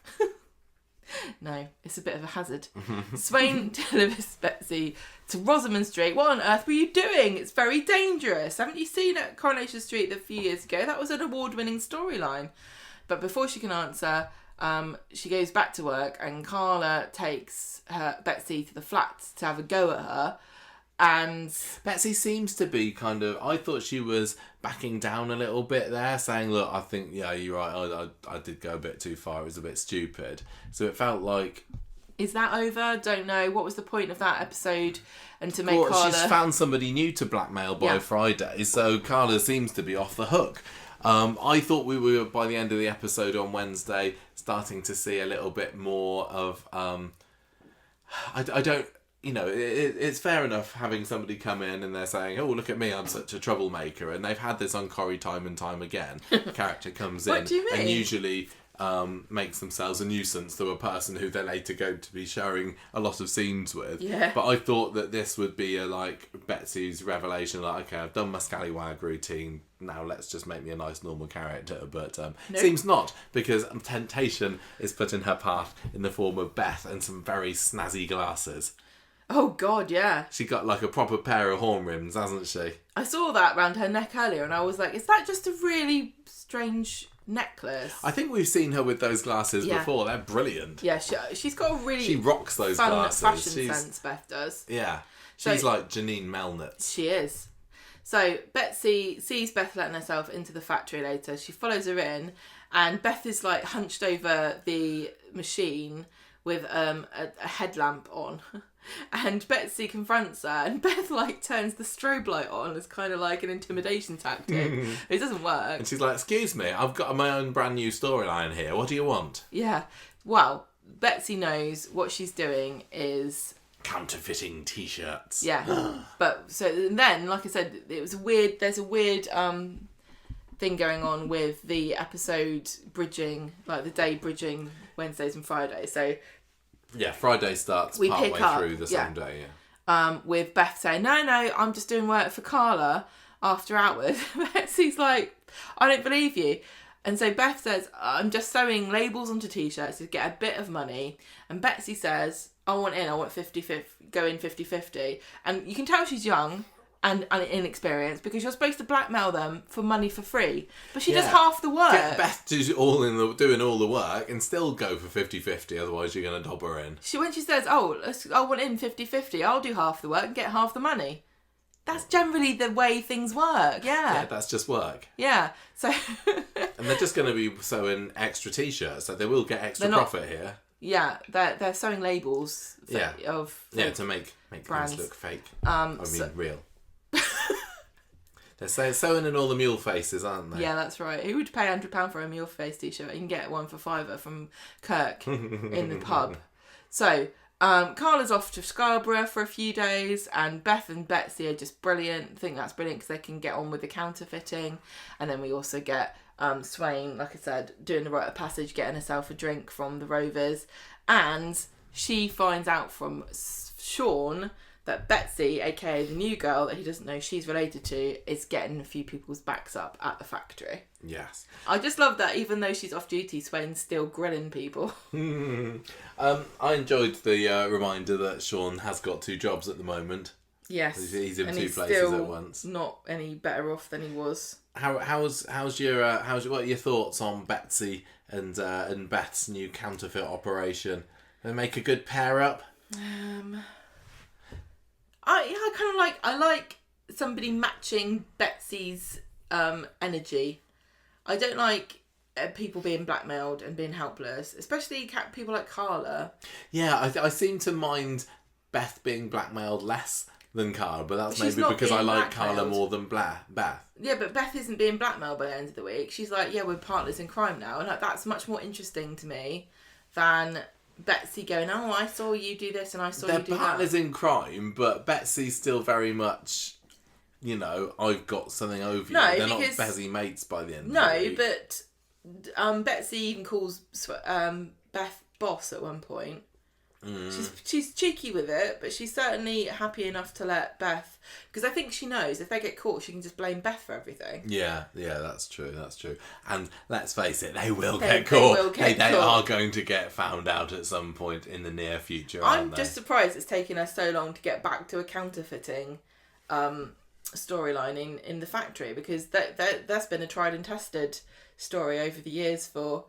No, it's a bit of a hazard. Swain delivers Betsy to Rosamond Street. What on earth were you doing? It's very dangerous. Haven't you seen at Coronation Street a few years ago? That was an award-winning storyline. But before she can answer, she goes back to work, and Carla takes Betsy to the flat to have a go at her. And Betsy seems to be kind of, I thought she was backing down a little bit there, saying, "Look, I think, yeah, you're right, I did go a bit too far, it was a bit stupid." So it felt like Is that over? Don't know. What was the point of that episode? And to make Carla... She's found somebody new to blackmail by Friday, so Carla seems to be off the hook. I thought we were, by the end of the episode on Wednesday, starting to see a little bit more of... I don't... You know, it's fair enough having somebody come in and they're saying, oh, look at me, I'm such a troublemaker. And they've had this on Corrie time and time again. Character comes in What do you mean? and usually makes themselves a nuisance to a person who they're later going to be sharing a lot of scenes with. Yeah. But I thought that this would be like Betsy's revelation, like, okay, I've done my scallywag routine, now let's just make me a nice normal character. But seems not, because temptation is put in her path in the form of Beth and some very snazzy glasses. Oh, God, yeah. She got like a proper pair of horn rims, hasn't she? I saw that round her neck earlier and I was like, is that just a really strange necklace? I think we've seen her with those glasses before. They're brilliant. Yeah, she's got a really She rocks those fun glasses. fashion sense, Beth does. Yeah. She's like Janine Melnitz. She is. So Betsy sees Beth letting herself into the factory later. She follows her in and Beth is like hunched over the machine with a headlamp on. And Betsy confronts her and Beth like turns the strobe light on as kind of like an intimidation tactic. It doesn't work. And she's like, excuse me, I've got my own brand new storyline here. What do you want? Yeah. Well, Betsy knows what she's doing is... counterfeiting t-shirts. Yeah. But so then, like I said, there's a weird thing going on with the episode bridging, like the day bridging Wednesdays and Fridays. So... yeah, Friday starts partway through the same day, with Beth saying, no, I'm just doing work for Carla after hours. Betsy's like, I don't believe you. And so Beth says, I'm just sewing labels onto t-shirts to get a bit of money. And Betsy says, I want 50-50, go in 50-50. And you can tell she's young and inexperienced because you're supposed to blackmail them for money for free. But she does half the work. Get Beth doing all the work and still go for 50-50, otherwise you're going to dob her in. When she says, I want in 50-50, I'll do half the work and get half the money. That's generally the way things work, Yeah, that's just work. Yeah, so... and they're just going to be sewing extra t-shirts, so they will get extra profit here. Yeah, they're sewing labels of... yeah, to make brands things look fake. Real. They're sewing in all the mule faces, aren't they? Yeah, that's right. Who would pay £100 for a mule face t-shirt? You can get one for £5 from Kirk in the pub. So, Carla's off to Scarborough for a few days, and Beth and Betsy are just brilliant. I think that's brilliant because they can get on with the counterfeiting. And then we also get Swain, like I said, doing the rite of passage, getting herself a drink from the Rovers. And she finds out from Sean that Betsy, aka the new girl that he doesn't know she's related to, is getting a few people's backs up at the factory. Yes. I just love that even though she's off duty, Swain's still grilling people. I enjoyed the reminder that Sean has got 2 jobs at the moment. Yes. He's in 2 places at once. Not any better off than he was. How's your what are your thoughts on Betsy and Beth's new counterfeit operation? They make a good pair up? I like somebody matching Betsy's energy. I don't like people being blackmailed and being helpless, especially people like Carla. Yeah, I seem to mind Beth being blackmailed less than Carla, but that's maybe because I like Carla more than Beth. Yeah, but Beth isn't being blackmailed by the end of the week. She's like, yeah, we're partners in crime now, and that's much more interesting to me than Betsy going, oh, I saw you do this and I saw you do that. They're partners in crime, but Betsy's still very much, I've got something over you. They're not Bezzy mates by the end of the week. No, but Betsy even calls Beth boss at one point. She's cheeky with it, but she's certainly happy enough to let Beth, because I think she knows if they get caught, she can just blame Beth for everything. Yeah, that's true. And let's face it, they will get caught. They are going to get found out at some point in the near future. I'm just surprised it's taken us so long to get back to a counterfeiting storyline in the factory, because that's been a tried and tested story over the years for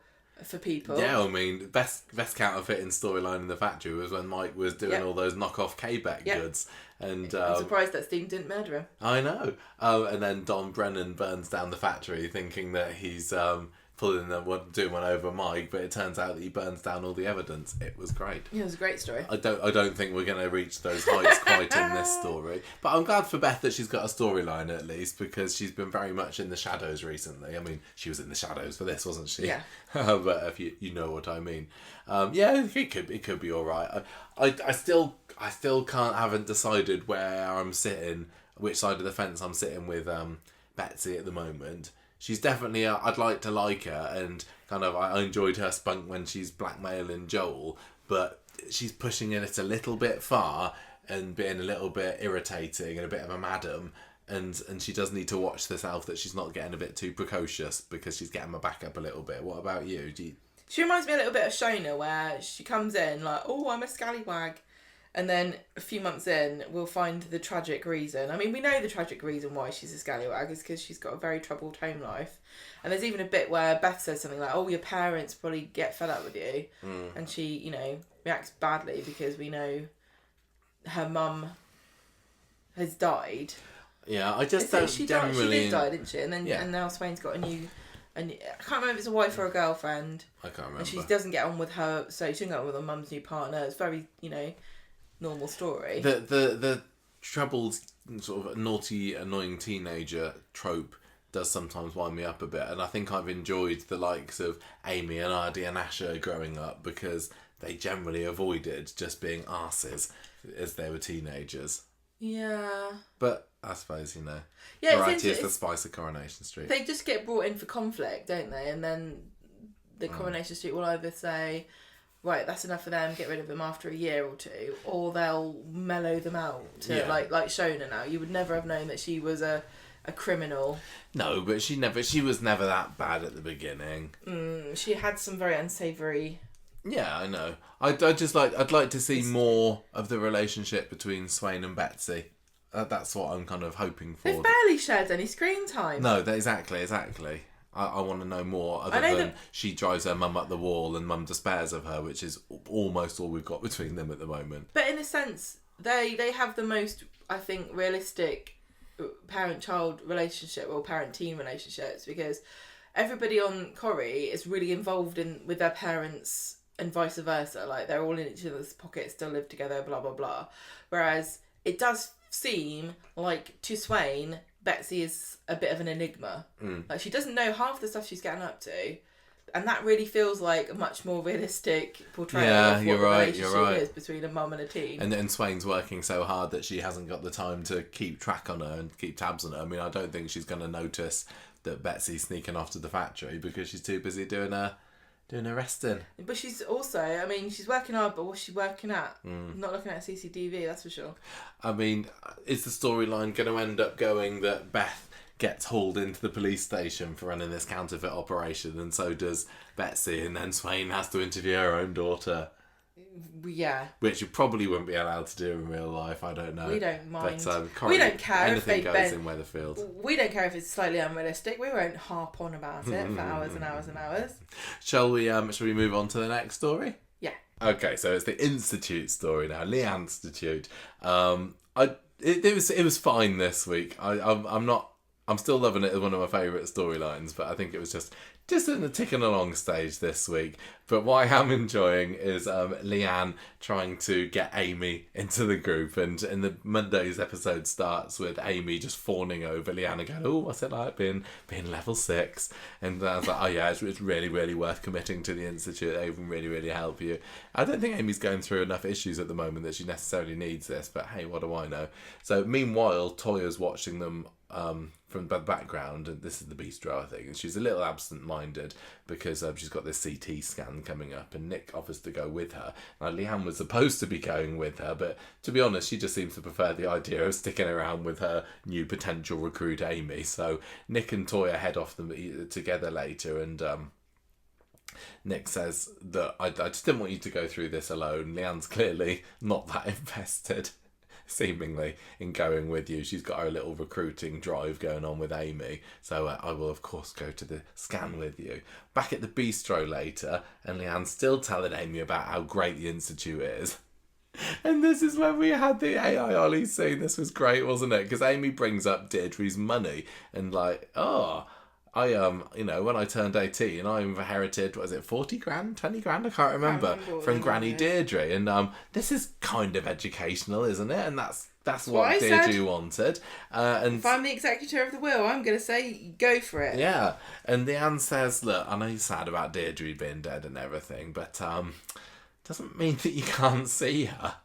people. Yeah, I mean, best counterfeiting storyline in the factory was when Mike was doing all those knockoff Quebec goods. And I'm surprised that Steve didn't murder him. I know. And then Don Brennan burns down the factory thinking that he's doing one over Mike, but it turns out that he burns down all the evidence. It was great. Yeah, it was a great story. I don't think we're going to reach those heights quite in this story, but I'm glad for Beth that she's got a storyline at least, because she's been very much in the shadows recently. I mean, she was in the shadows for this, wasn't she? Yeah. But if you know what I mean, yeah, it could be all right. I still haven't decided where I'm sitting, which side of the fence I'm sitting with Betsy at the moment. She's definitely, I'd like to like her, and kind of I enjoyed her spunk when she's blackmailing Joel, but she's pushing it a little bit far and being a little bit irritating and a bit of a madam, and she does need to watch herself that she's not getting a bit too precocious, because she's getting my back up a little bit. What about you? She reminds me a little bit of Shona, where she comes in like, oh, I'm a scallywag. And then a few months in, we'll find the tragic reason. I mean, we know the tragic reason why she's a scallywag is because she's got a very troubled home life. And there's even a bit where Beth says something like, oh, your parents probably get fed up with you. And she, reacts badly because we know her mum has died. Yeah, I just don't generally... She did die, didn't she? And then and now Swain's got a new... And I can't remember if it's a wife or a girlfriend. I can't remember. And she doesn't get on with her... So she doesn't get on with her mum's new partner. It's very, normal story. The troubled, sort of naughty, annoying teenager trope does sometimes wind me up a bit, and I think I've enjoyed the likes of Amy and Ardy and Asher growing up, because they generally avoided just being arses as they were teenagers. Yeah. But I suppose, variety is the spice of Coronation Street. They just get brought in for conflict, don't they? And then the Coronation Street will either say, right, that's enough for them, get rid of them after a year or two, or they'll mellow them out to like Shona now. You would never have known that she was a criminal. No, but she was never that bad at the beginning. She had some very unsavoury... Yeah, I know. I'd like to see more of the relationship between Swain and Betsy. That's what I'm kind of hoping for. They've barely shared any screen time. No, exactly. I want to know more, other than she drives her mum up the wall and mum despairs of her, which is almost all we've got between them at the moment. But in a sense, they have the most, I think, realistic parent-child relationship, or parent-teen relationships, because everybody on Corrie is really involved with their parents and vice versa. Like, they're all in each other's pockets, still live together, blah, blah, blah. Whereas it does seem like, to Swain, Betsy is a bit of an enigma. Like, she doesn't know half the stuff she's getting up to, and that really feels like a much more realistic portrayal of what the relationship is between a mum and a teen. And Swain's working so hard that she hasn't got the time to keep track on her and keep tabs on her. I mean, I don't think she's going to notice that Betsy's sneaking off to the factory, because she's too busy doing her resting. But she's also, I mean, she's working hard, but what's she working at? Not looking at CCTV, that's for sure. I mean, is the storyline going to end up going that Beth gets hauled into the police station for running this counterfeit operation, and so does Betsy, and then Swain has to interview her own daughter? Yeah. Which you probably wouldn't be allowed to do in real life, I don't know. We don't mind. But, we don't care if they goes in Weatherfield. We don't care if it's slightly unrealistic. We won't harp on about it for hours and hours and hours. Shall we move on to the next story? Yeah. Okay, so it's the Institute story now. Leanne Institute. It was fine this week. I'm still loving it as one of my favourite storylines, but I think it was just in the ticking along stage this week. But what I am enjoying is Leanne trying to get Amy into the group, and in the Monday's episode starts with Amy just fawning over Leanne and going, oh, what's it like being level 6? And I was like, oh yeah, it's really, really worth committing to the Institute. They can really, really help you. I don't think Amy's going through enough issues at the moment that she necessarily needs this, but hey, what do I know? So meanwhile, Toya's watching them from the background, and this is the bistro, I think, and she's a little absent-minded because she's got this CT scan coming up, and Nick offers to go with her. Now, Leanne was supposed to be going with her, but to be honest, she just seems to prefer the idea of sticking around with her new potential recruit, Amy. So Nick and Toya head off together later, and Nick says that I just didn't want you to go through this alone. Leanne's clearly not that invested, seemingly, in going with you. She's got her little recruiting drive going on with Amy, so I will of course go to the scan with you. Back at the bistro later, and Leanne's still telling Amy about how great the Institute is. And this is when we had the AI Ollie scene. This was great, wasn't it? Because Amy brings up Deirdre's money and like, oh, when I turned 18, I inherited, what is it, 40 grand, 20 grand? I can't remember from Granny Deirdre. And this is kind of educational, isn't it? And that's what Deirdre wanted. And if I'm the executor of the will, I'm going to say go for it. Yeah. And Leanne says, look, I know you're sad about Deirdre being dead and everything, but doesn't mean that you can't see her.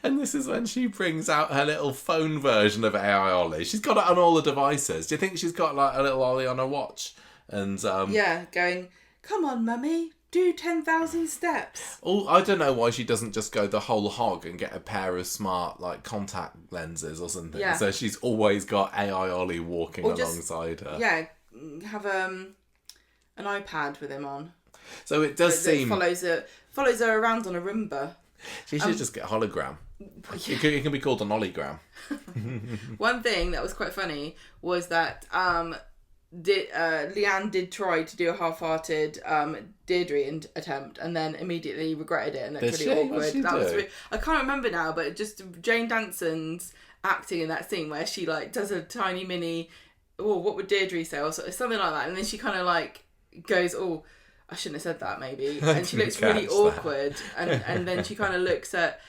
And this is when she brings out her little phone version of AI Ollie. She's got it on all the devices. Do you think she's got like a little Ollie on her watch? And going, come on, mummy, do 10,000 steps. Oh, I don't know why she doesn't just go the whole hog and get a pair of smart like contact lenses or something. Yeah. So she's always got AI Ollie walking alongside her. Yeah, have an iPad with him on. So it does seem follows her around on a Roomba. She should just get a hologram. Yeah. It can be called an Ollygram. One thing that was quite funny was that Leanne did try to do a half-hearted Deirdre attempt and then immediately regretted it and looked really awkward. I can't remember now, but just Jane Danson's acting in that scene where she like does a tiny mini, what would Deirdre say, or something like that, and then she kind of like goes, I shouldn't have said that maybe. And she looks really awkward. And then she kind of looks at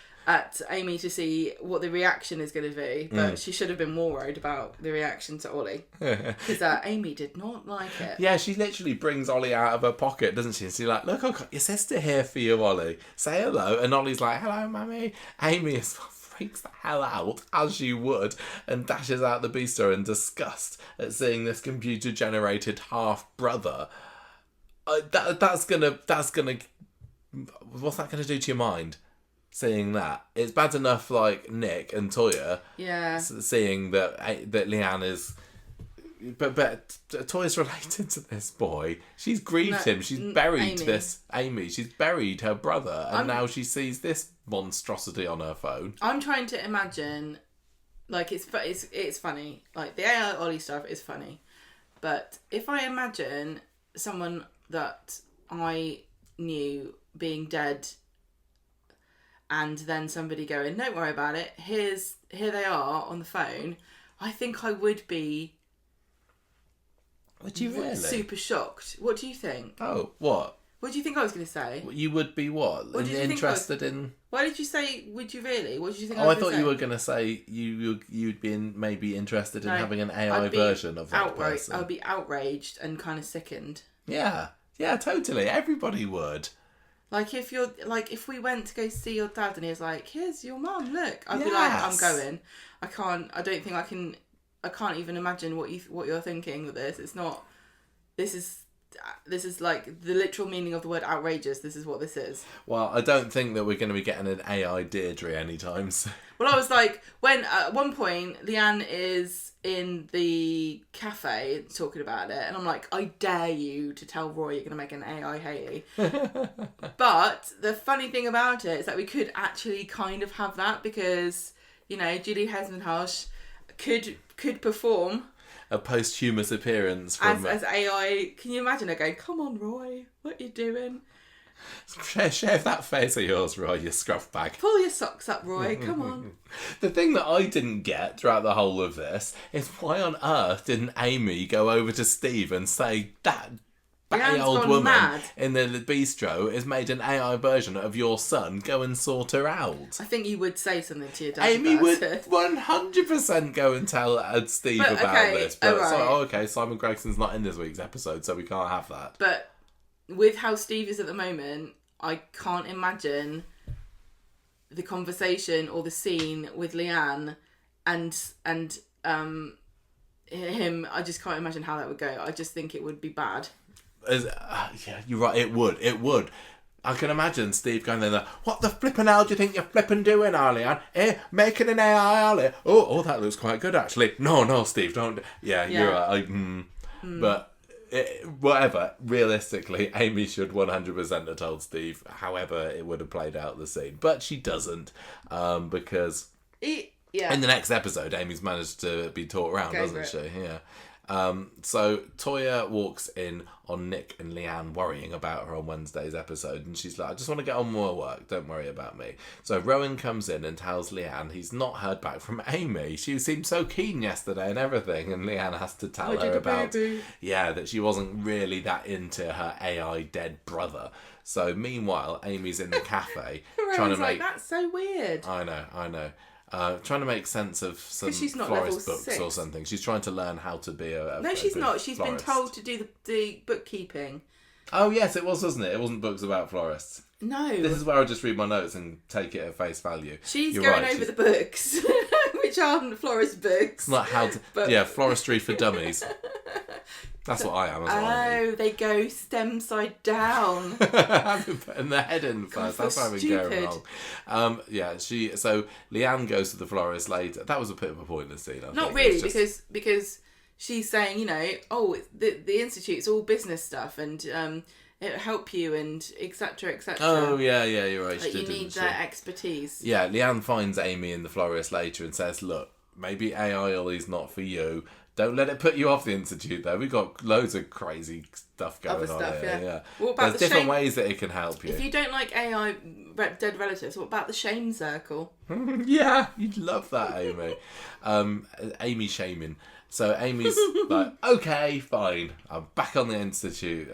Amy to see what the reaction is going to be. But she should have been more worried about the reaction to Ollie. Because Amy did not like it. Yeah, she literally brings Ollie out of her pocket, doesn't she? And she's like, look, I've got your sister here for you, Ollie. Say hello. And Ollie's like, hello, mummy. Amy freaks the hell out, as you would, and dashes out the bistro in disgust at seeing this computer-generated half-brother. That's gonna. What's that gonna do to your mind? Seeing that, it's bad enough. Like Nick and Toya, seeing that Leanne is, but Toya's related to this boy. She's grieved him. She's buried Amy. She's buried her brother, and now she sees this monstrosity on her phone. I'm trying to imagine, like it's funny. Like the AI Ollie stuff is funny, but if I imagine someone that I knew being dead and then somebody going, don't worry about it, here they are on the phone, I think I would be... Would you really? Super shocked. What do you think? Oh, what? What do you think I was going to say? You would be what? Interested in... Why did you say, would you really? What did you think I thought you were going to say you'd be maybe interested in having an AI version of that person. I would be outraged and kind of sickened. Yeah. Yeah, totally. Everybody would. Like if we went to go see your dad and he was like, here's your mum, look. I'd be like, I'm going. I can't even imagine what you're thinking with this. It's not, this is like the literal meaning of the word outrageous. This is what this is. Well, I don't think that we're going to be getting an AI Deirdre anytime soon. Well, I was like, when at one point Leanne is in the cafe talking about it, and I'm like, I dare you to tell Roy you're going to make an AI Hayley. But the funny thing about it is that we could actually kind of have that because, Julie Hessenhush could perform a posthumous appearance from as AI. Can you imagine her going, come on, Roy, what you doing? Shave that face of yours, Roy, you scruff bag. Pull your socks up, Roy, come on. The thing that I didn't get throughout the whole of this is why on earth didn't Amy go over to Steve and say that batty old woman in the bistro has made an AI version of your son, go and sort her out. I think you would say something to your dad. Amy would 100% go and tell Steve about this. But Simon Gregson's not in this week's episode, so we can't have that. But with how Steve is at the moment, I can't imagine the conversation or the scene with Leanne and him. I just can't imagine how that would go. I just think it would be bad. Yeah, you're right. It would. I can imagine Steve going there. What the flippin' hell do you think you're flippin' doing, Leanne? Making an AI Ollie? Oh, that looks quite good actually. No, Steve, don't. Yeah. You're right. But. Whatever, realistically, Amy should 100% have told Steve however it would have played out the scene. But she doesn't, because in the next episode, Amy's managed to be taught around, doesn't she? Yeah. So Toya walks in on Nick and Leanne worrying about her on Wednesday's episode, and she's like, I just want to get on with my work, don't worry about me. So Rowan comes in and tells Leanne he's not heard back from Amy. She seemed so keen yesterday and everything, and Leanne has to tell her about that she wasn't really that into her AI dead brother. So meanwhile, Amy's in the cafe trying to make... that's so weird. I know. Trying to make sense of some she's not florist level books 6. or something. She's trying to learn how to be a No, she's not. She's florist. been told to do the bookkeeping. Oh, yes, it was, wasn't it? It wasn't books about florists. No. This is where I just read my notes and take it at face value. You're going over the books, which aren't florist books. It's not how to... floristry for dummies. That's what I am as well. Oh, they go stem side down. I've been putting their head in first. That's why I've been going wrong. So Leanne goes to the florist later. That was a bit of a pointless scene, I Not think. really, because she's saying, the Institute's all business stuff and it'll help you and etc. etc. Oh, yeah, you're right. But you need that expertise. Yeah, Leanne finds Amy in the florist later and says, look, maybe AI Ollie's not for you. Don't let it put you off the Institute, though. We've got loads of crazy stuff going on here. Yeah. What about There's different ways that it can help you. If you don't like AI dead relatives, what about the shame circle? Yeah, you'd love that, Amy. Amy shaming. So Amy's like, okay, fine. I'm back on the Institute.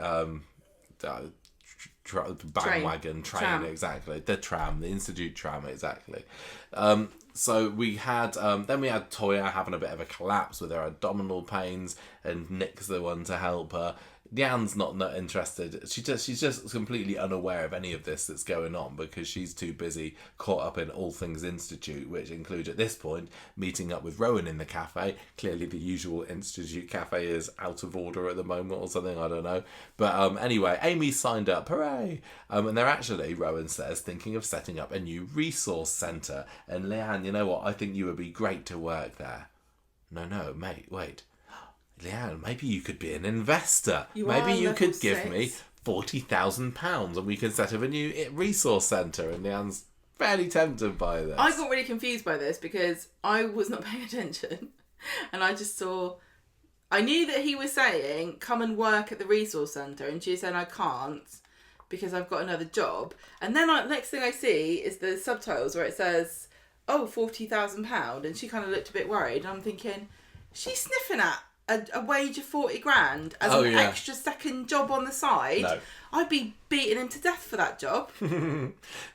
Bandwagon, train, exactly. The tram, the Institute tram, exactly. So we had then we had Toya having a bit of a collapse with her abdominal pains, and Nick's the one to help her. Leanne's not interested. She's just completely unaware of any of this that's going on because she's too busy caught up in all things Institute, which include at this point meeting up with Rowan in the cafe. Clearly the usual Institute cafe is out of order at the moment or something, I don't know. But anyway, Amy signed up, hooray! And they're actually, Rowan says, thinking of setting up a new resource centre. And Leanne, you know what, I think you would be great to work there. No, mate, wait. Leanne, maybe you could be an investor. Maybe you could give me £40,000 and we can set up a new resource centre. And Leanne's fairly tempted by this. I got really confused by this because I was not paying attention. And I just saw... I knew that he was saying, come and work at the resource centre. And she said, I can't because I've got another job. And then next thing I see is the subtitles where it says, £40,000. And she kind of looked a bit worried. And I'm thinking, she's sniffing at a wage of 40 grand as extra second job on the side. No. I'd be beating him to death for that job.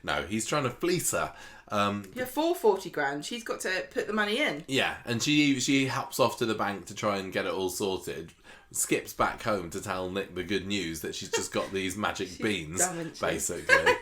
No, he's trying to fleece her. For 40 grand, she's got to put the money in. Yeah, and she hops off to the bank to try and get it all sorted. Skips back home to tell Nick the good news that she's just got these magic beans, basically.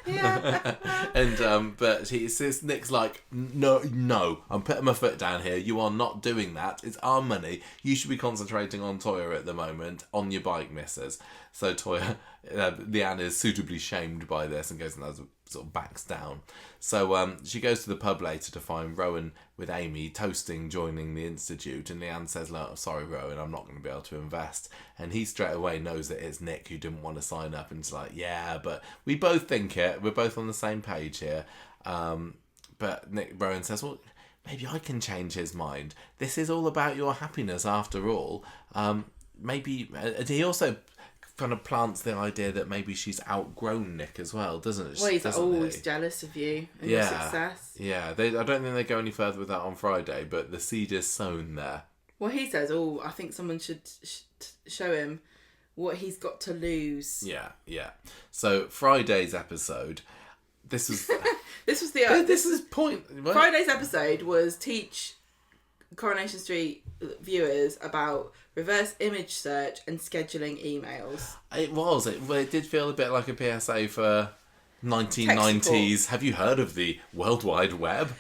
And but he says, Nick's like, no, I'm putting my foot down here. You are not doing that. It's our money. You should be concentrating on Toya at the moment, on your bike, missus. So Toya, Leanne is suitably shamed by this and goes and sort of backs down. So she goes to the pub later to find Rowan with Amy toasting joining the Institute, and Leanne says, look, sorry Rowan, I'm not going to be able to invest. And he straight away knows that it's Nick who didn't want to sign up, and it's like, yeah, but we both think it, we're both on the same page here. But Rowan says, well, maybe I can change his mind. This is all about your happiness after all. Maybe he also kind of plants the idea that maybe she's outgrown Nick as well, doesn't it? Well, he's always jealous of you and your success. Yeah, I don't think they go any further with that on Friday, but the seed is sown there. Well, he says, I think someone should show him what he's got to lose. Yeah. So Friday's episode, this was... this is point... What? Friday's episode was teach Coronation Street viewers about reverse image search and scheduling emails. It was. It did feel a bit like a PSA for 1990s. Have you heard of the World Wide Web?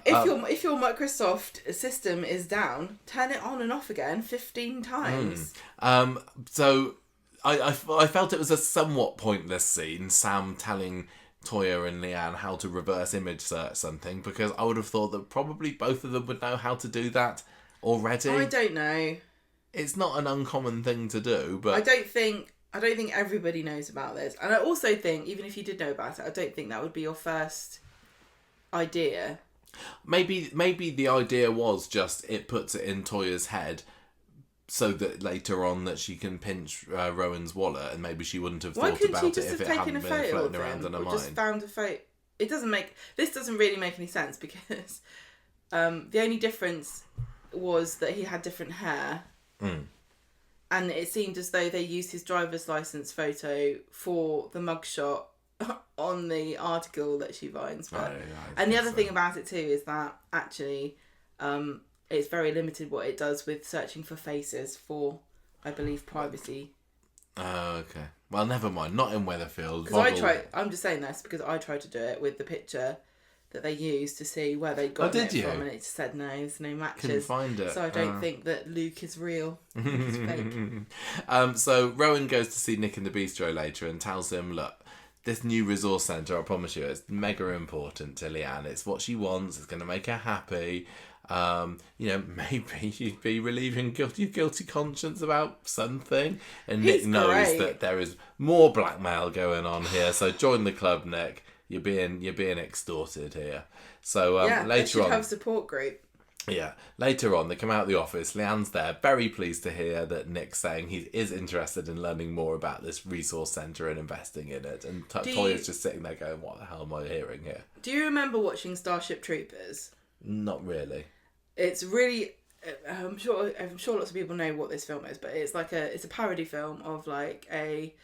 If your Microsoft system is down, turn it on and off again 15 times. So I felt it was a somewhat pointless scene, Sam telling Toya and Leanne how to reverse image search something, because I would have thought that probably both of them would know how to do that already. I don't know. It's not an uncommon thing to do, but I don't think everybody knows about this. And I also think, even if you did know about it, I don't think that would be your first idea. Maybe the idea was just it puts it in Toya's head so that later on that she can pinch Rowan's wallet, and maybe she wouldn't have Why thought couldn't about she just it if have it taken hadn't a been photo floating of around him, in her or just mind. found a photo? This doesn't really make any sense, because the only difference was that he had different hair. And it seemed as though they used his driver's license photo for the mugshot on the article that she finds. And the other thing about it too is that actually it's very limited what it does with searching for faces for, I believe, privacy. Oh, okay. Well, never mind. Not in Weatherfield. Because I'm just saying this because I tried to do it with the picture that they used to see where they'd gotten it from, and it just said no, there's no matches. Couldn't find it. So I don't think that Luke is real. He's fake. So Rowan goes to see Nick in the bistro later and tells him, look, this new resource centre, I promise you, it's mega important to Leanne. It's what she wants. It's going to make her happy. Maybe you'd be relieving your guilty conscience about something. And Nick knows that there is more blackmail going on here. So join the club, Nick. You're being extorted here. So later on, have support group. Yeah, later on they come out of the office. Leanne's there, very pleased to hear that Nick's saying he is interested in learning more about this resource centre and investing in it. And Toya's just sitting there going, "What the hell am I hearing here?" Do you remember watching Starship Troopers? Not really. It's really. I'm sure lots of people know what this film is, but it's a parody film of like a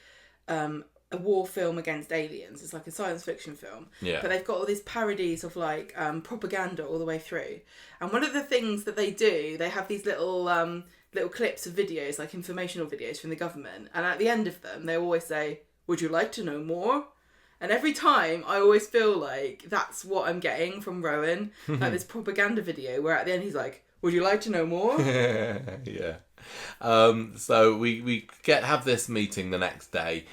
war film against aliens. It's like a science fiction film. Yeah. But they've got all these parodies of like propaganda all the way through. And one of the things that they do, they have these little clips of videos, like informational videos from the government. And at the end of them, they always say, "Would you like to know more?" And every time, I always feel like that's what I'm getting from Rowan. Like this propaganda video where at the end he's like, "Would you like to know more?" Yeah. So we have this meeting the next day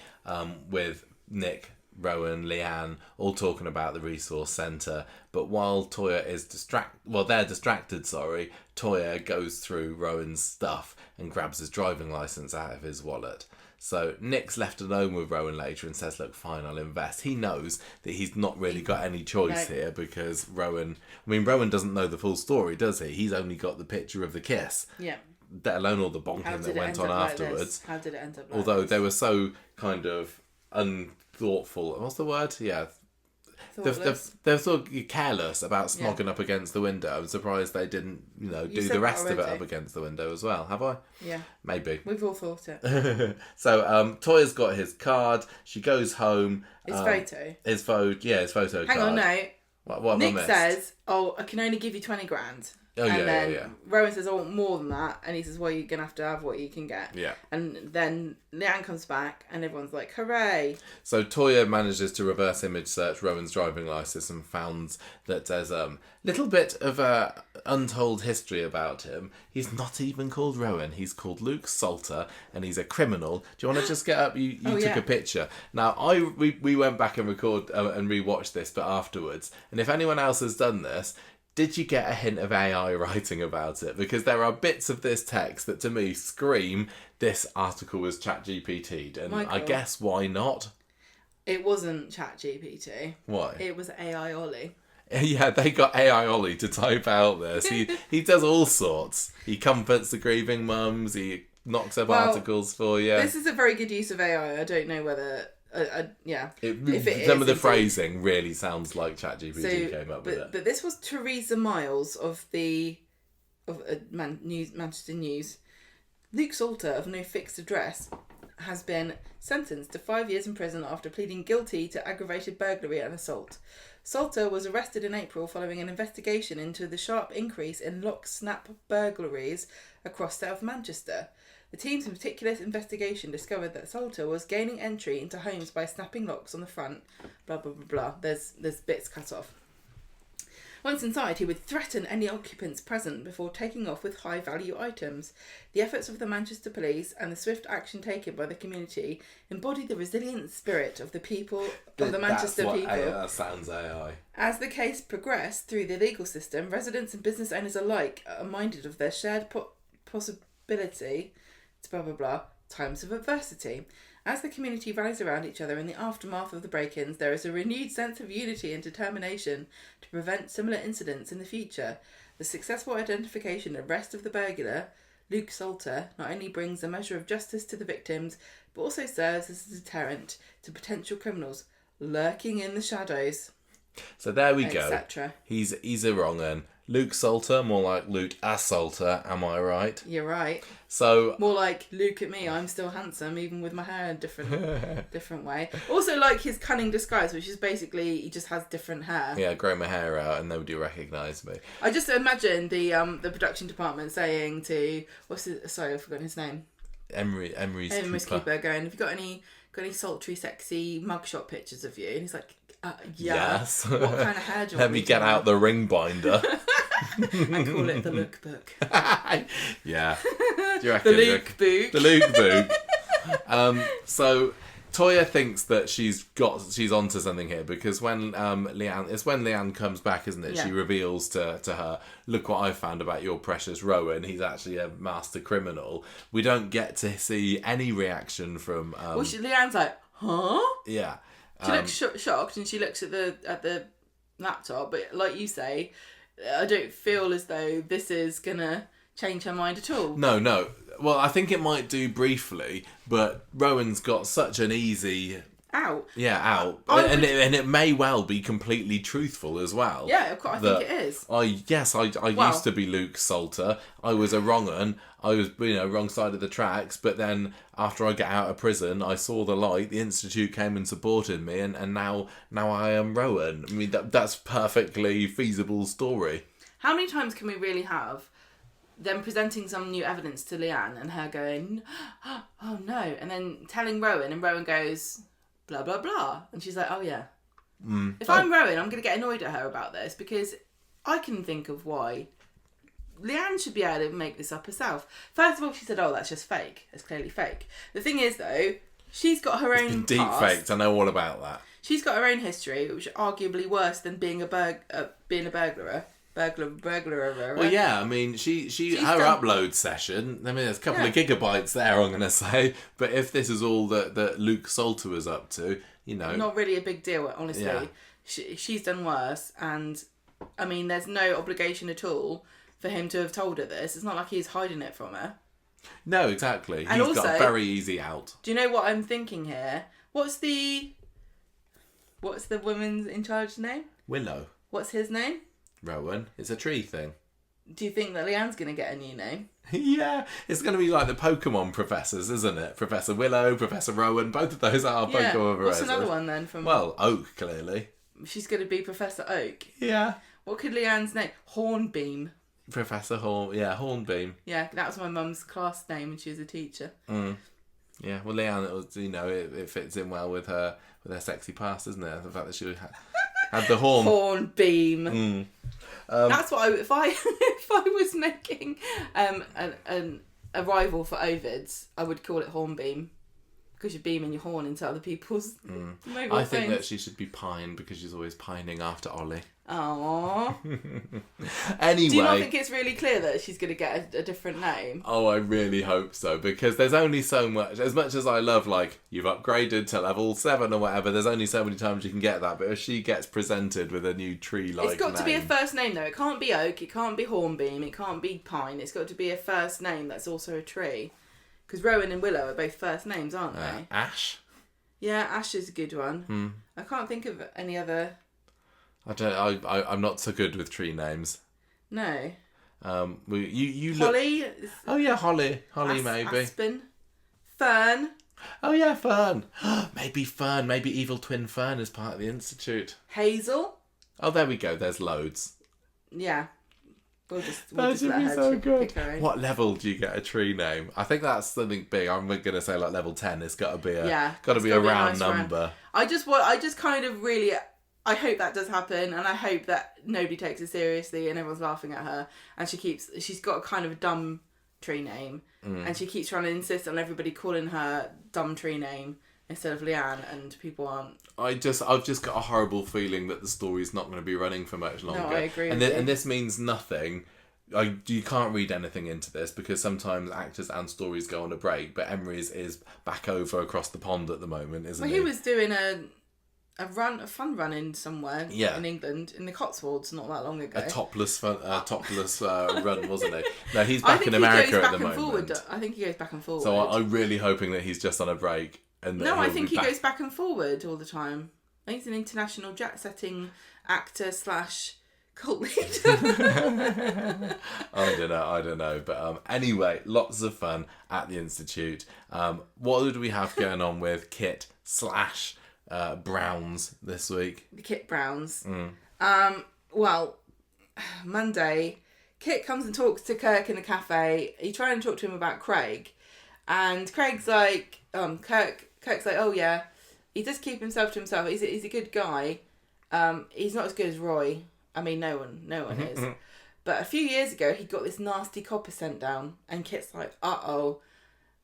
with Nick, Rowan, Leanne, all talking about the resource centre. But while they're distracted, Toya goes through Rowan's stuff and grabs his driving licence out of his wallet. So Nick's left alone with Rowan later and says, "Look, fine, I'll invest." He knows that he's not really got any choice here because Rowan doesn't know the full story, does he? He's only got the picture of the kiss. Yeah. Let alone all the bonking that went on afterwards. How did it end up like Although they were so kind of unthoughtful. What's the word? Yeah. They're sort of careless about smogging up against the window. I'm surprised they didn't, do the rest of it up against the window as well. Have I? Yeah. Maybe. We've all thought it. So Toya's got his card. She goes home. His photo. His photo card. Hang on, no. What Nick says, "Oh, I can only give you 20 grand." Yeah. Rowan says, "I want more than that," and he says, "Well, you're gonna have what you can get." Yeah. And then Leanne comes back, and everyone's like, "Hooray!" So Toya manages to reverse image search Rowan's driving license and found that there's a little bit of a untold history about him. He's not even called Rowan. He's called Luke Salter, and he's a criminal. Do you want to just get up? You took a picture. Now we went back and rewatched this, but afterwards. And if anyone else has done this. Did you get a hint of AI writing about it? Because there are bits of this text that to me scream this article was ChatGPT'd. And Michael, I guess why not? It wasn't ChatGPT. Why? It was AI Ollie. Yeah, they got AI Ollie to type out this. He does all sorts. He comforts the grieving mums. He knocks up articles for you. This is a very good use of AI. I don't know whether... some of the phrasing really sounds like ChatGPT came up with it. But this was Theresa Miles of Manchester News. Luke Salter, of no fixed address, has been sentenced to 5 years in prison after pleading guilty to aggravated burglary and assault. Salter was arrested in April following an investigation into the sharp increase in lock-snap burglaries across South Manchester. The team's meticulous investigation discovered that Salter was gaining entry into homes by snapping locks on the front. Blah, blah, blah, blah. There's bits cut off. Once inside, he would threaten any occupants present before taking off with high-value items. The efforts of the Manchester police and the swift action taken by the community embody the resilient spirit of the people, of the Manchester people. That sounds AI. As the case progressed through the legal system, residents and business owners alike are reminded of their shared possibility... blah blah blah times of adversity. As the community rallies around each other in the aftermath of the break-ins, there is a renewed sense of unity and determination to prevent similar incidents in the future. The successful identification and arrest of the burglar, Luke Salter not only brings a measure of justice to the victims, but also serves as a deterrent to potential criminals lurking in the shadows. So there we go. Etc. He's a wrong un. Luke Salter, more like Luke Assalter, am I right? You're right. So more like, look at me, I'm still handsome, even with my hair in a different way. Also like his cunning disguise, which is basically he just has different hair. Yeah, grow my hair out and nobody recognise me. I just imagine the production department saying to sorry, I've forgotten his name. Emery's Cooper going, have you got any sultry, sexy mugshot pictures of you? And he's like, yeah. Yes. What kind of hair do you Let want me to get have? out the ring binder. I call it the lookbook. Yeah. Do you reckon? The Luke book. The Luke book. So Toya thinks that she's onto something here because when Leanne comes back, isn't it? Yeah. She reveals to her, look what I found about your precious Rowan. He's actually a master criminal. We don't get to see any reaction from. Leanne's like, huh? Yeah. She looks shocked and she looks at the laptop, but like you say, I don't feel as though this is gonna change her mind at all. No. Well, I think it might do briefly, but Rowan's got such an easy out. Yeah, out. And it may well be completely truthful as well. Yeah, of course, I think it is. I used to be Luke Salter. I was a wrong un. I was, wrong side of the tracks. But then after I got out of prison, I saw the light. The Institute came and supported me, and now I am Rowan. I mean, that's perfectly feasible story. How many times can we really have them presenting some new evidence to Leanne and her going, oh no, and then telling Rowan, and Rowan goes, blah, blah, blah. And she's like, oh yeah. If I'm Rowan, I'm going to get annoyed at her about this because I can think of why. Leanne should be able to make this up herself. First of all, she said, oh, that's just fake. It's clearly fake. The thing is, though, she's got her own deep past. faked. I know all about that. She's got her own history, which is arguably worse than being a burglar. Well, yeah, I mean, she her upload session, I mean, there's a couple of gigabytes there, I'm going to say, but if this is all that Luke Salter was up to, Not really a big deal, honestly. Yeah. She's done worse, and, I mean, there's no obligation at all for him to have told her this. It's not like he's hiding it from her. No, exactly. And he's got a very easy out. Do you know what I'm thinking here? What's the woman's in charge's name? Willow. What's his name? Rowan. It's a tree thing. Do you think that Leanne's going to get a new name? Yeah, it's going to be like the Pokemon professors, isn't it? Professor Willow, Professor Rowan, both of those are Pokemon professors. What's another one then? Well, Oak, clearly. She's going to be Professor Oak. Yeah. What could Leanne's name? Hornbeam. Professor Hornbeam. Yeah, that was my mum's class name when she was a teacher. Yeah, well, Leanne, it was, it fits in well with her sexy past, isn't it? The fact that she had the horn. Hornbeam. That's what if I was making a rival for Ovid's, I would call it Hornbeam. Because you're beaming your horn into other people's mobile I think phones. that she should be Pine because she's always pining after Ollie. Aww. Anyway. Do you not think it's really clear that she's going to get a different name? Oh, I really hope so, because there's only so much. As much as I love, you've upgraded to level 7 or whatever, there's only so many times you can get that. But if she gets presented with a new tree-like It's got name, to be a first name, though. It can't be Oak, it can't be Hornbeam, it can't be Pine. It's got to be a first name that's also a tree. Because Rowan and Willow are both first names, aren't they? Ash? Yeah, Ash is a good one. I can't think of any other... I'm not so good with tree names. No. You Holly? Oh yeah, Holly. Maybe. Aspen. Fern. Oh yeah, Fern. Maybe Fern. Maybe Evil Twin Fern is part of the Institute. Hazel. Oh, there we go. There's loads. Yeah. We'll just that should let be her so good. What level do you get a tree name? I think that's something big. I'm going to say level 10. It's got to be a round number. I just kind of really... I hope that does happen, and I hope that nobody takes it seriously and everyone's laughing at her. And she's got a kind of a dumb tree name, and she keeps trying to insist on everybody calling her dumb tree name instead of Leanne, and people aren't. I've just got a horrible feeling that the story's not going to be running for much longer. No, I agree. And this means nothing. You can't read anything into this because sometimes actors and stories go on a break, but Emery's is back over across the pond at the moment, isn't he? He was doing a fun run in somewhere in England in the Cotswolds not that long ago. A topless run, wasn't he? No, he's back in America at the moment. I think he goes back and forward. So I'm really hoping that he's just on a break. No, I think he goes back and forward all the time. I think he's an international jet-setting actor / cult leader. I don't know. But anyway, lots of fun at the Institute. What do we have going on with Kit / Browns this week? The Kit Browns. Well, Monday, Kit comes and talks to Kirk in the cafe. He's trying to talk to him about Craig. And Craig's like, Kirk's like, oh yeah, he does keep himself to himself. He's a good guy. He's not as good as Roy. I mean, no one is. But a few years ago, he got this nasty copper sent down. And Kit's like, uh-oh,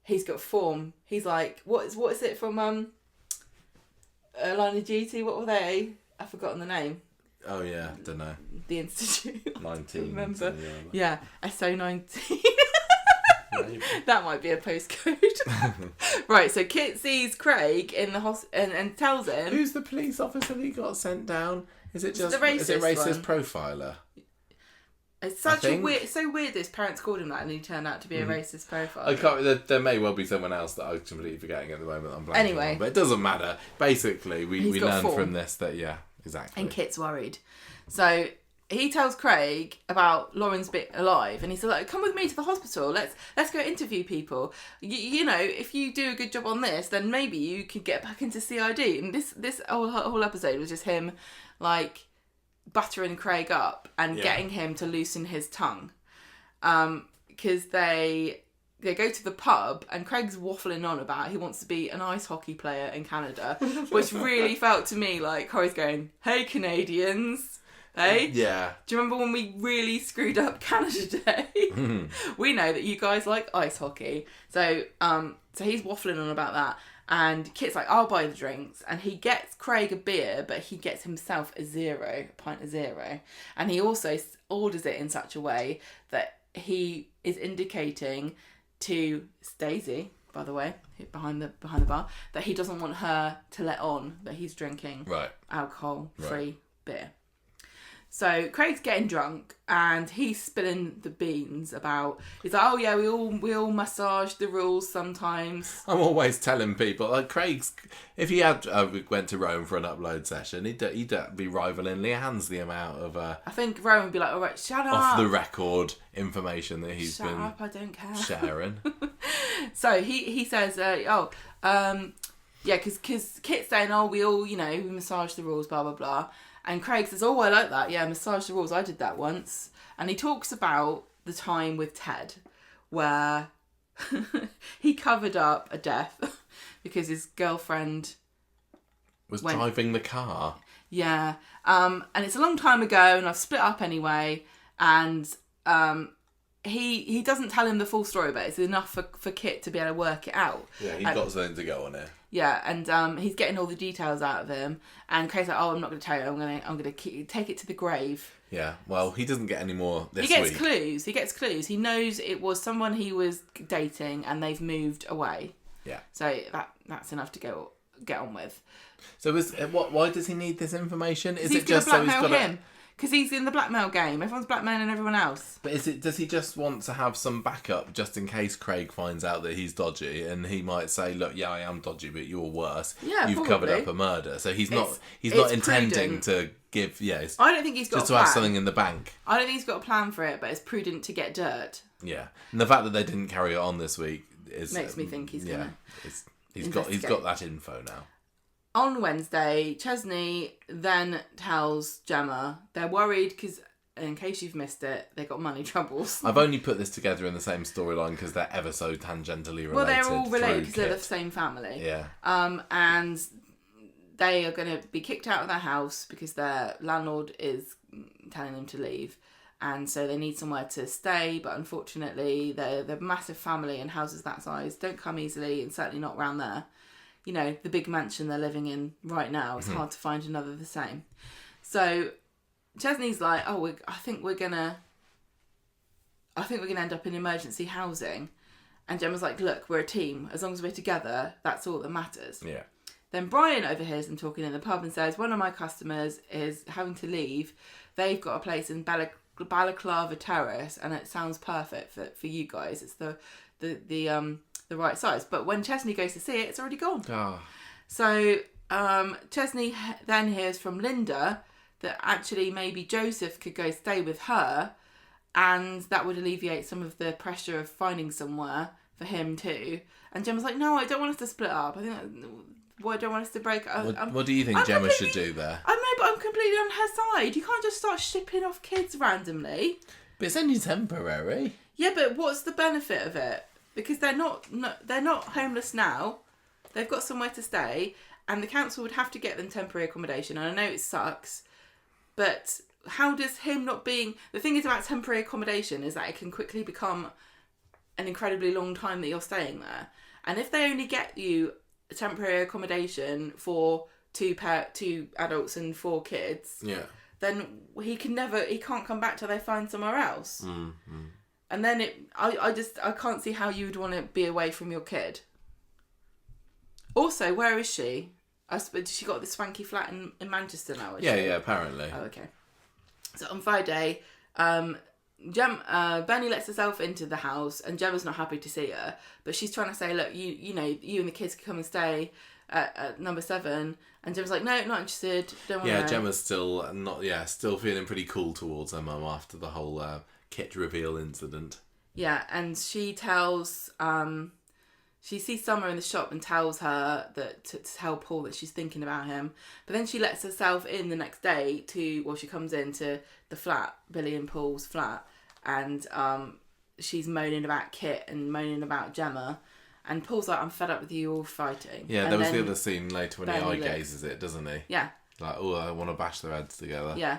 he's got form. He's like, what is it from Line of Duty? What were they? I've forgotten the name. Oh yeah, don't know. The Institute. 19. Remember? Yeah, SO19. That might be a postcode. Right, so Kit sees Craig in the hospital and tells him... Who's the police officer that he got sent down? Is it just... Is it racist profiler? It's so weird his parents called him that and he turned out to be a racist profiler. There may well be someone else that I'm completely forgetting at the moment. I'm blanking anyway, on, but it doesn't matter. Basically, we learned from this that, yeah, exactly. And Kit's worried. So... he tells Craig about Lauren's bit alive, and he's like, "Come with me to the hospital. Let's go interview people. You know, if you do a good job on this, then maybe you could get back into CID." And this whole episode was just him, like, buttering Craig up and getting him to loosen his tongue, because they go to the pub and Craig's waffling on about he wants to be an ice hockey player in Canada, which really felt to me like Corey's going, "Hey Canadians." Hey? Yeah. Do you remember when we really screwed up Canada Day? We know that you guys like ice hockey. So he's waffling on about that. And Kit's like, I'll buy the drinks. And he gets Craig a beer, but he gets himself a pint of zero. And he also orders it in such a way that he is indicating to Stacey, by the way, behind the bar, that he doesn't want her to let on that he's drinking alcohol-free beer. So Craig's getting drunk and he's spilling the beans about. He's like, "Oh yeah, we all massage the rules sometimes." I'm always telling people, like, Craig's, if he had went to Rome for an upload session, he'd be rivaling Leanne's the amount of I think Rowan would be like, "All right, shut up." Off the record information that he's shut up, I don't care. Sharing. So he says, yeah, because Kit's saying, "Oh, we all, we massage the rules, blah blah blah." And Craig says, "Oh, I like that. Yeah, massage the rules. I did that once." And he talks about the time with Ted where he covered up a death because his girlfriend was driving the car. Yeah. And it's a long time ago and I've split up anyway. And he doesn't tell him the full story, but it's enough for Kit to be able to work it out. Yeah, he's got something to go on here. Yeah, and he's getting all the details out of him, and Craig's like, "Oh, I'm not going to tell you. I'm going to take it to the grave." Yeah, well, he doesn't get any more this week. He gets clues. He knows it was someone he was dating, and they've moved away. Yeah. So that's enough to get on with. So why does he need this information? Is it just so he's got him? Because he's in the blackmail game. Everyone's blackmailing everyone else. But does he just want to have some backup just in case Craig finds out that he's dodgy, and he might say, "Look, yeah, I am dodgy, but you're worse. Yeah, you've covered up a murder." So he's not intending to give. Yeah, I don't think he's got just a plan. To have something in the bank. I don't think he's got a plan for it, but it's prudent to get dirt. Yeah, and the fact that they didn't carry it on this week makes me think he's gonna. He's got that info now. On Wednesday, Chesney then tells Gemma they're worried because, in case you've missed it, they got money troubles. I've only put this together in the same storyline because they're ever so tangentially related. Well, they're all related because they're the same family. Yeah. And they are going to be kicked out of their house because their landlord is telling them to leave. And so they need somewhere to stay, but unfortunately, they're a massive family and houses that size don't come easily, and certainly not around there. The big mansion they're living in right now, it's hard to find another the same. So Chesney's like, "Oh, I think we're gonna end up in emergency housing." And Gemma's like, "Look, we're a team. As long as we're together, that's all that matters." Yeah. Then Brian overhears them talking in the pub and says, one of my customers is having to leave. They've got a place in Balaclava Terrace, and it sounds perfect for you guys. It's the right size. But when Chesney goes to see it, it's already gone. Oh. So Chesney then hears from Linda that actually maybe Joseph could go stay with her, and that would alleviate some of the pressure of finding somewhere for him too. And Gemma's like, no, I don't want us to split up. I think I don't want us to break up. What do you think Gemma should do there? I know, but I'm completely on her side. You can't just start shipping off kids randomly. But it's only temporary. Yeah, but what's the benefit of it? Because they're not homeless now. They've got somewhere to stay, and the council would have to get them temporary accommodation. And I know it sucks, but how does him not being... The thing is about temporary accommodation is that it can quickly become an incredibly long time that you're staying there. And if they only get you temporary accommodation for two adults and 4 kids, then he can't come back till they find somewhere else. Mm-hmm. And then I can't see how you would want to be away from your kid. Also, where is she? She got this swanky flat in Manchester now. Yeah, apparently. Oh, okay. So on Friday, Bernie lets herself into the house, and Gemma's not happy to see her, but she's trying to say, look, you and the kids can come and stay at number 7, and Gemma's like, no, not interested, don't want to. Yeah, Gemma's still still feeling pretty cool towards her mum after the whole kit reveal incident. Yeah, and she tells she sees Summer in the shop and tells her that to tell Paul that she's thinking about him. But then she lets herself in the next day she comes into the flat, Billy and Paul's flat, and she's moaning about Kit and moaning about Gemma. And Paul's like, I'm fed up with you all fighting. Yeah, and there was the other scene later when he eye gazes it, doesn't he? Yeah. Like, oh, I want to bash their heads together. Yeah.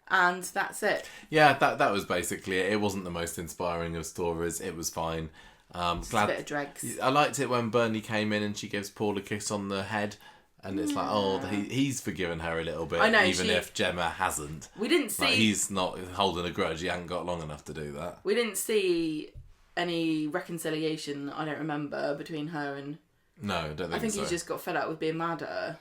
And that's it. Yeah, that was basically it. It wasn't the most inspiring of stories. It was fine. Just a bit of dregs. I liked it when Bernie came in and she gives Paul a kiss on the head, and it's like, oh, he's forgiven her a little bit, I know, if Gemma hasn't. We didn't see... Like, he's not holding a grudge. He hasn't got long enough to do that. We didn't see any reconciliation, I don't remember, between her and... No, I don't think so. I think he's just got fed up with being mad at her.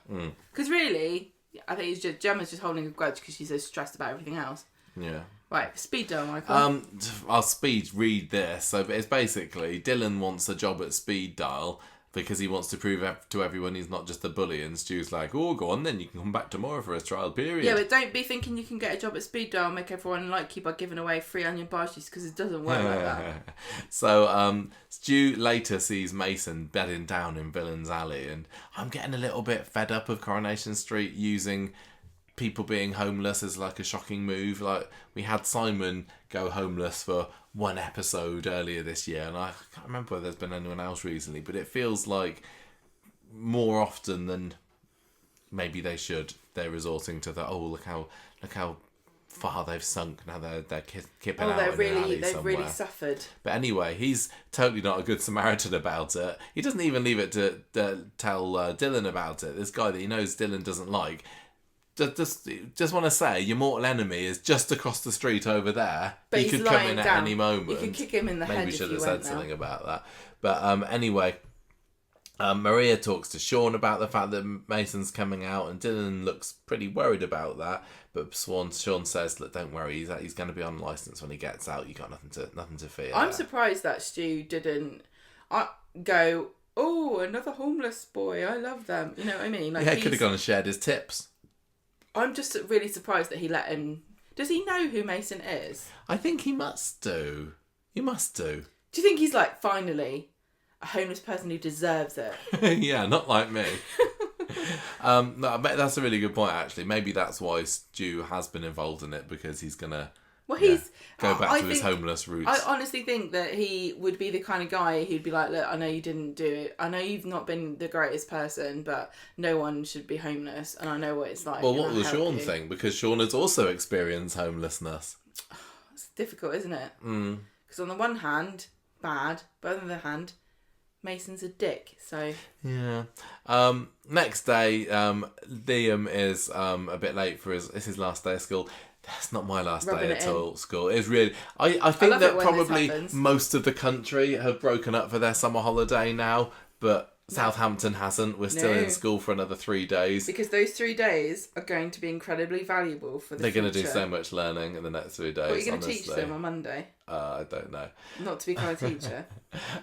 Because really, I think Gemma's just holding a grudge because she's so stressed about everything else. Yeah. Right, speed dial, Michael. I'll speed read this. So it's basically Dylan wants a job at speed dial because he wants to prove to everyone he's not just a bully, and Stu's like, oh, go on then, you can come back tomorrow for a trial period. Yeah, but don't be thinking you can get a job at speed dial and make everyone like you by giving away free onion bhajias, because it doesn't work like that. So Stu later sees Mason bedding down in Villains Alley, and I'm getting a little bit fed up of Coronation Street using people being homeless as like a shocking move. Like, we had Simon go homeless for one episode earlier this year, and I can't remember whether there's been anyone else recently, but it feels like more often than maybe they should, they're resorting to the, oh, look how far they've sunk now, they're kipping out in an alley they've somewhere. really suffered. But anyway, he's totally not a good Samaritan about it. He doesn't even leave it to tell Dylan about it. This guy that he knows Dylan doesn't like. Just want to say, your mortal enemy is just across the street over there. But he could come in at any moment. You could kick him in the head. Maybe if should you have went said something about that. But anyway, Maria talks to Sean about the fact that Mason's coming out, and Dylan looks pretty worried about that. But Sean says, "Look, don't worry. He's going to be on license when he gets out. You got nothing to fear." I'm surprised that Stu didn't go, oh, another homeless boy. I love them. You know what I mean? Like, yeah, could have gone and shared his tips. I'm just really surprised that he let him... Does he know who Mason is? I think he must do. He must do. Do you think he's like, finally, a homeless person who deserves it? Yeah, not like me. No, I bet that's a really good point, actually. Maybe that's why Stu has been involved in it, because he's going to go back to his homeless roots. I honestly think that he would be the kind of guy who'd be like, look, I know you didn't do it. I know you've not been the greatest person, but no one should be homeless, and I know what it's like. Well, what will Sean think? Because Sean has also experienced homelessness. It's difficult, isn't it? Because on the one hand, bad, but on the other hand, Mason's a dick, so... Yeah. Next day, Liam is a bit late for his last day of school. That's not my last day at all, school. It's really... I think that probably most of the country have broken up for their summer holiday now, but Southampton hasn't. We're still in school for another 3 days. Because those 3 days are going to be incredibly valuable for the future. They're going to do so much learning in the next 3 days. What are you going to teach them on Monday? I don't know. Not to become a teacher.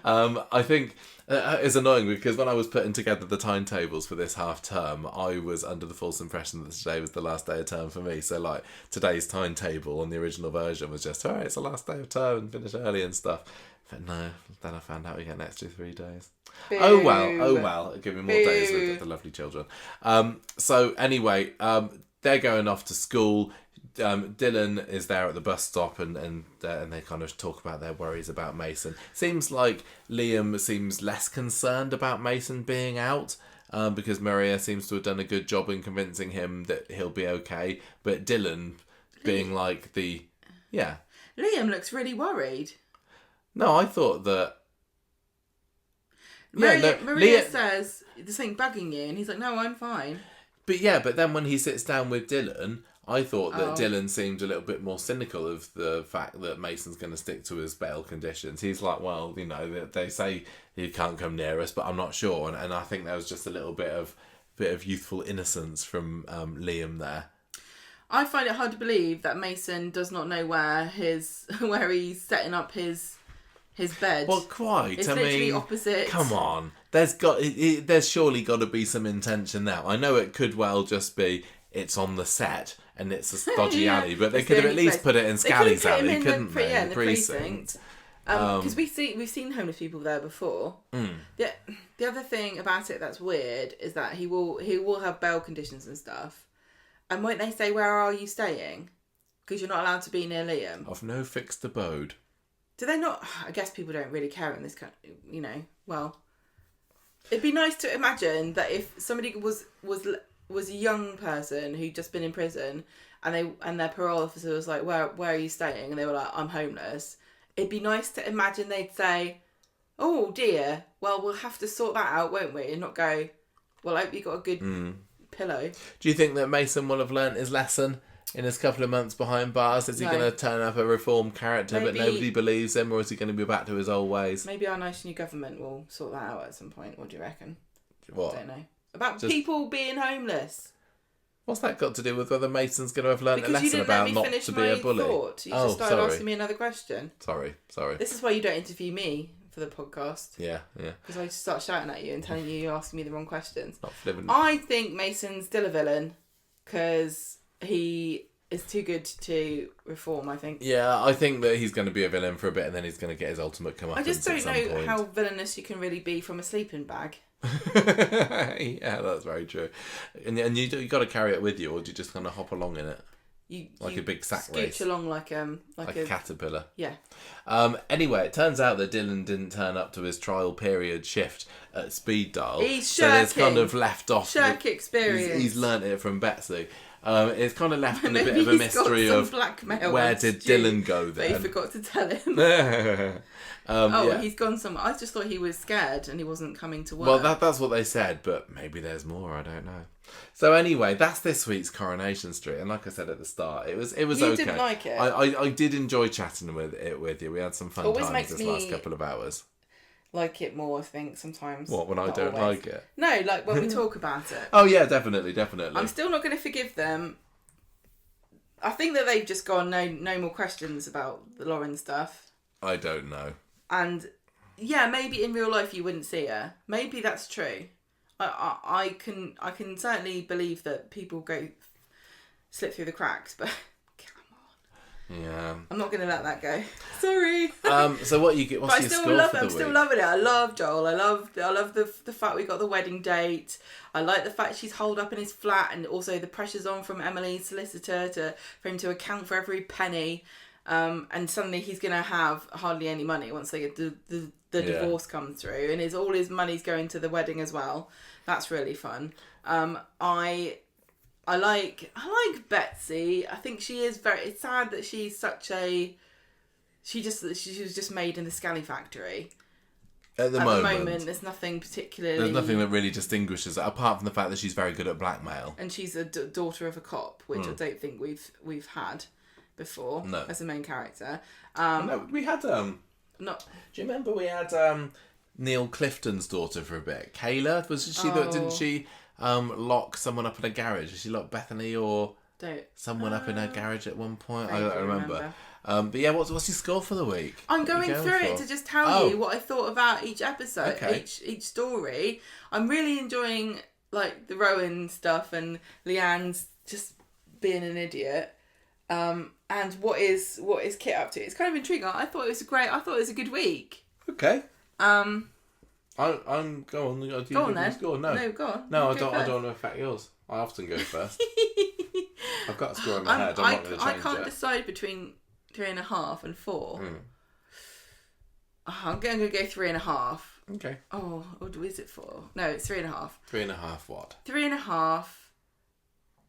I think it's annoying because when I was putting together the timetables for this half term, I was under the false impression that today was the last day of term for me. So like today's timetable on the original version was just, alright, it's the last day of term and finish early and stuff. But no, then I found out we get an extra 3 days. Boo. Oh well, give me more days with the lovely children. So anyway, they're going off to school. Dylan is there at the bus stop and they kind of talk about their worries about Mason. Seems like Liam seems less concerned about Mason being out because Maria seems to have done a good job in convincing him that he'll be okay. But Dylan being like Liam looks really worried. No, I thought that... Maria says, there's something bugging you, and he's like, no, I'm fine. But then when he sits down with Dylan, I thought that Dylan seemed a little bit more cynical of the fact that Mason's going to stick to his bail conditions. He's like, well, they say he can't come near us, but I'm not sure. And I think there was just a little bit of youthful innocence from Liam there. I find it hard to believe that Mason does not know where he's setting up his bed. Well, quite. It's literally opposite. Come on. There's surely got to be some intention now. I know it could well just be it's on the set and it's a dodgy alley, but they could have at least put it in Scally's alley, couldn't they? In the precinct. Because we've seen homeless people there before. The other thing about it that's weird is that he will have bail conditions and stuff. And won't they say, where are you staying? Because you're not allowed to be near Liam. Of no fixed abode. Do they not? I guess people don't really care in this country, Well, it'd be nice to imagine that if somebody was a young person who'd just been in prison and their parole officer was like, where are you staying? And they were like, I'm homeless. It'd be nice to imagine they'd say, oh dear, well, we'll have to sort that out, won't we? And not go, well, I hope you got a good pillow. Do you think that Mason will have learnt his lesson in his couple of months behind bars? Is he going to turn up a reformed character but nobody believes him, or is he going to be back to his old ways? Maybe our nice new government will sort that out at some point. What do you reckon? What? I don't know. About people being homeless. What's that got to do with whether Mason's going to have learnt a lesson about not to be a bully? Thought. You just started asking me another question. Sorry. This is why you don't interview me for the podcast. Yeah. Because I just start shouting at you and telling you're asking me the wrong questions. Not flippant. I think Mason's still a villain because he is too good to reform, I think. Yeah, I think that he's going to be a villain for a bit and then he's going to get his ultimate comeuppance. I just don't know how villainous you can really be from a sleeping bag. Yeah, that's very true. And you got to carry it with you, or do you just kind of hop along in it? Like a big sack race. Scooch along like a caterpillar. Yeah. Anyway, it turns out that Dylan didn't turn up to his trial period shift at Speed Dial. He's shirking. So it's kind of left off. Shirk experience. He's learnt it from Betsy. It's kind of left in a bit of a mystery of where did Dylan go then. But he forgot to tell him. He's gone somewhere. I just thought he was scared and he wasn't coming to work. Well, that's what they said, but maybe there's more. I don't know. So anyway, that's this week's Coronation Street, and like I said at the start, it was okay. You didn't like it. I did enjoy chatting with you. We had some fun times this last couple of hours. Like it more, I think, sometimes. What, when I don't like it? No, like when we talk about it. Oh yeah, definitely. I'm still not going to forgive them. I think that they've just gone, no more questions about the Lauren stuff. I don't know. And yeah, maybe in real life you wouldn't see her. Maybe that's true. I can certainly believe that people slip through the cracks, but yeah, I'm not going to let that go. Sorry. So what you get? What's your score for the week? I'm still loving it. I love Joel. I love the fact we got the wedding date. I like the fact she's holed up in his flat, and also the pressure's on from Emily's solicitor for him to account for every penny. And suddenly he's going to have hardly any money once they get the divorce comes through, and all his money's going to the wedding as well. That's really fun. I like Betsy. I think she is it's sad that she's such a... She was just made in the Scally factory. At the moment, there's nothing particularly... There's nothing that really distinguishes her, apart from the fact that she's very good at blackmail. And she's a daughter of a cop, which I don't think we've had before as a main character. No, we had... Not... Do you remember we had Neil Clifton's daughter for a bit. Kayla, didn't she lock someone up in a garage? Did she lock Bethany or someone up in her garage at one point? I don't remember. But yeah, what's your score for the week? I'm going through it to just tell you what I thought about each episode, each story. I'm really enjoying like the Rowan stuff and Leanne's just being an idiot. And what is Kit up to? It's kind of intriguing. I thought it was a good week. Okay. I'm go on. Go on then. Score? No, go on. No, I don't want to affect yours. I often go first. I've got a score in my head. I'm not going to change it. I can't decide between 3.5 and 4. I'm going to go 3.5. Okay. Oh, what is it for? No, it's 3.5. 3.5 what? 3.5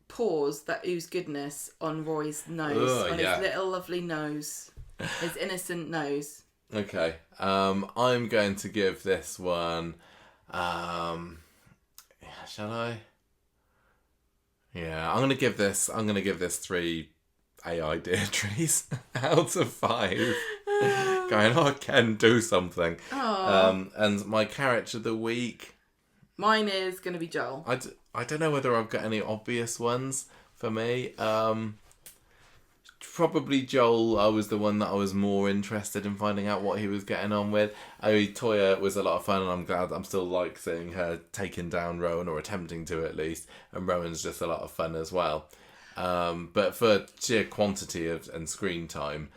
paws that ooze goodness on Roy's nose, his little lovely nose, his innocent nose. Okay. I'm going to give this one. Shall I? Yeah, I'm going to give this 3 AI Deirdres out of 5. Going, I can do something. And my character of the week. Mine is going to be Joel. I don't know whether I've got any obvious ones for me. Probably Joel. I was the one that I was more interested in finding out what he was getting on with. Toya was a lot of fun, and I'm glad I'm still like seeing her taking down Rowan, or attempting to at least. And Rowan's just a lot of fun as well. But for sheer quantity and screen time,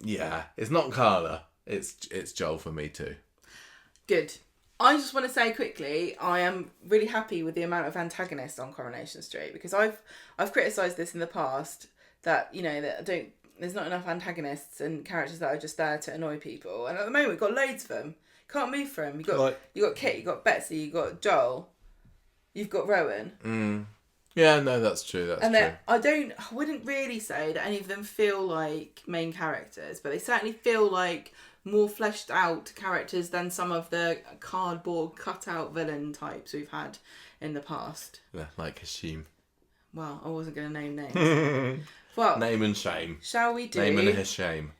yeah, it's not Carla. It's Joel for me too. Good. I just want to say quickly, I am really happy with the amount of antagonists on Coronation Street, because I've criticised this in the past that there's not enough antagonists and characters that are just there to annoy people, and at the moment we've got loads of them. Can't move from. You got Kit, you got Betsy, you got Joel, you've got Rowan. Yeah, no, that's true. That's true. I wouldn't really say that any of them feel like main characters, but they certainly feel like more fleshed out characters than some of the cardboard cutout villain types we've had in the past. Yeah, like Hashim. Well, I wasn't going to name names. Well, name and shame. Shall we do? Name and Hashim.